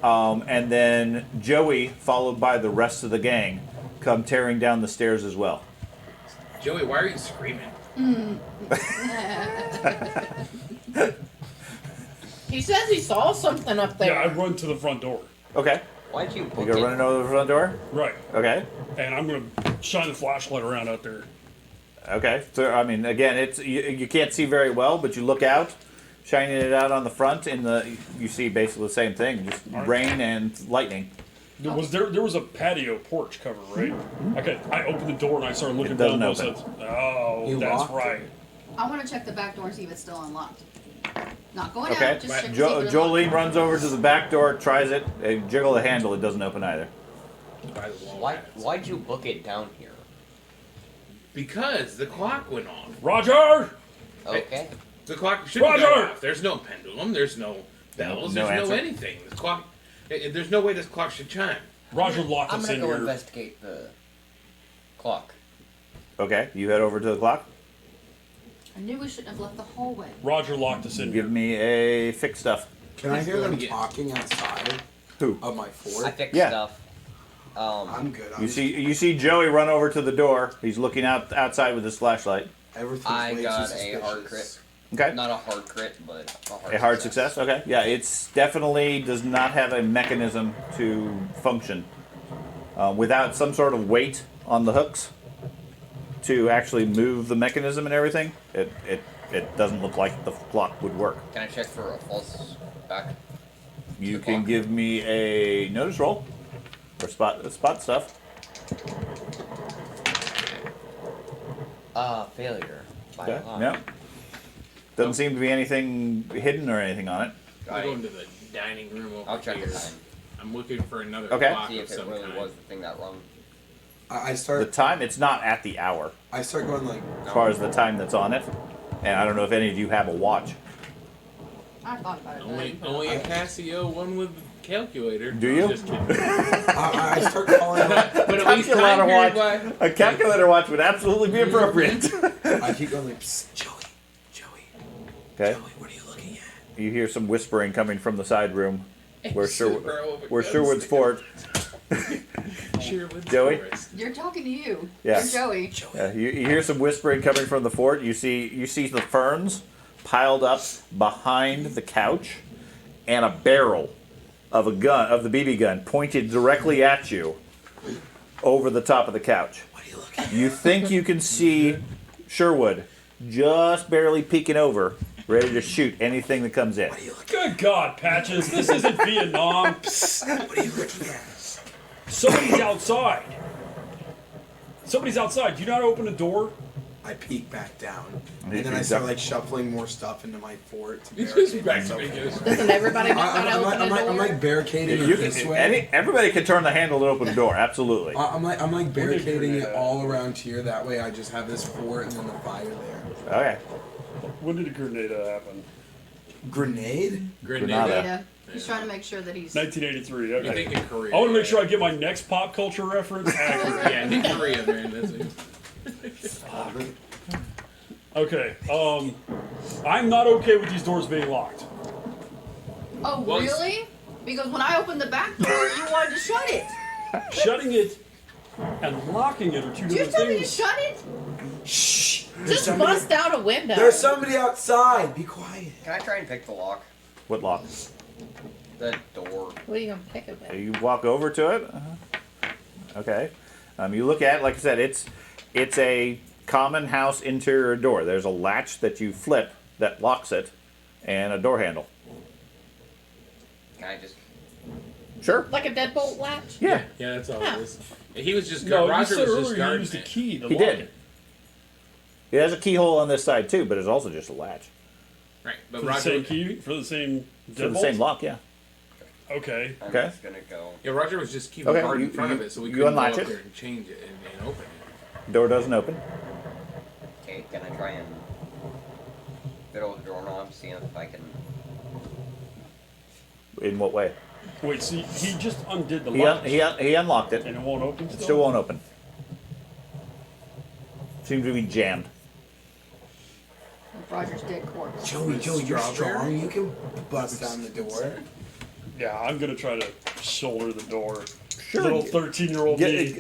And then Joey, followed by the rest of the gang, come tearing down the stairs as well. Joey, why are you screaming? He says he saw something up there. Yeah, I run to the front door. Okay. Why'd you You book go it? running over the front door? Right. Okay. And I'm going to shine the flashlight around out there. Okay. So, I mean, again, it's you can't see very well, but you look out, shining it out on the front, you see basically the same thing, just rain and lightning. There was a patio porch cover, right? I opened the door and I started looking It doesn't down both open. sides. Oh, You that's locked it? right. I want to check the back door and see if it's still unlocked. Not going Okay. out, just check to see if it's Jolene unlocked. runs over to the back door, tries it, jiggle the handle, it doesn't open either. By the wall. Why'd you book it down here? Because the clock went off. Roger! Okay. The clock shouldn't Roger! go off. There's no pendulum. There's no bells. No there's no answer. anything. The clock. There's no way this clock should chime. Roger locked I'm us gonna in go here. investigate the clock. Okay. You head over to the clock. I knew we shouldn't have left the hallway. Roger locked us in here. Give me a fix stuff. Can I hear them Yeah. talking outside Who? of my I fort? fixed Yeah. stuff. I'm good. You see Joey run over to the door. He's looking outside with his flashlight. Everything's I way got too a suspicious. hard crit. Okay. Not a hard crit, but A hard success. Okay. Yeah, it's definitely does not have a mechanism to function without some sort of weight on the hooks to actually move the mechanism and everything. It doesn't look like the clock would work. Can I check for a false back? You The can clock. give me a notice roll or spot stuff. Failure. By Okay. a lot. No. Doesn't seem to be anything hidden or anything on it. I'm going to the dining room over I'll check here. the time. I'm looking for another Okay. clock See of if it some really kind. was the thing that rung. I The start. time, it's not at the hour I start going like. as far as the time that's on it. And I don't know if any of you have a watch. I thought about it. but I Only, didn't put it only a on. Casio, one with calculator. Do I'm you? Just kidding. I start calling. But at least Calculator time watch. period by. A calculator watch would absolutely be appropriate. I keep going like, Psst, Joey, Okay. Joey, what are you looking at? You hear some whispering coming from the side room where Where Sherwood's fort. Sherwood's Joey? Forest. You're talking to you. Yeah. You're Joey. You hear some whispering coming from the fort. You see the ferns piled up behind the couch, and a barrel of the BB gun pointed directly at you over the top of the couch. What are you looking at? You think you can see Sherwood just barely peeking over, ready to shoot anything that comes in. What are you looking Good God, Patches, this isn't Vietnam. at? What are you looking at? Somebody's outside. Somebody's outside. Do you not open the door? I peek back down, You and then I peek start down. like shuffling more stuff into my fort to You just barricade back myself. to me goes. Doesn't everybody know how to open a door? I'm like barricading it this way. Everybody can turn the handle to open the door. Absolutely. I'm like barricading it grenade all around here. That way, I just have this fort and then the fire there. Okay. When did the Grenada happen? Grenade? Granada. Data. He's trying to make sure that he's. 1983. You Okay. think in Korea? I want to make sure I get my next pop culture reference accurate. Yeah, in Korea, man. That's it. Okay. I'm not okay with these doors being locked. Oh, Well, really? Because when I opened the back door, you wanted to shut it. Shutting it and locking it are two Did you different tell me to things. shut it? Shh! Just bust out a window. There's somebody outside. Be quiet. Can I try and pick the lock? What lock? The door. What are you gonna pick it with? You walk over to it. Okay. You look at it. Like I said, it's a common house interior door. There's a latch that you flip that locks it, and a door handle. Can I just... Sure. Like a deadbolt latch? Yeah. Yeah, that's all it is. He was just No, you Roger said was earlier just you guarding used the it. key to He lock did. it. It has a keyhole on this side too, but it's also just a latch Right, but For the Roger. same key? For the same for the deadbolt? same lock. Yeah. Okay. I'm Okay. just gonna go... Yeah, Roger was just keeping Okay, guard in you- front of you- it, so we you couldn't go unlatch up it. there and change it and open it. Door doesn't open. Okay, can I try and... fiddle with the doorknob, see if I can... In what way? Wait, see, he just undid the He lock. he unlocked it. And it won't open It still? still won't open. Seems to be jammed. Roger's dead corpse. Joey, you're Strawberry? strong. You can bust down the door. Yeah, I'm going to try to shoulder the door. Sure. Little 13-year-old me.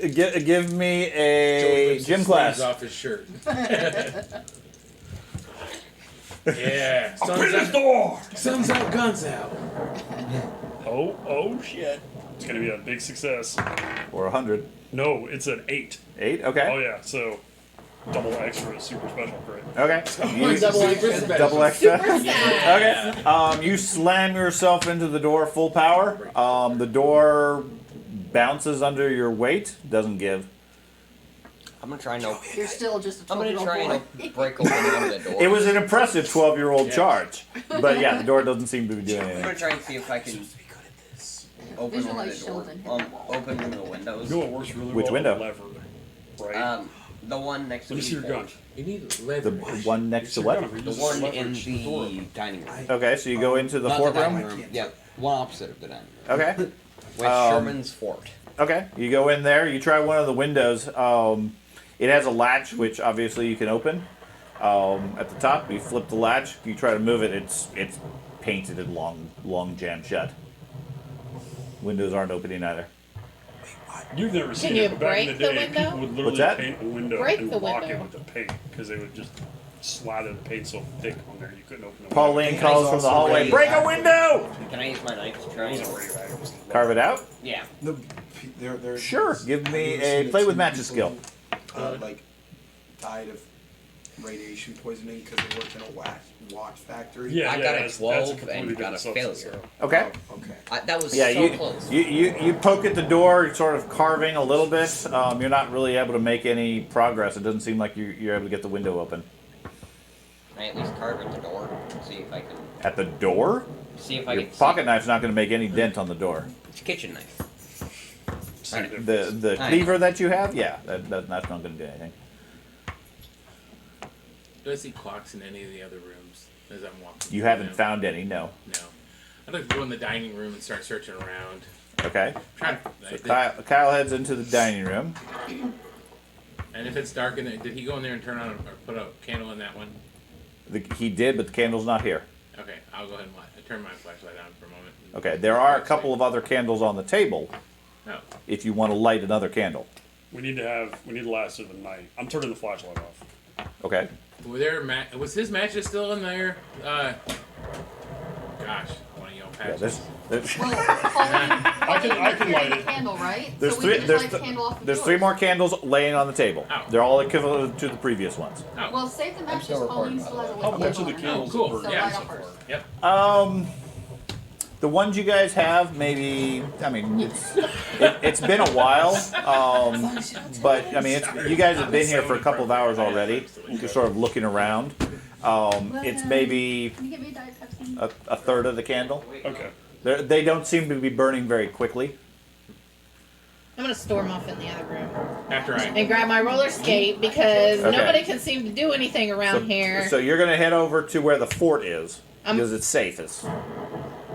Give me Joey a lifts gym his class. sleeves off his shirt. Yeah. Open Sun's this out, door! sun's out, guns out. Oh, shit. It's going to be a big success. Or 100. No, it's an 8. 8? Okay. Oh, yeah, so double extra super special crit. Okay. Double extra. Double extra. Yeah. Okay. You slam yourself into the door full power. The door bounces under your weight. Doesn't give. I'm gonna try and open... You're still just a I'm gonna 12-year-old try boy. and break open one of the doors. It was an impressive 12-year-old Yeah. charge. But yeah, the door doesn't seem to be doing I'm gonna anything. try and see if I can open one of Visualize the doors. Sheldon. Open one of the windows. You know what works really Which well? window? The lever, right? The one next to Let me see your gun. You need The leverage. one next to Your gun, what? if you The use one in leverage the door. the dining room. Okay, so you go into the Not fort the dining room. room. Yeah, one opposite of the dining room. Okay. With Sherman's fort. Okay, you go in there. You try one of the windows. It has a latch, which obviously you can open. At the top, you flip the latch. You try to move it. It's painted and long jammed shut. Windows aren't opening either. You've never seen you it, but back in the break the day, window? people would literally What's that? paint a window Break and the lock window. it with the paint because they would just slather the paint so thick on there you couldn't open it. Pauline calls from the hallway. raise Break a that. window! Can I use my knife to try It was and... a ray bag, it was a Carve it out. Yeah. They're Sure. Give me I've a seen play two with matches people, skill. like died of radiation poisoning because they worked in a watch factory. Yeah, I yeah, got a that's 12 completely and got a different substance, failure. so. Okay. Okay. That was Yeah, so close. you poke at the door, sort of carving a little bit. You're not really able to make any progress. It doesn't seem like you're able to get the window open. Can I at least carve at the door? See if I can... At the door? See if I Your can... pocket knife's not going to make any dent on the door. It's a kitchen knife. Same difference. The I cleaver that you have, yeah, that's not going to do anything. Do I see clocks in any of the other rooms as I'm walking? You through haven't them? found any, no. No. I'd like to go in the dining room and start searching around. Okay. Trying, So Kyle heads into the dining room. and if it's dark in there, did he go in there and turn on or put a candle in that one? He did, but the candle's not here. Okay, I'll go ahead and turn my flashlight on for a moment. Okay, there are a couple of other candles on the table Oh, if you want to light another candle. We need to last through the night. I'm turning the flashlight off. Okay. was his matches still in there? Gosh, one of y'all Yeah, patches. there's Well, Pauline, I can light it. Candle, right? There's so three. we can There's just light the candle off of there's yours. 3 more candles laying on the table. Oh. They're all equivalent to the previous ones. Oh, Well, save the matches. still Pauline recording, still by has a the How lit much candle of the on her. candles cool. are burned Yeah. out So so light far? up yep. The ones you guys have, maybe. I mean, it's been a while. But I mean, you guys have been here for a couple of hours already. Just sort of looking around. It's maybe Can you get me a Diet Pepsi? a third of the candle. Okay. They don't seem to be burning very quickly. I'm gonna store them off in the other room After I. and grab my roller skate because Okay. nobody can seem to do anything around here. So you're gonna head over to where the fort is because it's safest.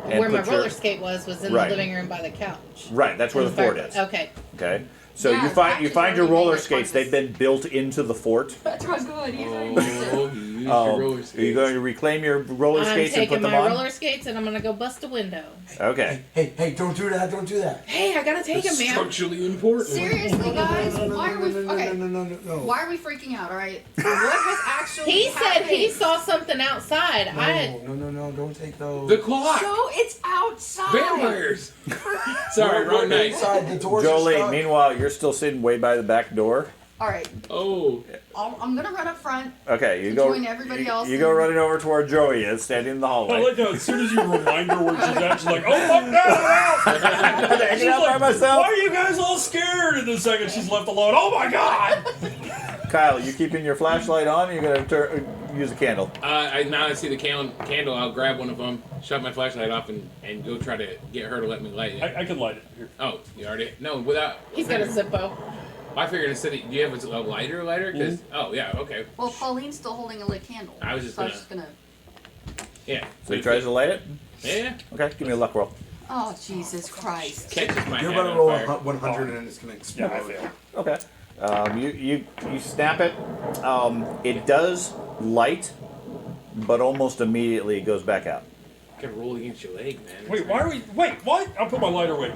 And Where my put your- roller skate was in Right. the living room by the couch. Right, that's where the fort is. Okay. Okay. So Yeah, you it's find your already roller made it skates. like They've been built into the fort. That's what good. He's already Oh, you used your roller Are skates. you going to reclaim your roller I'm skates and taking put them my on? roller skates and I'm gonna go bust a window. Okay. Hey, don't do that, don't do that. Hey, I gotta take them, man. Structurally important. Seriously, guys, why are we okay? No. Why are we freaking out? All right, what has actually He said happened? he saw something outside. No, don't take those. The clock. So it's outside. Vampires. Sorry, wrong night. Inside, the doors are Jolene, stuck. meanwhile, you're still sitting way by the back door. All right, Oh. I'm gonna run up front. Okay, you To go. join everybody else You go and- running over to where Joey is, standing in the I hallway. like how as soon as you remind her where she's at, she's like, "Oh fuck no!" Hanging She's out by like, myself. "Why are you guys all scared?" And the second she's left alone, "Oh my god!" Kyle, you keeping your flashlight on? Or you're gonna use a candle. Now I see the candle. I'll grab one of them, shut my flashlight off, and go try to get her to let me light it. I can light it. Here. Oh, you already? No, without. He's got a Zippo. I figured instead of, do you have a lighter? Because oh yeah, okay, Well, Pauline's still holding a lit candle. I was just so I was just gonna. yeah. So he tries to light it. Yeah. Okay, give me a luck roll. Oh Jesus Christ! Catches my You're head about to on roll fire. 100 and it's gonna explode. Yeah, I failed. Okay. You snap it. It does light, but almost immediately it goes back out. Gotta roll against your leg, man. Wait, why are we? Wait, what? I'll put my lighter away.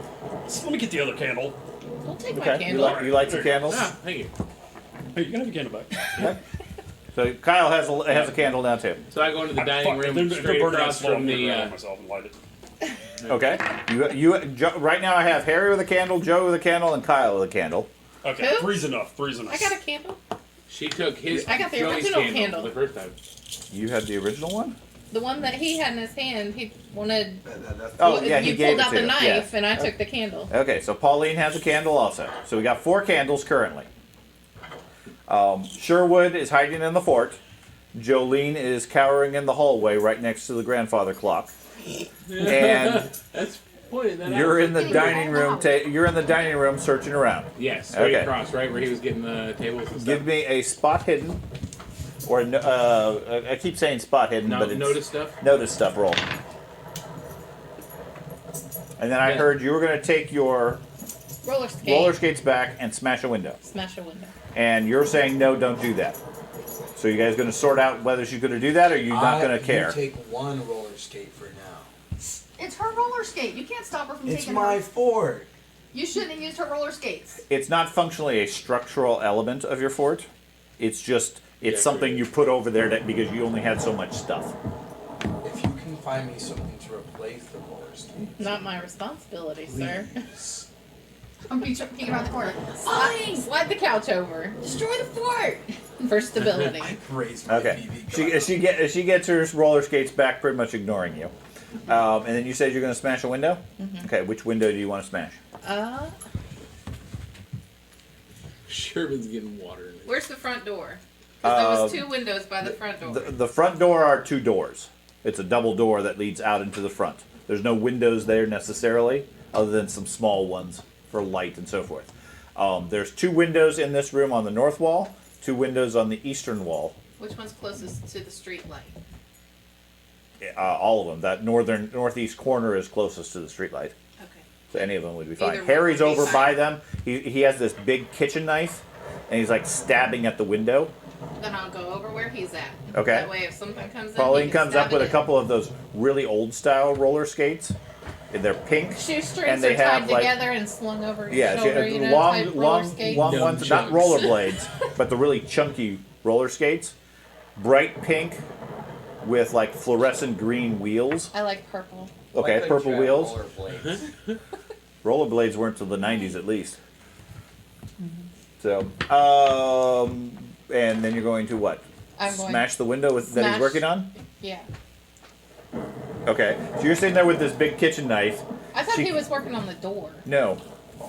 Let me get the other candle. Don't take my Okay. candle. You light some candles. Ah, thank you. Hey, you can have a candle back. So Kyle has a candle now too. So I go into the dining Fuck, room if they're straight burning out across slow, I'm from gonna the. grab it myself and light it. Okay. Right now I have Harry with a candle, Joe with a candle, and Kyle with a candle. Okay, Who? three's enough. Three's enough. I got a candle. She took his. I got the Joey's original candle. the first time. You had the original one. The one that he had in his hand. He wanted. Oh yeah, he you gave pulled it out to the you. knife, Yeah. and I took the candle. Okay, so Pauline has a candle also. So we got 4 candles currently. Sherwood is hiding in the fort. Jolene is cowering in the hallway right next to the grandfather clock. And That's pointing that you're out. in the dining room. You're in the dining room searching around. Yes, straight Okay. across, right where he was getting the tables and stuff. Give me a spot hidden, or I keep saying spot hidden, No, but it's notice stuff. notice stuff roll. And then I Yeah. heard you were going to take your Roller skate. roller skates back and smash a window. Smash a window. And you're saying no, don't do that. So you guys going to sort out whether she's going to do that, or you're not going to care? You take one roller skate for now. It's her roller skate. You can't stop her from It's taking my her. fort. You shouldn't have used her roller skates. It's not functionally a structural element of your fort. It's just it's Yeah, something great. you put over there because you only had so much stuff. If you can find me something to replace the roller skate. Not my responsibility, sir. I'm peeking around the corner. Slide the couch over Destroy the fort. for stability. Raise my Okay. BB gun. She gets her roller skates back, pretty much ignoring you. And then you said you're going to smash a window. Okay, which window do you want to smash? Sherman's getting water in it. Where's the front door? 'Cause there was 2 windows by the front door. The front door are 2 doors. It's a double door that leads out into the front. There's no windows there necessarily, other than some small ones for light and so forth. There's 2 windows in this room on the north wall, 2 windows on the eastern wall. Which one's closest to the street light? All of them. That northeast corner is closest to the streetlight. Okay. So any of them would be fine. Either one Harry's would be over fine. by them. He has this big kitchen knife, and he's like stabbing at the window. Then I'll go over where he's at. Okay. That way, if something comes in, Pauline he can comes up stab with it a in. couple of those really old style roller skates. They're pink. Shoestrings and they are tied have, like- together and slung over your Yeah, shoulder. she, You know, long, type roller long, skate. long Dumb ones, not chunks. rollerblades, but the really chunky roller skates. Bright pink with like fluorescent green wheels. I like purple. Okay, Why couldn't purple you have wheels. rollerblades? Rollerblades weren't till the 90s at least. So, and then you're going to what? I'm going. Smash the window that he's Smash. working on? Yeah. Okay, so you're sitting there with this big kitchen knife. I thought She- he was working on the door. No,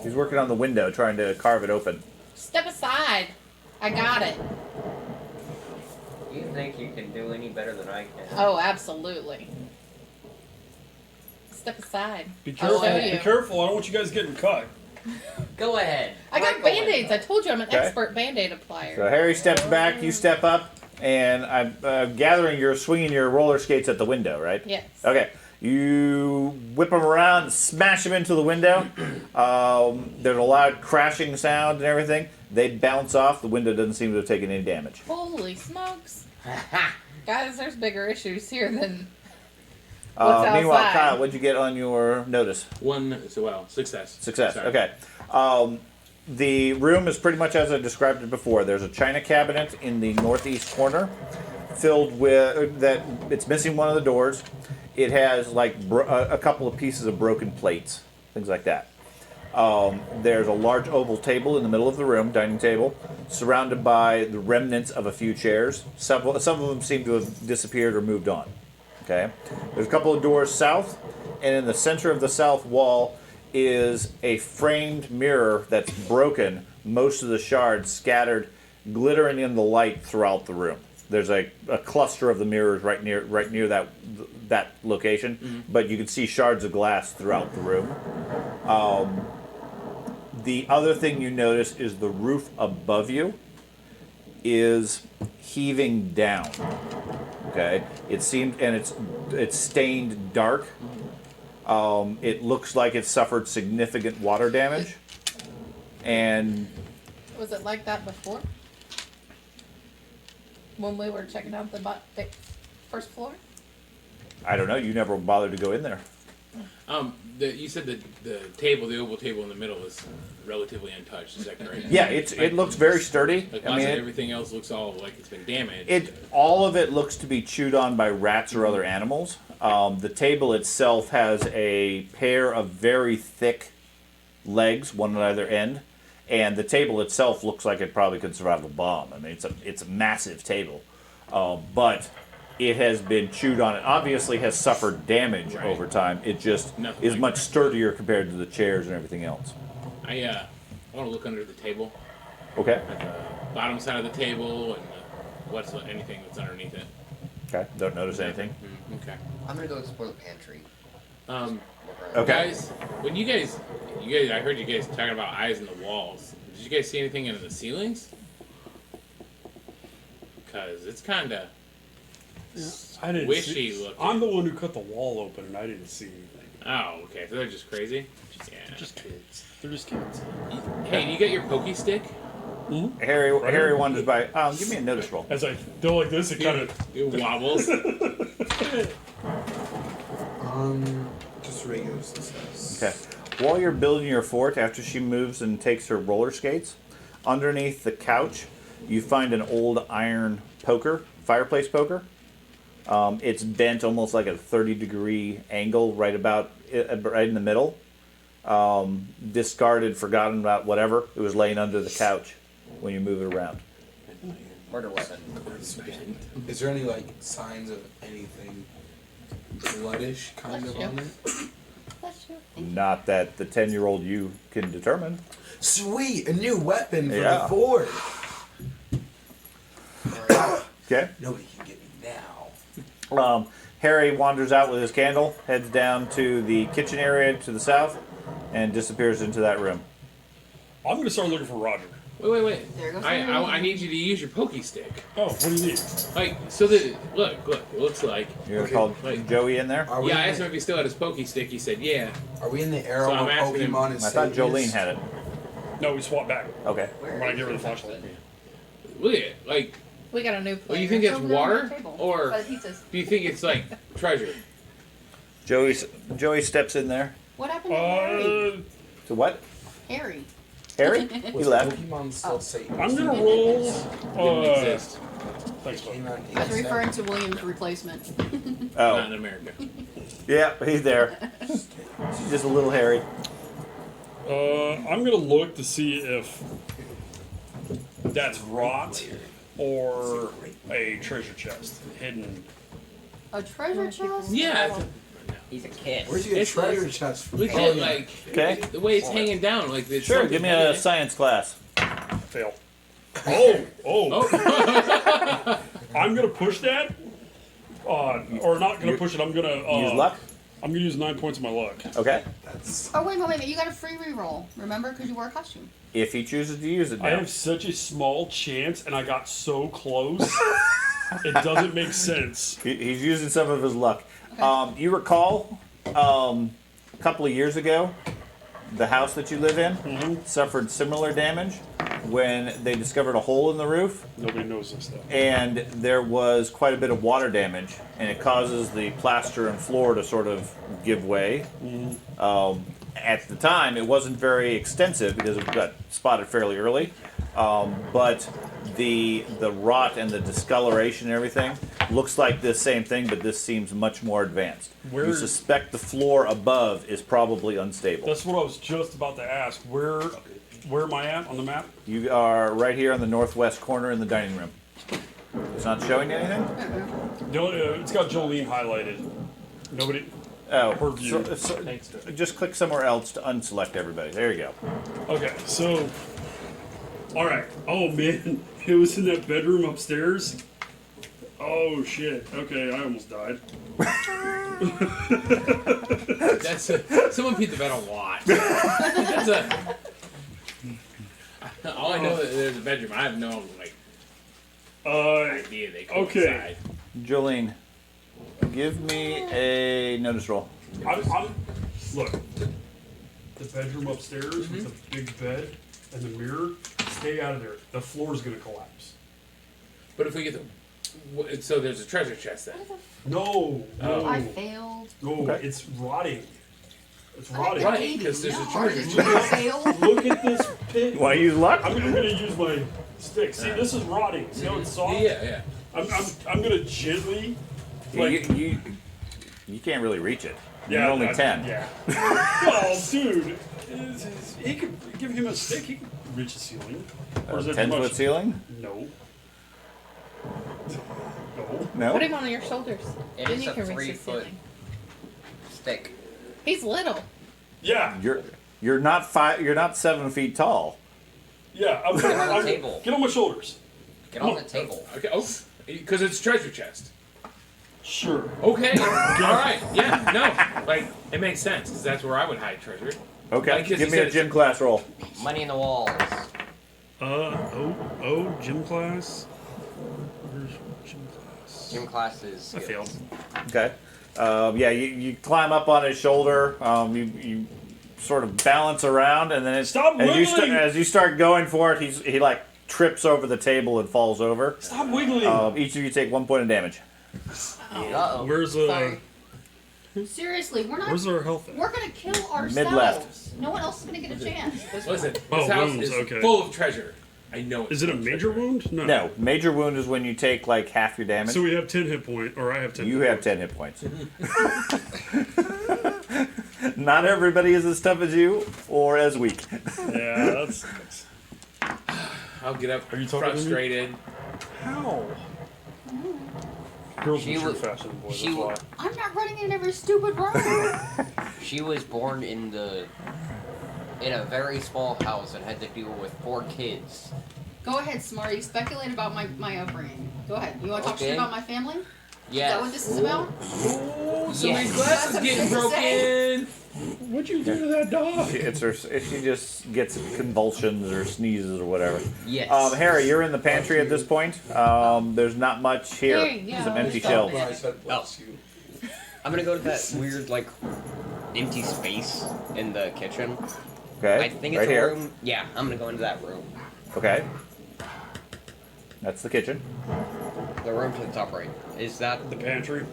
he's working on the window trying to carve it open. Step aside. I got it. You think you can do any better than I can? Oh, absolutely. Step aside. Be I'll careful. show you. Be careful. I don't want you guys getting cut. Go ahead. I got Right, go band-aids. I ahead. told you I'm an Okay. expert band-aid applier. So Harry steps back, you step up, and I'm gathering you're swinging your roller skates at the window, right? Yes. Okay. You whip them around, smash them into the window. There's a loud crashing sound and everything. They bounce off. The window doesn't seem to have taken any damage. Holy smokes. Guys, there's bigger issues here than what's Meanwhile, outside. Kyle, what'd you get on your notice? Success. Success. Sorry. Okay. The room is pretty much as I described it before. There's a china cabinet in the northeast corner, filled with that. It's missing one of the doors. It has like a couple of pieces of broken plates, things like that. There's a large oval table in the middle of the room, dining table, surrounded by the remnants of a few chairs. Some of them seem to have disappeared or moved on. Okay. There's a couple of doors south, and in the center of the south wall is a framed mirror that's broken, most of the shards scattered, glittering in the light throughout the room. There's a cluster of the mirrors right near that location, but you can see shards of glass throughout the room. The other thing you notice is the roof above you is heaving down. Okay, it seemed, and it's stained dark. It looks like it suffered significant water damage, and Was it like that before? When we were checking out the first floor? I don't know. You never bothered to go in there. You said the table, the oval table in the middle, is relatively untouched. Is that correct? Yeah, it looks very sturdy. Like I lots mean, of everything else looks all like it's been damaged. all of it looks to be chewed on by rats or other animals. The table itself has a pair of very thick legs, one at either end, and the table itself looks like it probably could survive a bomb. I mean, it's a massive table, but it has been chewed on. It obviously has suffered damage over time. It just Nothing is like much sturdier compared to the chairs and everything else. I want to look under the table, Okay. at the bottom side of the table, and anything that's underneath it. Okay. Don't notice anything. Okay. I'm gonna go explore the pantry. Okay. Guys, when you guys, I heard you guys talking about eyes in the walls. Did you guys see anything in the ceilings? Cause it's kind of I didn't wishy see. looking. I'm the one who cut the wall open, and I didn't see anything. Oh, okay. So they're just crazy. Yeah. Just kids. They're just kids. Hey, do you got your pokey stick? Harry wanders by. Give me a notice roll. As I go like this, it kind of. It wobbles. Just regular success. Okay. While you're building your fort, after she moves and takes her roller skates, underneath the couch, you find an old iron poker, fireplace poker. It's bent almost like a 30-degree angle, right in the middle. Discarded, forgotten about, whatever. It was laying under the couch when you move it around. Murder weapon. Is there any like signs of anything bloodish kind of on it? Bless you. Not that the 10-year-old you can determine. Sweet, a new weapon for Yeah. the fort. Okay. Nobody can get me now. Harry wanders out with his candle, heads down to the kitchen area to the south, and disappears into that room. I'm gonna start looking for Roger. Wait. There goes I need you to use your pokey stick. Oh, what do you need? Like, so that, look, it looks like. You're Okay. gonna call Wait. Joey in there? Are we Yeah, I in asked him if he still had his pokey stick. He said, yeah. Are we in the era So I'm where asking him- Pokemon is I thought Saviors? Jolene had it. No, we swapped back. Okay. When I get rid of the flashlight. Look at it. Like, We got a new player. Well, you think it's Over there on water, the table. or By the pizzas. do you think it's like treasure? Joey steps in there. What happened to Harry? To what? Harry. Harry? He Was left. Pokemon still Satan? I'm gonna roll. Didn't exist. Thanks, bud. Came out in I was 87. referring to William's replacement. Not in Oh, America. yeah, he's there. She's just a little hairy. I'm gonna look to see if that's rot or a treasure chest hidden. A treasure chest? Yeah. It's He's a kid. Where'd you get It's treasure like- chest from? we can't like Okay. the way it's hanging down. Like it's Sure, something give me hanging a in it. science class. Fail. Oh. Oh, I'm gonna push that. Or not gonna push it. I'm gonna Use luck. I'm gonna use 9 points of my luck. Okay. That's Oh, wait a minute. You got a free reroll. Remember? Because you wore a costume. If he chooses to use it I now. have such a small chance, and I got so close. It doesn't make sense. He's using some of his luck. You recall a couple of years ago, the house that you live in suffered similar damage when they discovered a hole in the roof, Nobody knows this stuff. and there was quite a bit of water damage, and it causes the plaster and floor to sort of give way. At the time, it wasn't very extensive because it got spotted fairly early, but the rot and the discoloration and everything looks like the same thing, but this seems much more advanced. You Where- suspect the floor above is probably unstable. That's what I was just about to ask. Where am I at on the map? You are right here on the northwest corner in the dining room. It's not showing you anything? It's got Jolene highlighted. Nobody. Oh, Purview. thanks. just click somewhere else to unselect everybody. There you go. Okay, so. Alright. Oh man, it was in that bedroom upstairs. Oh shit. Okay, I almost died. That's someone peed the bed a lot. That's a. All I know is there's a bedroom. I have no like idea they go okay. inside. Jolene, give me a notice roll. Look. The bedroom upstairs with the big bed and the mirror. Stay out of there. The floor's gonna collapse. But if we get so there's a treasure chest then. No. No. I failed. No. Okay. It's rotting. It's I rotting. Right, didn't 'cause there's a know. treasure Did chest. you fail? Look at this pit. Want to use luck? I'm gonna use my stick. See, this is rotting. See how it's soft? Yeah. I'm gonna gently. Like, You can't really reach it. yeah, You're only 10. Yeah. Oh, dude. He could give him a stick. He could reach the ceiling. Or is it too 10 much? foot ceiling? No. No. No? Put him on your shoulders. It then is you a can reach 3 the foot ceiling. stick. He's little. Yeah. You're not 7 feet tall. Yeah. Get on the table. Get on my shoulders. Get on the table. Okay. Oh, because it's treasure chest. Sure. Okay. All right. Yeah. No. Like it makes sense because that's where I would hide treasure. Okay, Like, 'cause give he me said a gym class roll. Money in the walls. Gym class. Where's gym class? Gym classes. I failed. Okay. Yeah, you climb up on his shoulder. You sort of balance around, and then Stop wiggling! as you start going for it, he like trips over the table and falls over. Stop wiggling. Each of you take 1 point of damage. Uh-oh. Where's Sorry. Seriously, Where's our health at? we're gonna kill ourselves. Mid-left. No one else is gonna get a chance. Listen, this Oh, house wounds, is okay. full of treasure. I know. It's Is it a full of major treasure. wound? No. No, major wound is when you take like half your damage. So we have 10 hit points, or I have 10. You hit have points. 10 hit points. Not everybody is as tough as you or as weak. Yeah, that's. I'll get up. Are you talking to me? frustrated? How? Girls She mature was- faster than boys. she That's why. wa- I'm not running in every stupid room. She was born in a very small house and had to deal with 4 kids. Go ahead, Smarty. Speculate about my upbringing. Go ahead. You want to talk shit Okay. about my family? Is Yes. that what this is about? Oh, somebody's Yes. glass is That's getting what they broken. What'd you do to that dog? She just gets convulsions or sneezes or whatever. Yes. Harry, you're in the pantry at this point. There's not much here. Hey, yeah, Some empty stop shelves. it. I said bless you. I'm gonna go to that weird, like, empty space in the kitchen. Okay, I think it's right a here. room. Yeah, I'm gonna go into that room. Okay. That's the kitchen. The room to the top right. Is that The pantry.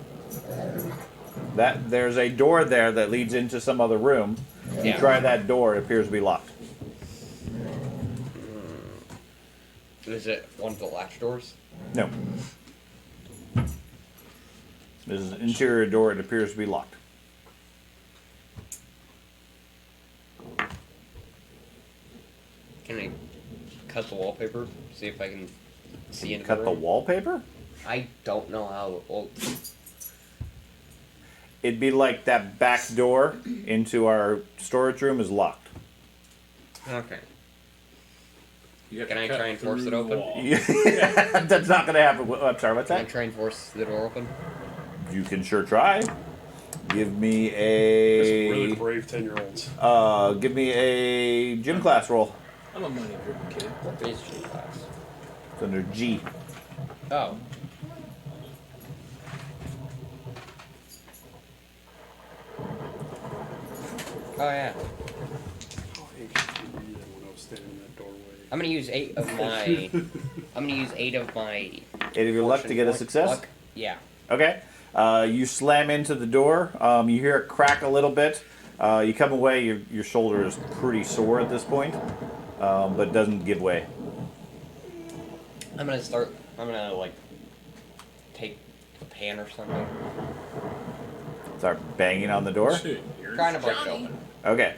There's a door there that leads into some other room. You Yeah. try that door, it appears to be locked. Is it one of the latch doors? No. This is an interior door, it appears to be locked. Can I cut the wallpaper? See if I can see into Cut the the room? wallpaper? I don't know how. Well, It'd be like that back door into our storage room is locked. okay. You have Can to I cut try and force through it the open? wall. That's not going to happen. I'm sorry, what's Can I that? try and force the door open? You can sure try. Give me There's some really a brave 10-year-olds. give me a gym class roll. I'm a money-driven kid. What is G class? It's under G. Oh. Oh yeah. How anxious were you when I was standing in that doorway? I'm gonna use 8 of my. I'm gonna use 8 of my 8 of your luck to get a Luck. success. luck. Yeah. Okay. You slam into the door. You hear it crack a little bit. You come away. Your shoulder is pretty sore at this point, but doesn't give way. I'm gonna like take a pan or something. Start banging on the door. Shit, you're Trying to break it Johnny. open. Okay.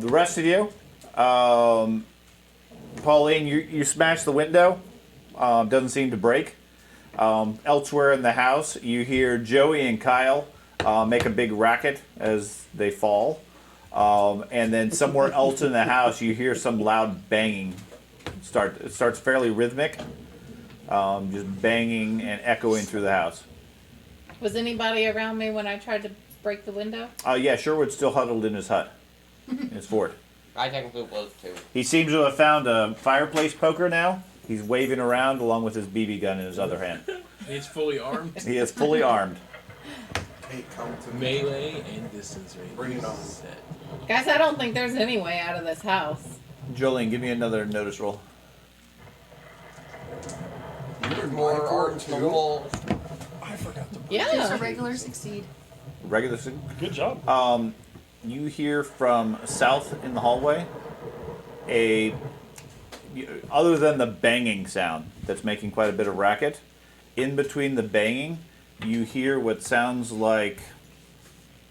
The rest of you, Pauline, you smash the window. Doesn't seem to break. Elsewhere in the house, you hear Joey and Kyle make a big racket as they fall. And then somewhere else in the house, you hear some loud banging. It starts fairly rhythmic, just banging and echoing through the house. Was anybody around me when I tried to break the window? Yeah, Sherwood's still huddled in his hut, in his fort. I technically was too. He seems to have found a fireplace poker now. He's waving around along with his BB gun in his other hand. He's fully armed. He is fully armed. Hey, come to me. Melee and distance range. Bring it on. Set. Guys, I don't think there's any way out of this house. Jolene, give me another notice roll. There's more art on the walls. I forgot to. Just Yeah. a regular succeed. Regular. Good job. You hear from south in the hallway other than the banging sound that's making quite a bit of racket, in between the banging, you hear what sounds like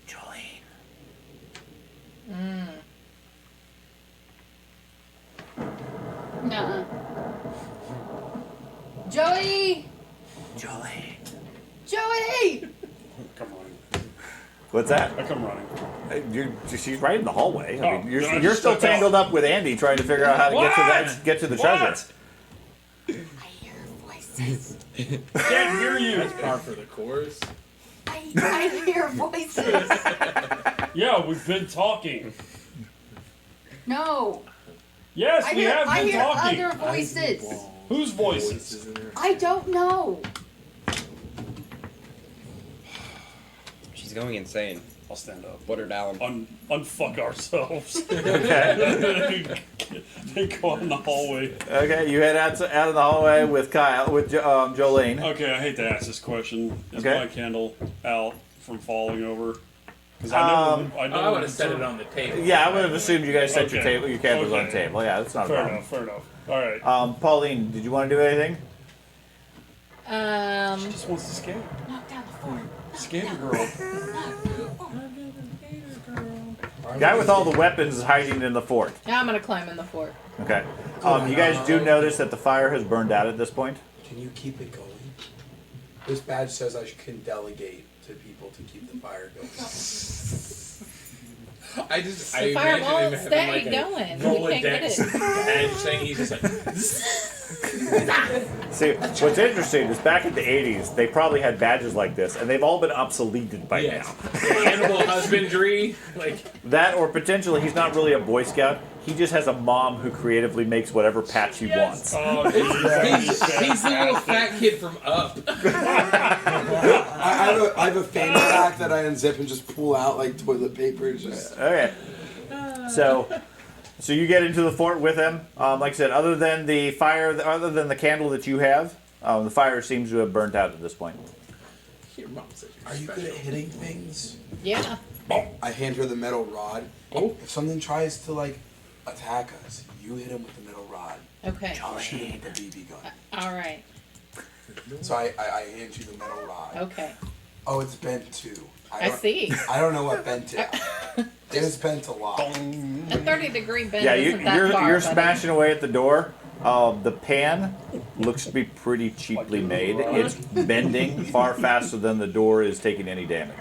Jolene. Nuh-uh. Joey! Jolene. Joey! Come running. What's that? I come running. She's right in the hallway. I mean, Oh, you're then I you're just still step out. tangled up with Andy trying to figure out how to get to the treasure. What? I hear voices. Can't hear you. That's par for the course. I hear voices. Yeah, we've been talking. No. Yes, I we hear, have I been hear talking. other voices. Whose voices? Voices in there. I don't know. She's going insane. I'll stand up. Put her down. Unfuck ourselves. Okay. They go out in the hallway. Okay, you head out of the hallway with Jolene. Okay, I hate to ask this question. Is Okay. my candle out from falling over? Because I know. I would have set it on the table. Yeah, I would have assumed you guys set your Okay. candles on the Okay. table. Yeah, that's not a Fair problem. enough. Fair enough. All right. Pauline, did you want to do anything? She just wants to scare. Knock down the fort. Scare the girl. The guy with all the weapons is hiding in the fort. Now I'm gonna climb in the fort. Okay. You guys do notice that the fire has burned out at this point. Can you keep it going? This badge says I can delegate to people to keep the fire going. I The imagine fire him won't having stay like a going. We can't get Rolodex it. badge saying he's just like, See, what's interesting is back in the 80s, they probably had badges like this, and they've all been obsoleted by yes. now. Animal husbandry. Like, That, or potentially, he's not really a Boy Scout. He just has a mom who creatively makes whatever patch he wants. Oh, Jesus. he's the little fat kid from Up. I have a fanny pack that I unzip and just pull out like toilet paper and shit. Okay. So So you get into the fort with him. Like I said, other than the fire, other than the candle that you have, the fire seems to have burnt out at this point. Your mom says you're Are you good at hitting things? Yeah. I hand her the metal rod. Oh. If something tries to like attack us, you hit him with the metal rod. Okay. I'll shoot him with the BB gun. All right. So I hand you the metal rod. Okay. Oh, it's bent too. I see. I don't know what bent it. It is bent a lot. A 30-degree bend Yeah, isn't that you're far, you're buddy. smashing away at the door. The pan looks to be pretty cheaply made. It's bending far faster than the door is taking any damage.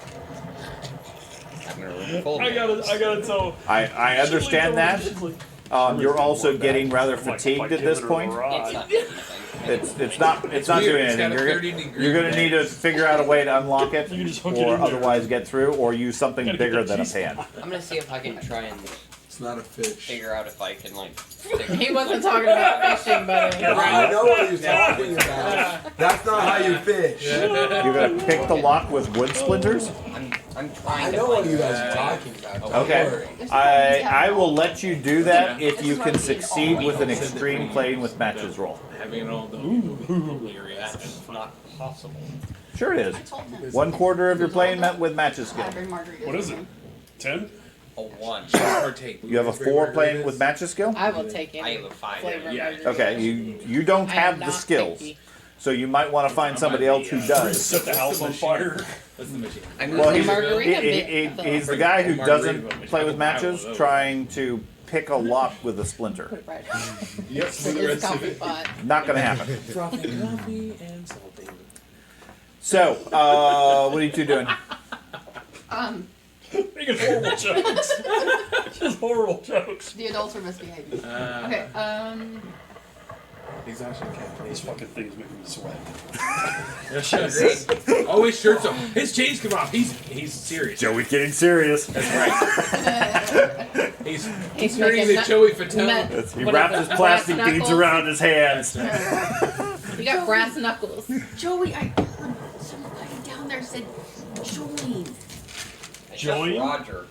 I'm gonna roll I gotta tell. I understand that. You're also getting rather fatigued at this point. It's not doing anything. It's not It's doing weird, it's anything. got a You're, 30-degree you're gonna need to figure out a way to unlock it, You can just hook it or in there. otherwise get through, or use something Gotta get bigger that than a cheese pan. I'm gonna see if I can try and It's not a fish. figure out if I can like stick He wasn't talking about fishing, buddy. I know what he's talking about. That's not how you fish. You're gonna pick the lock with wood splinters. I'm I trying to know what find you guys are talking about. Don't Okay. worry. I will let you do that if This you is can what we succeed all with an do. extreme playing with matches roll. Having it all done. Hilarious. That's not possible. Sure it is. I told him. 1/4 of your playing with matches skill. I bring margaritas. What is it? with me. 10? A 1. Partake. You have a 4 playing with matches skill. I will take I any have a 5. flavor Yeah. margarita. Okay, you don't I am have the not skills, picky. so you might want to find somebody else who does. Set the house on fire. That's the machine. I'm Well, using Margarita he's the guy who Margarita, doesn't which play I with will- matches, I will. trying to pick a lock with a splinter. Put it right Yep. in his coffee pot. Not gonna happen. Frothing coffee and salting. So, what are you two doing? Making horrible jokes. Just horrible jokes. The adults are misbehaving. Uh, Okay, Exhaustion caffeine. This fucking thing's making me sweat. Oh, his shirt's off. His chains come off. He's serious. Joey's getting serious. That's right. He's He's turning making the nut- Joey Fatone. nut- He what wrapped are his the plastic brass beads knuckles? around his hands. You got brass knuckles. Joey, I heard somebody down there said join. It's just Join? Roger.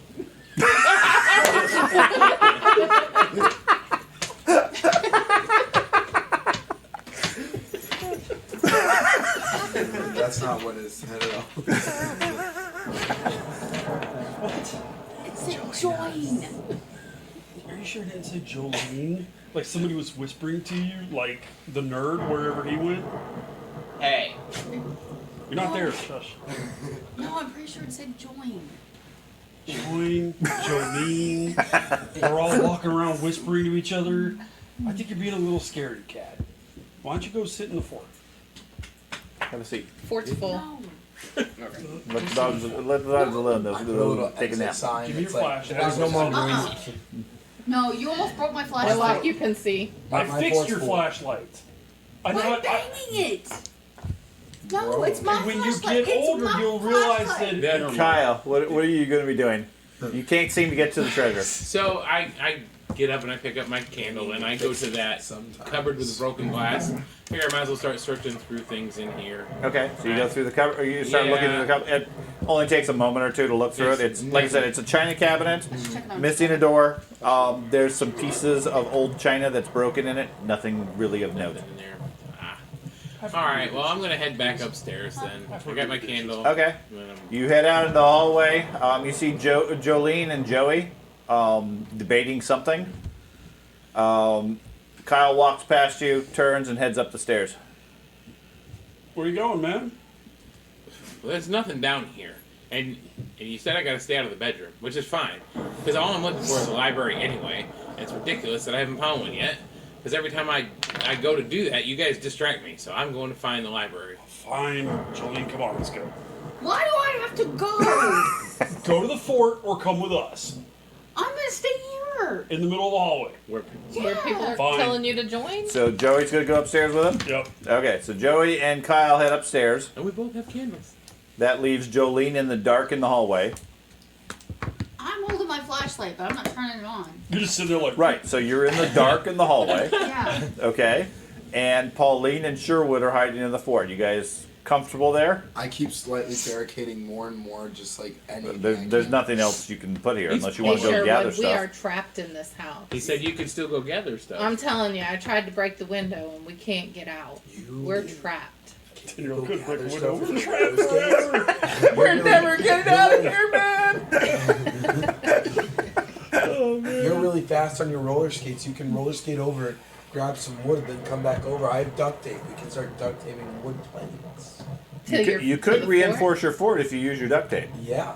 That's not what it said at all. It said join. Are you sure it didn't say Jolene? Like somebody was whispering to you, like the nerd wherever he went? Hey. You're not there, shush. No, I'm pretty sure it said join. Jolene, Jolene. They're all walking around whispering to each other. I think you're being a little scaredy cat. Why don't you go sit in the fort? Have a seat. Fort's full. No. Let the dogs alone. I put a little Take a exit nap. sign. Give me It's your like, flashlight. there's no more Uh-uh. green. No, you almost broke my Well, flashlight. you can see. I My fixed fort's your full. flashlight. I know Why what. banging it? No, Bro. it's my And when you flashlight. get It's older, my you'll realize flashlight. that. Yeah. Kyle, what are you going to be doing? You can't seem to get to the treasure. So I get up and I pick up my candle and I go to that Sometimes. cupboard with the broken glass. Figure I might as well start searching through things in here. Okay, so you go through the cover, or you start looking through the cupboard. It only takes a moment or two to look through it. It's like I said, it's a china cabinet, Checking on missing a door. There's some pieces of old china that's broken in it. Nothing really of note. In there. All right. Well, I'm gonna head back upstairs then. I got my candle. Okay, And then I'm- you head out in the hallway. You see Jolene and Joey debating something. Kyle walks past you, turns, and heads up the stairs. Where you going, man? Well, there's nothing down here. And you said I gotta stay out of the bedroom, which is fine. Because all I'm looking for is a library anyway. And it's ridiculous that I haven't found one yet. Because every time I go to do that, you guys distract me. So I'm going to find the library. Fine, Jolene, come on, let's go. Why do I have to go? Go to the fort or come with us. I'm gonna stay here. In the middle of the hallway. Where Where people are Fine. telling you to join. So Joey's gonna go upstairs with him. Yep. Okay, so Joey and Kyle head upstairs. and we both have candles. That leaves Jolene in the dark in the hallway. I'm holding my flashlight, but I'm not turning it on. You're just sitting there like. Right, so you're in the dark in the hallway. Yeah. Okay, and Pauline and Sherwood are hiding in the fort. You guys comfortable there. I keep slightly barricading more and more, just like any. There's nothing else you can put here unless you Hey want to go Sherwood, gather we stuff. are trapped in this house. He said you could still go gather stuff. I'm telling you, I tried to break the window and we can't get out. We're trapped. You know, good break Gather window. stuff for the roller skates. We're never getting out of here, man! You're really fast on your roller skates. You can roller skate over, grab some wood, then come back over. I have duct tape. We can start duct taping wood planks. You could reinforce your fort if you use your duct tape. Yeah,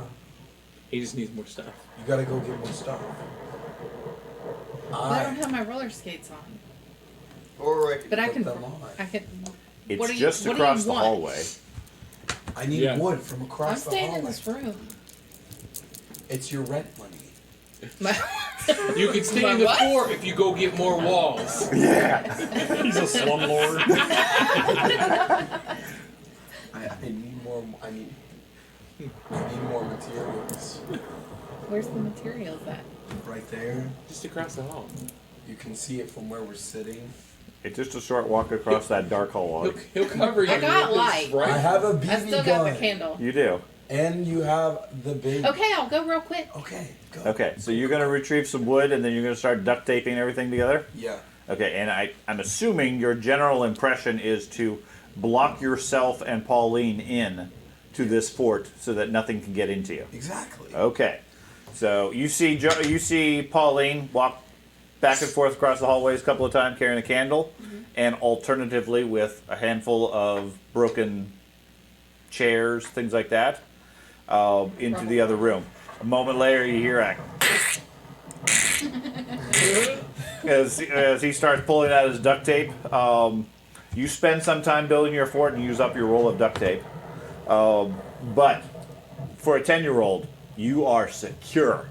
He just needs more stuff. you gotta go get more stuff. I don't have my roller skates on. Or I could But I put can. them on. I can. It's What do you- just what do across you the want? hallway. I need Yeah. wood from I'm across the staying hallway. in this room. It's your rent money. You can stay My in the what? fort if you go get more walls. He's a slumlord. I need more. I need more materials. Where's the materials at? Right there. Just across the hall. You can see it from where we're sitting. It's just a short walk across that dark hallway. He'll cover you. I got with his light. I Right. have a I BB still gun. got the candle. You do. And you have the big. Okay, I'll go real quick. Okay. Go. Okay, so you're going to retrieve some wood and then you're going to start duct taping everything together? Yeah. Okay, and I'm assuming your general impression is to block yourself and Pauline in to this fort so that nothing can get into you. Exactly. Okay, so you see Pauline walk back and forth across the hallways a couple of times carrying a candle, and alternatively with a handful of broken chairs, things like that, into the other room. A moment later, you hear a as he starts pulling out his duct tape. You spend some time building your fort and use up your roll of duct tape. But for a 10-year-old, you are secure.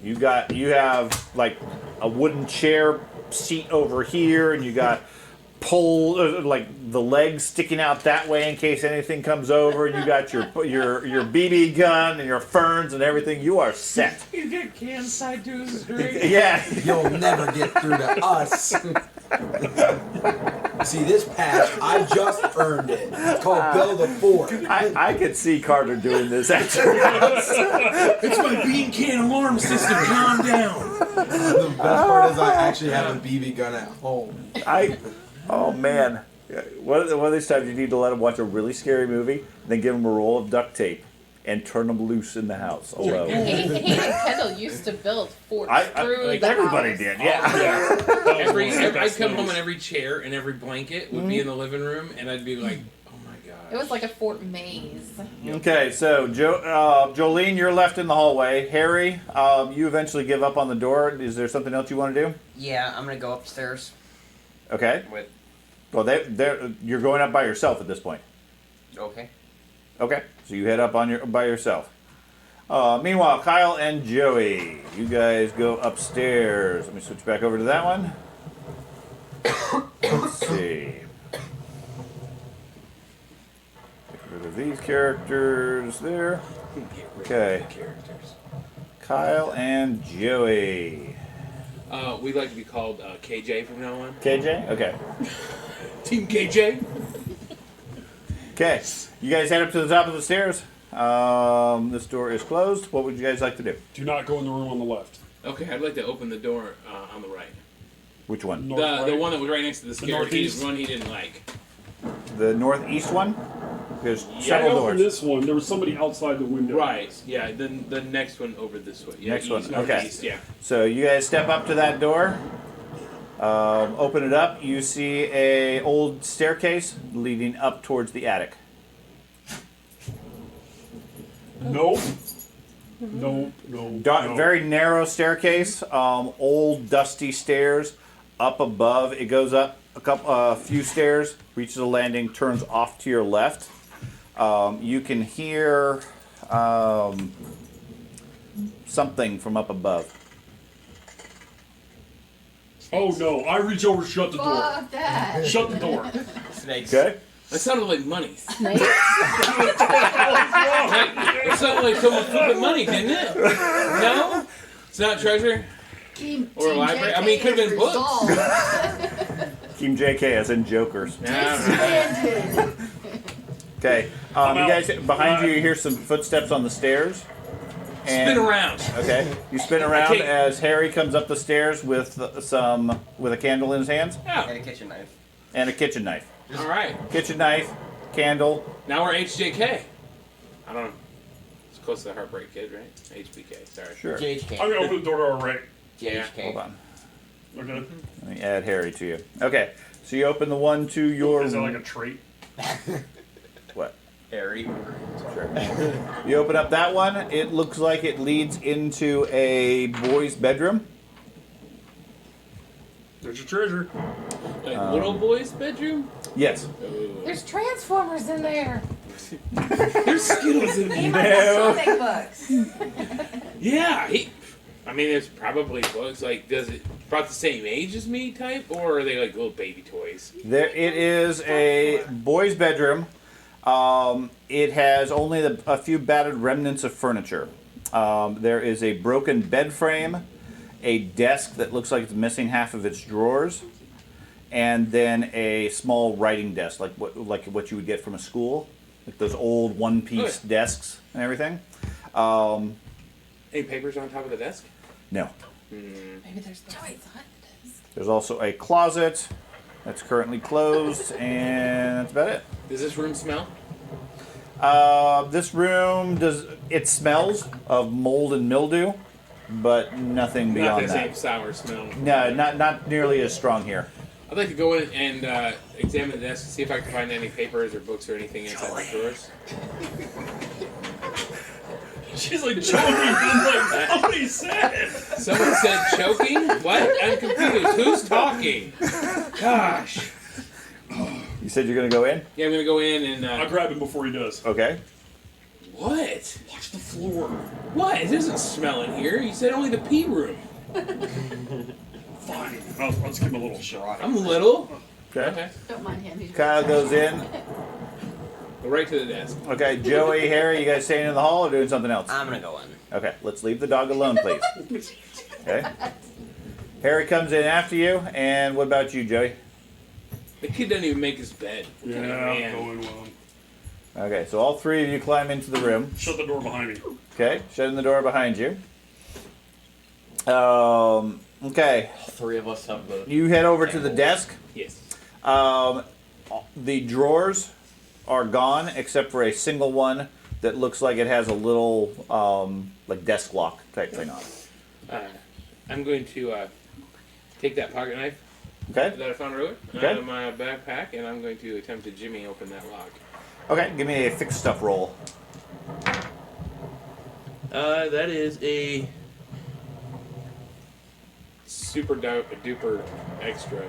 You have like a wooden chair seat over here, and you got like the legs sticking out that way in case anything comes over. And you got your BB gun and your ferns and everything. You are set. You get canned side to his drink. Yeah. You'll never get through to us. See, this patch, I just earned it. It's called Build a Fort. I could see Carter doing this at your house. It's my bean can alarm system. Calm down. The best part is I actually have a BB gun at home. Oh man, one of these times you need to let them watch a really scary movie, then give them a roll of duct tape, and turn them loose in the house alone. He and Kendall used to build forts through like the everybody house. did, yeah. I'd come home and every chair and every blanket would be in the living room, and I'd be like, oh my god. It was like a fort maze. Okay, so Jolene, you're left in the hallway. Harry, you eventually give up on the door. Is there something else you want to do? Yeah, I'm gonna go upstairs. Okay. With. Well, you're going up by yourself at this point. Okay. Okay, so you head up by yourself. Meanwhile, Kyle and Joey, you guys go upstairs. Let me switch back over to that one. Let's see. Get rid of these characters there. Okay. Kyle and Joey. We like to be called KJ from now on. KJ? Okay. Team KJ. Okay. You guys head up to the top of the stairs. This door is closed. What would you guys like to do? Do not go in the room on the left. Okay, I'd like to open the door on the right. Which one? North, The right? one that was right next to the scary northeast? one he didn't like. The northeast one? There's I several opened doors. this one. There was somebody outside the window. Right. Yeah. Then the next one over this way. Yeah, Next one, east, okay. northeast, Yeah. So you guys step up to that door. Open it up. You see a old staircase leading up towards the attic. Nope. Nope. No. Very narrow staircase. Old dusty stairs. Up above, it goes up a few stairs, reaches a landing, turns off to your left. You can hear something from up above. Oh no! I reach over, shut the door. Fuck that. Shut the door. Snakes. Okay. That sounded like money. Snakes? It sounded like someone flipping money, didn't it? No? It's not treasure? Or a library? I mean, it could have been books. Team JK as in Jokers. Alright. Okay. I'm You out. guys, behind you hear some footsteps on the stairs. Spin around. Okay. You spin around take- as Harry comes up the stairs with a candle in his hands And Oh, a kitchen knife. and a kitchen knife. all right. Kitchen knife, candle. Now we're HJK. I don't know. It's close to the Heartbreak Kid, right? HBK. Sorry. Sure. JHK. I'm gonna open the door to our right. JHK. Hold on. Okay. Let me add Harry to you. Okay. So you open the one to your. Is that like a trait? What? Harry. Sure. You open up that one. It looks like it leads into a boy's bedroom. There's your treasure. Like little boy's bedroom? Yes. There's Transformers in there. There's Skittles in He there. might have comic books. Yeah. I mean, there's probably books. Like, does it about the same age as me type? Or are they like little baby toys? There. It is a boy's bedroom. It has only a few battered remnants of furniture. There is a broken bed frame, a desk that looks like it's missing half of its drawers, and then a small writing desk, like what you would get from a school, like those old one-piece Okay. desks and everything. Any papers on top of the desk? No. Maybe there's toys on this. There's also a closet that's currently closed, and that's about it. Does this room smell? This room smells of mold and mildew, but nothing Not beyond the same that. sour smell. No, not nearly as strong here. I'd like to go in and examine the desk and see if I can find any papers or books or anything inside the drawers. She's like choking. I'm like, nobody said. Someone said choking? What? I'm confused. Who's talking? Gosh. You said you're gonna go in? Yeah, I'm gonna go in and. I'll grab him before he does. Okay. What? Watch the floor. What? It doesn't smell in here. You said only the pee room. Fine. I'll just give him a little shot. I'm little. Okay. Don't mind him. He's Kyle goes in. Go right to the desk. Okay, Joey, Harry, you guys staying in the hall or doing something else? I'm gonna go in. Okay, let's leave the dog alone, please. Okay. Harry comes in after you, and what about you, Joey? The kid doesn't even make his bed. Yeah, Man. I'm going with him. Okay, so all three of you climb into the room. Shut the door behind me. Okay, shutting the door behind you. Okay, Three of us have the. you head over to the desk. Yes. The drawers are gone except for a single one that looks like it has a little like desk lock type thing on it. I'm going to take that pocket knife Okay. that I found earlier Okay. out of my backpack, and I'm going to attempt to jimmy open that lock. Okay, give me a fixed stuff roll. That is a super duper extra.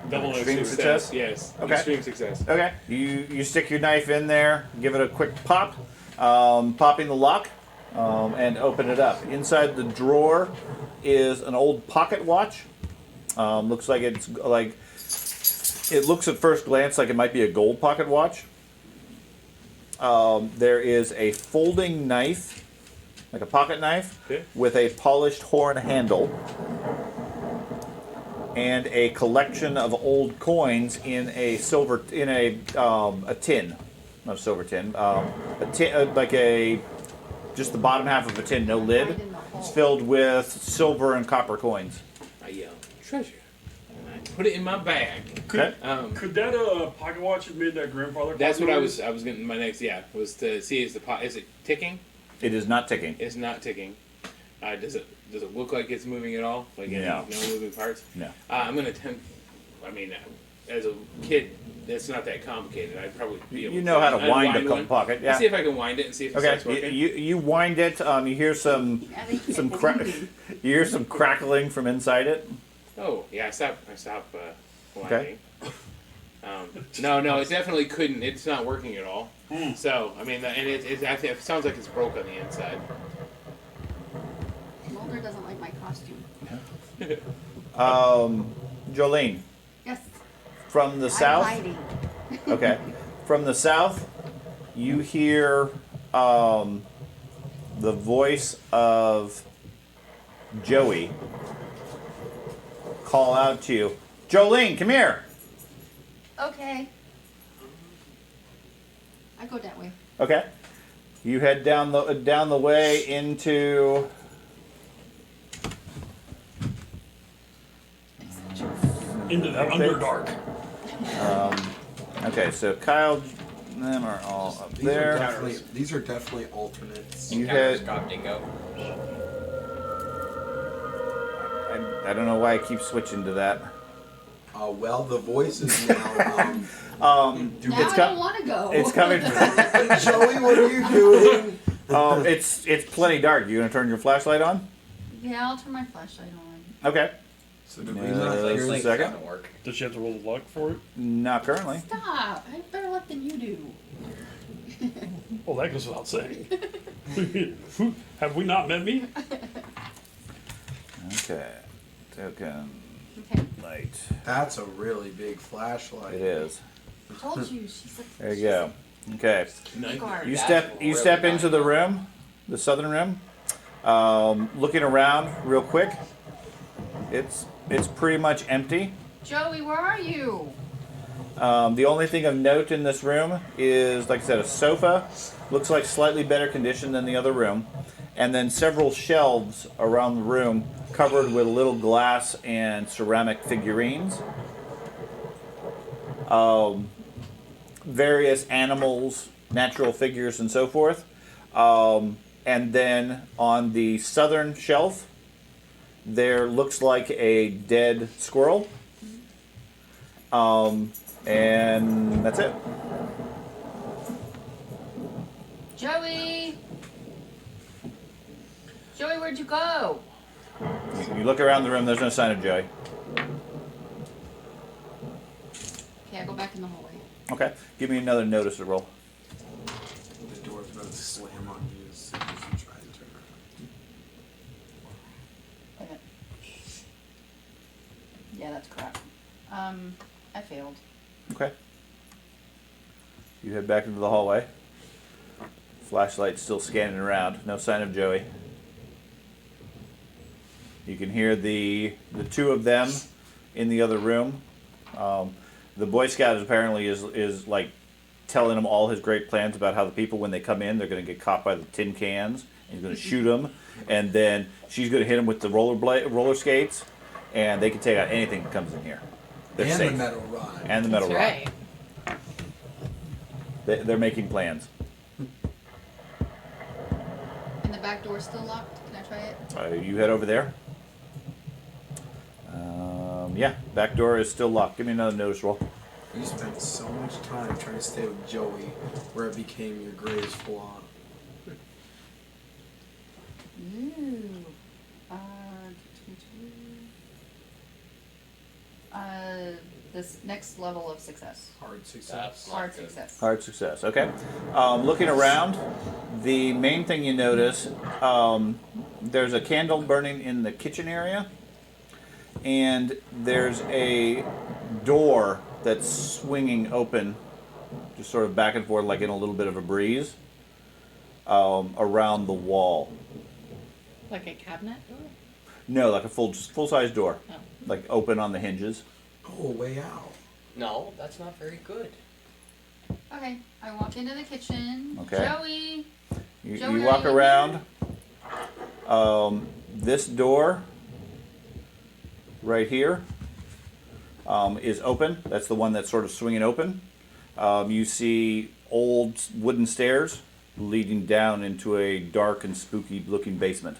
Double Extreme X. success? Yes. Okay. Extreme success. Okay, you stick your knife in there, give it a quick pop, popping the lock, and open it up. Inside the drawer is an old pocket watch. Looks like it looks at first glance like it might be a gold pocket watch. There is a folding knife, like a pocket knife, Okay. with a polished horn handle, and a collection of old coins in a a tin, not a silver tin, a tin like just the bottom half of a tin, no lid. It's filled with silver and copper coins. I yell, treasure. And I put it in my bag. Okay. Could that pocket watch have made that grandfather? That's clock what I noise? was getting my next, was to see is it ticking? It is not ticking. It's not ticking. Does it look like it's moving at all? Like any, No. no moving parts? No. I'm gonna attempt. I mean, as a kid, it's not that complicated. I'd probably be able You know how to I'd wind a one. pocket, yeah. Let's see if I can wind it and see if it Okay, starts working. you wind it. You hear some you hear some crackling from inside it. Oh yeah, I stop winding. No, it definitely couldn't. It's not working at all. So I mean, and it sounds like it's broke on the inside. Mulder doesn't like my costume. Jolene, Yes. from the I'm south. hiding. Okay, from the south, you hear the voice of Joey call out to you, Jolene, come here. Okay. I go that way. Okay. You head down the way into. Into the Underdark. Okay, so Kyle, and them are all up there. These are definitely alternates. You Encounters had. Scott Dingo. I don't know why I keep switching to that. Well, the voice is now. Now It's I don't want to go. It's coming. Joey, what are you doing? It's plenty dark. You gonna turn your flashlight on? Yeah, I'll turn my flashlight on. Okay. So did we Yeah, not that's hear a this? second. Doesn't work. Does she have to roll the luck for it? Not currently. Stop! I have better luck than you do. Well, that goes without saying. Have we not met me? Okay. Token Okay. light. That's a really big flashlight. It is. I told you. She's like. There you go. Okay. Guard. You That's step really into the room, the southern room. Looking around real quick. It's pretty much empty. Joey, where are you? The only thing of note in this room is, like I said, a sofa. Looks like slightly better condition than the other room. And then several shelves around the room covered with little glass and ceramic figurines. Various animals, natural figures, and so forth. And then on the southern shelf, there looks like a dead squirrel. And that's it. Joey! Joey, where'd you go? You look around the room, there's no sign of Joey. Okay, I go back in the hallway. Okay, give me another notice to roll. The door's about to slam on you as soon as you try to turn around. Okay. Yeah, that's crap. I failed. Okay. You head back into the hallway. Flashlight's still scanning around. No sign of Joey. You can hear the two of them in the other room. The Boy Scout apparently is like telling him all his great plans about how the people, when they come in, they're going to get caught by the tin cans. And he's going to shoot them, and then she's going to hit them with the roller skates, and they can take out anything that comes in here. They're And safe. the metal rod. And the metal That's rod. right. They're making plans. And the back door's still locked. Can I try it? You head over there. Yeah, back door is still locked. Give me another notice roll. You spent so much time trying to stay with Joey, where it became your greatest flaw. Ooh. This next level of success. Hard success. That's not Hard good. success. Hard success. Okay. Looking around, the main thing you notice, there's a candle burning in the kitchen area, and there's a door that's swinging open, just sort of back and forth, like in a little bit of a breeze, around the wall. Like a cabinet door? No, like a full-size door, Oh. like open on the hinges. Oh, way out. No, that's not very good. Okay, I walk into the kitchen. Okay. Joey! You Joey, walk are you around. This door right here is open. That's the one that's sort of swinging open. You see old wooden stairs leading down into a dark and spooky looking basement.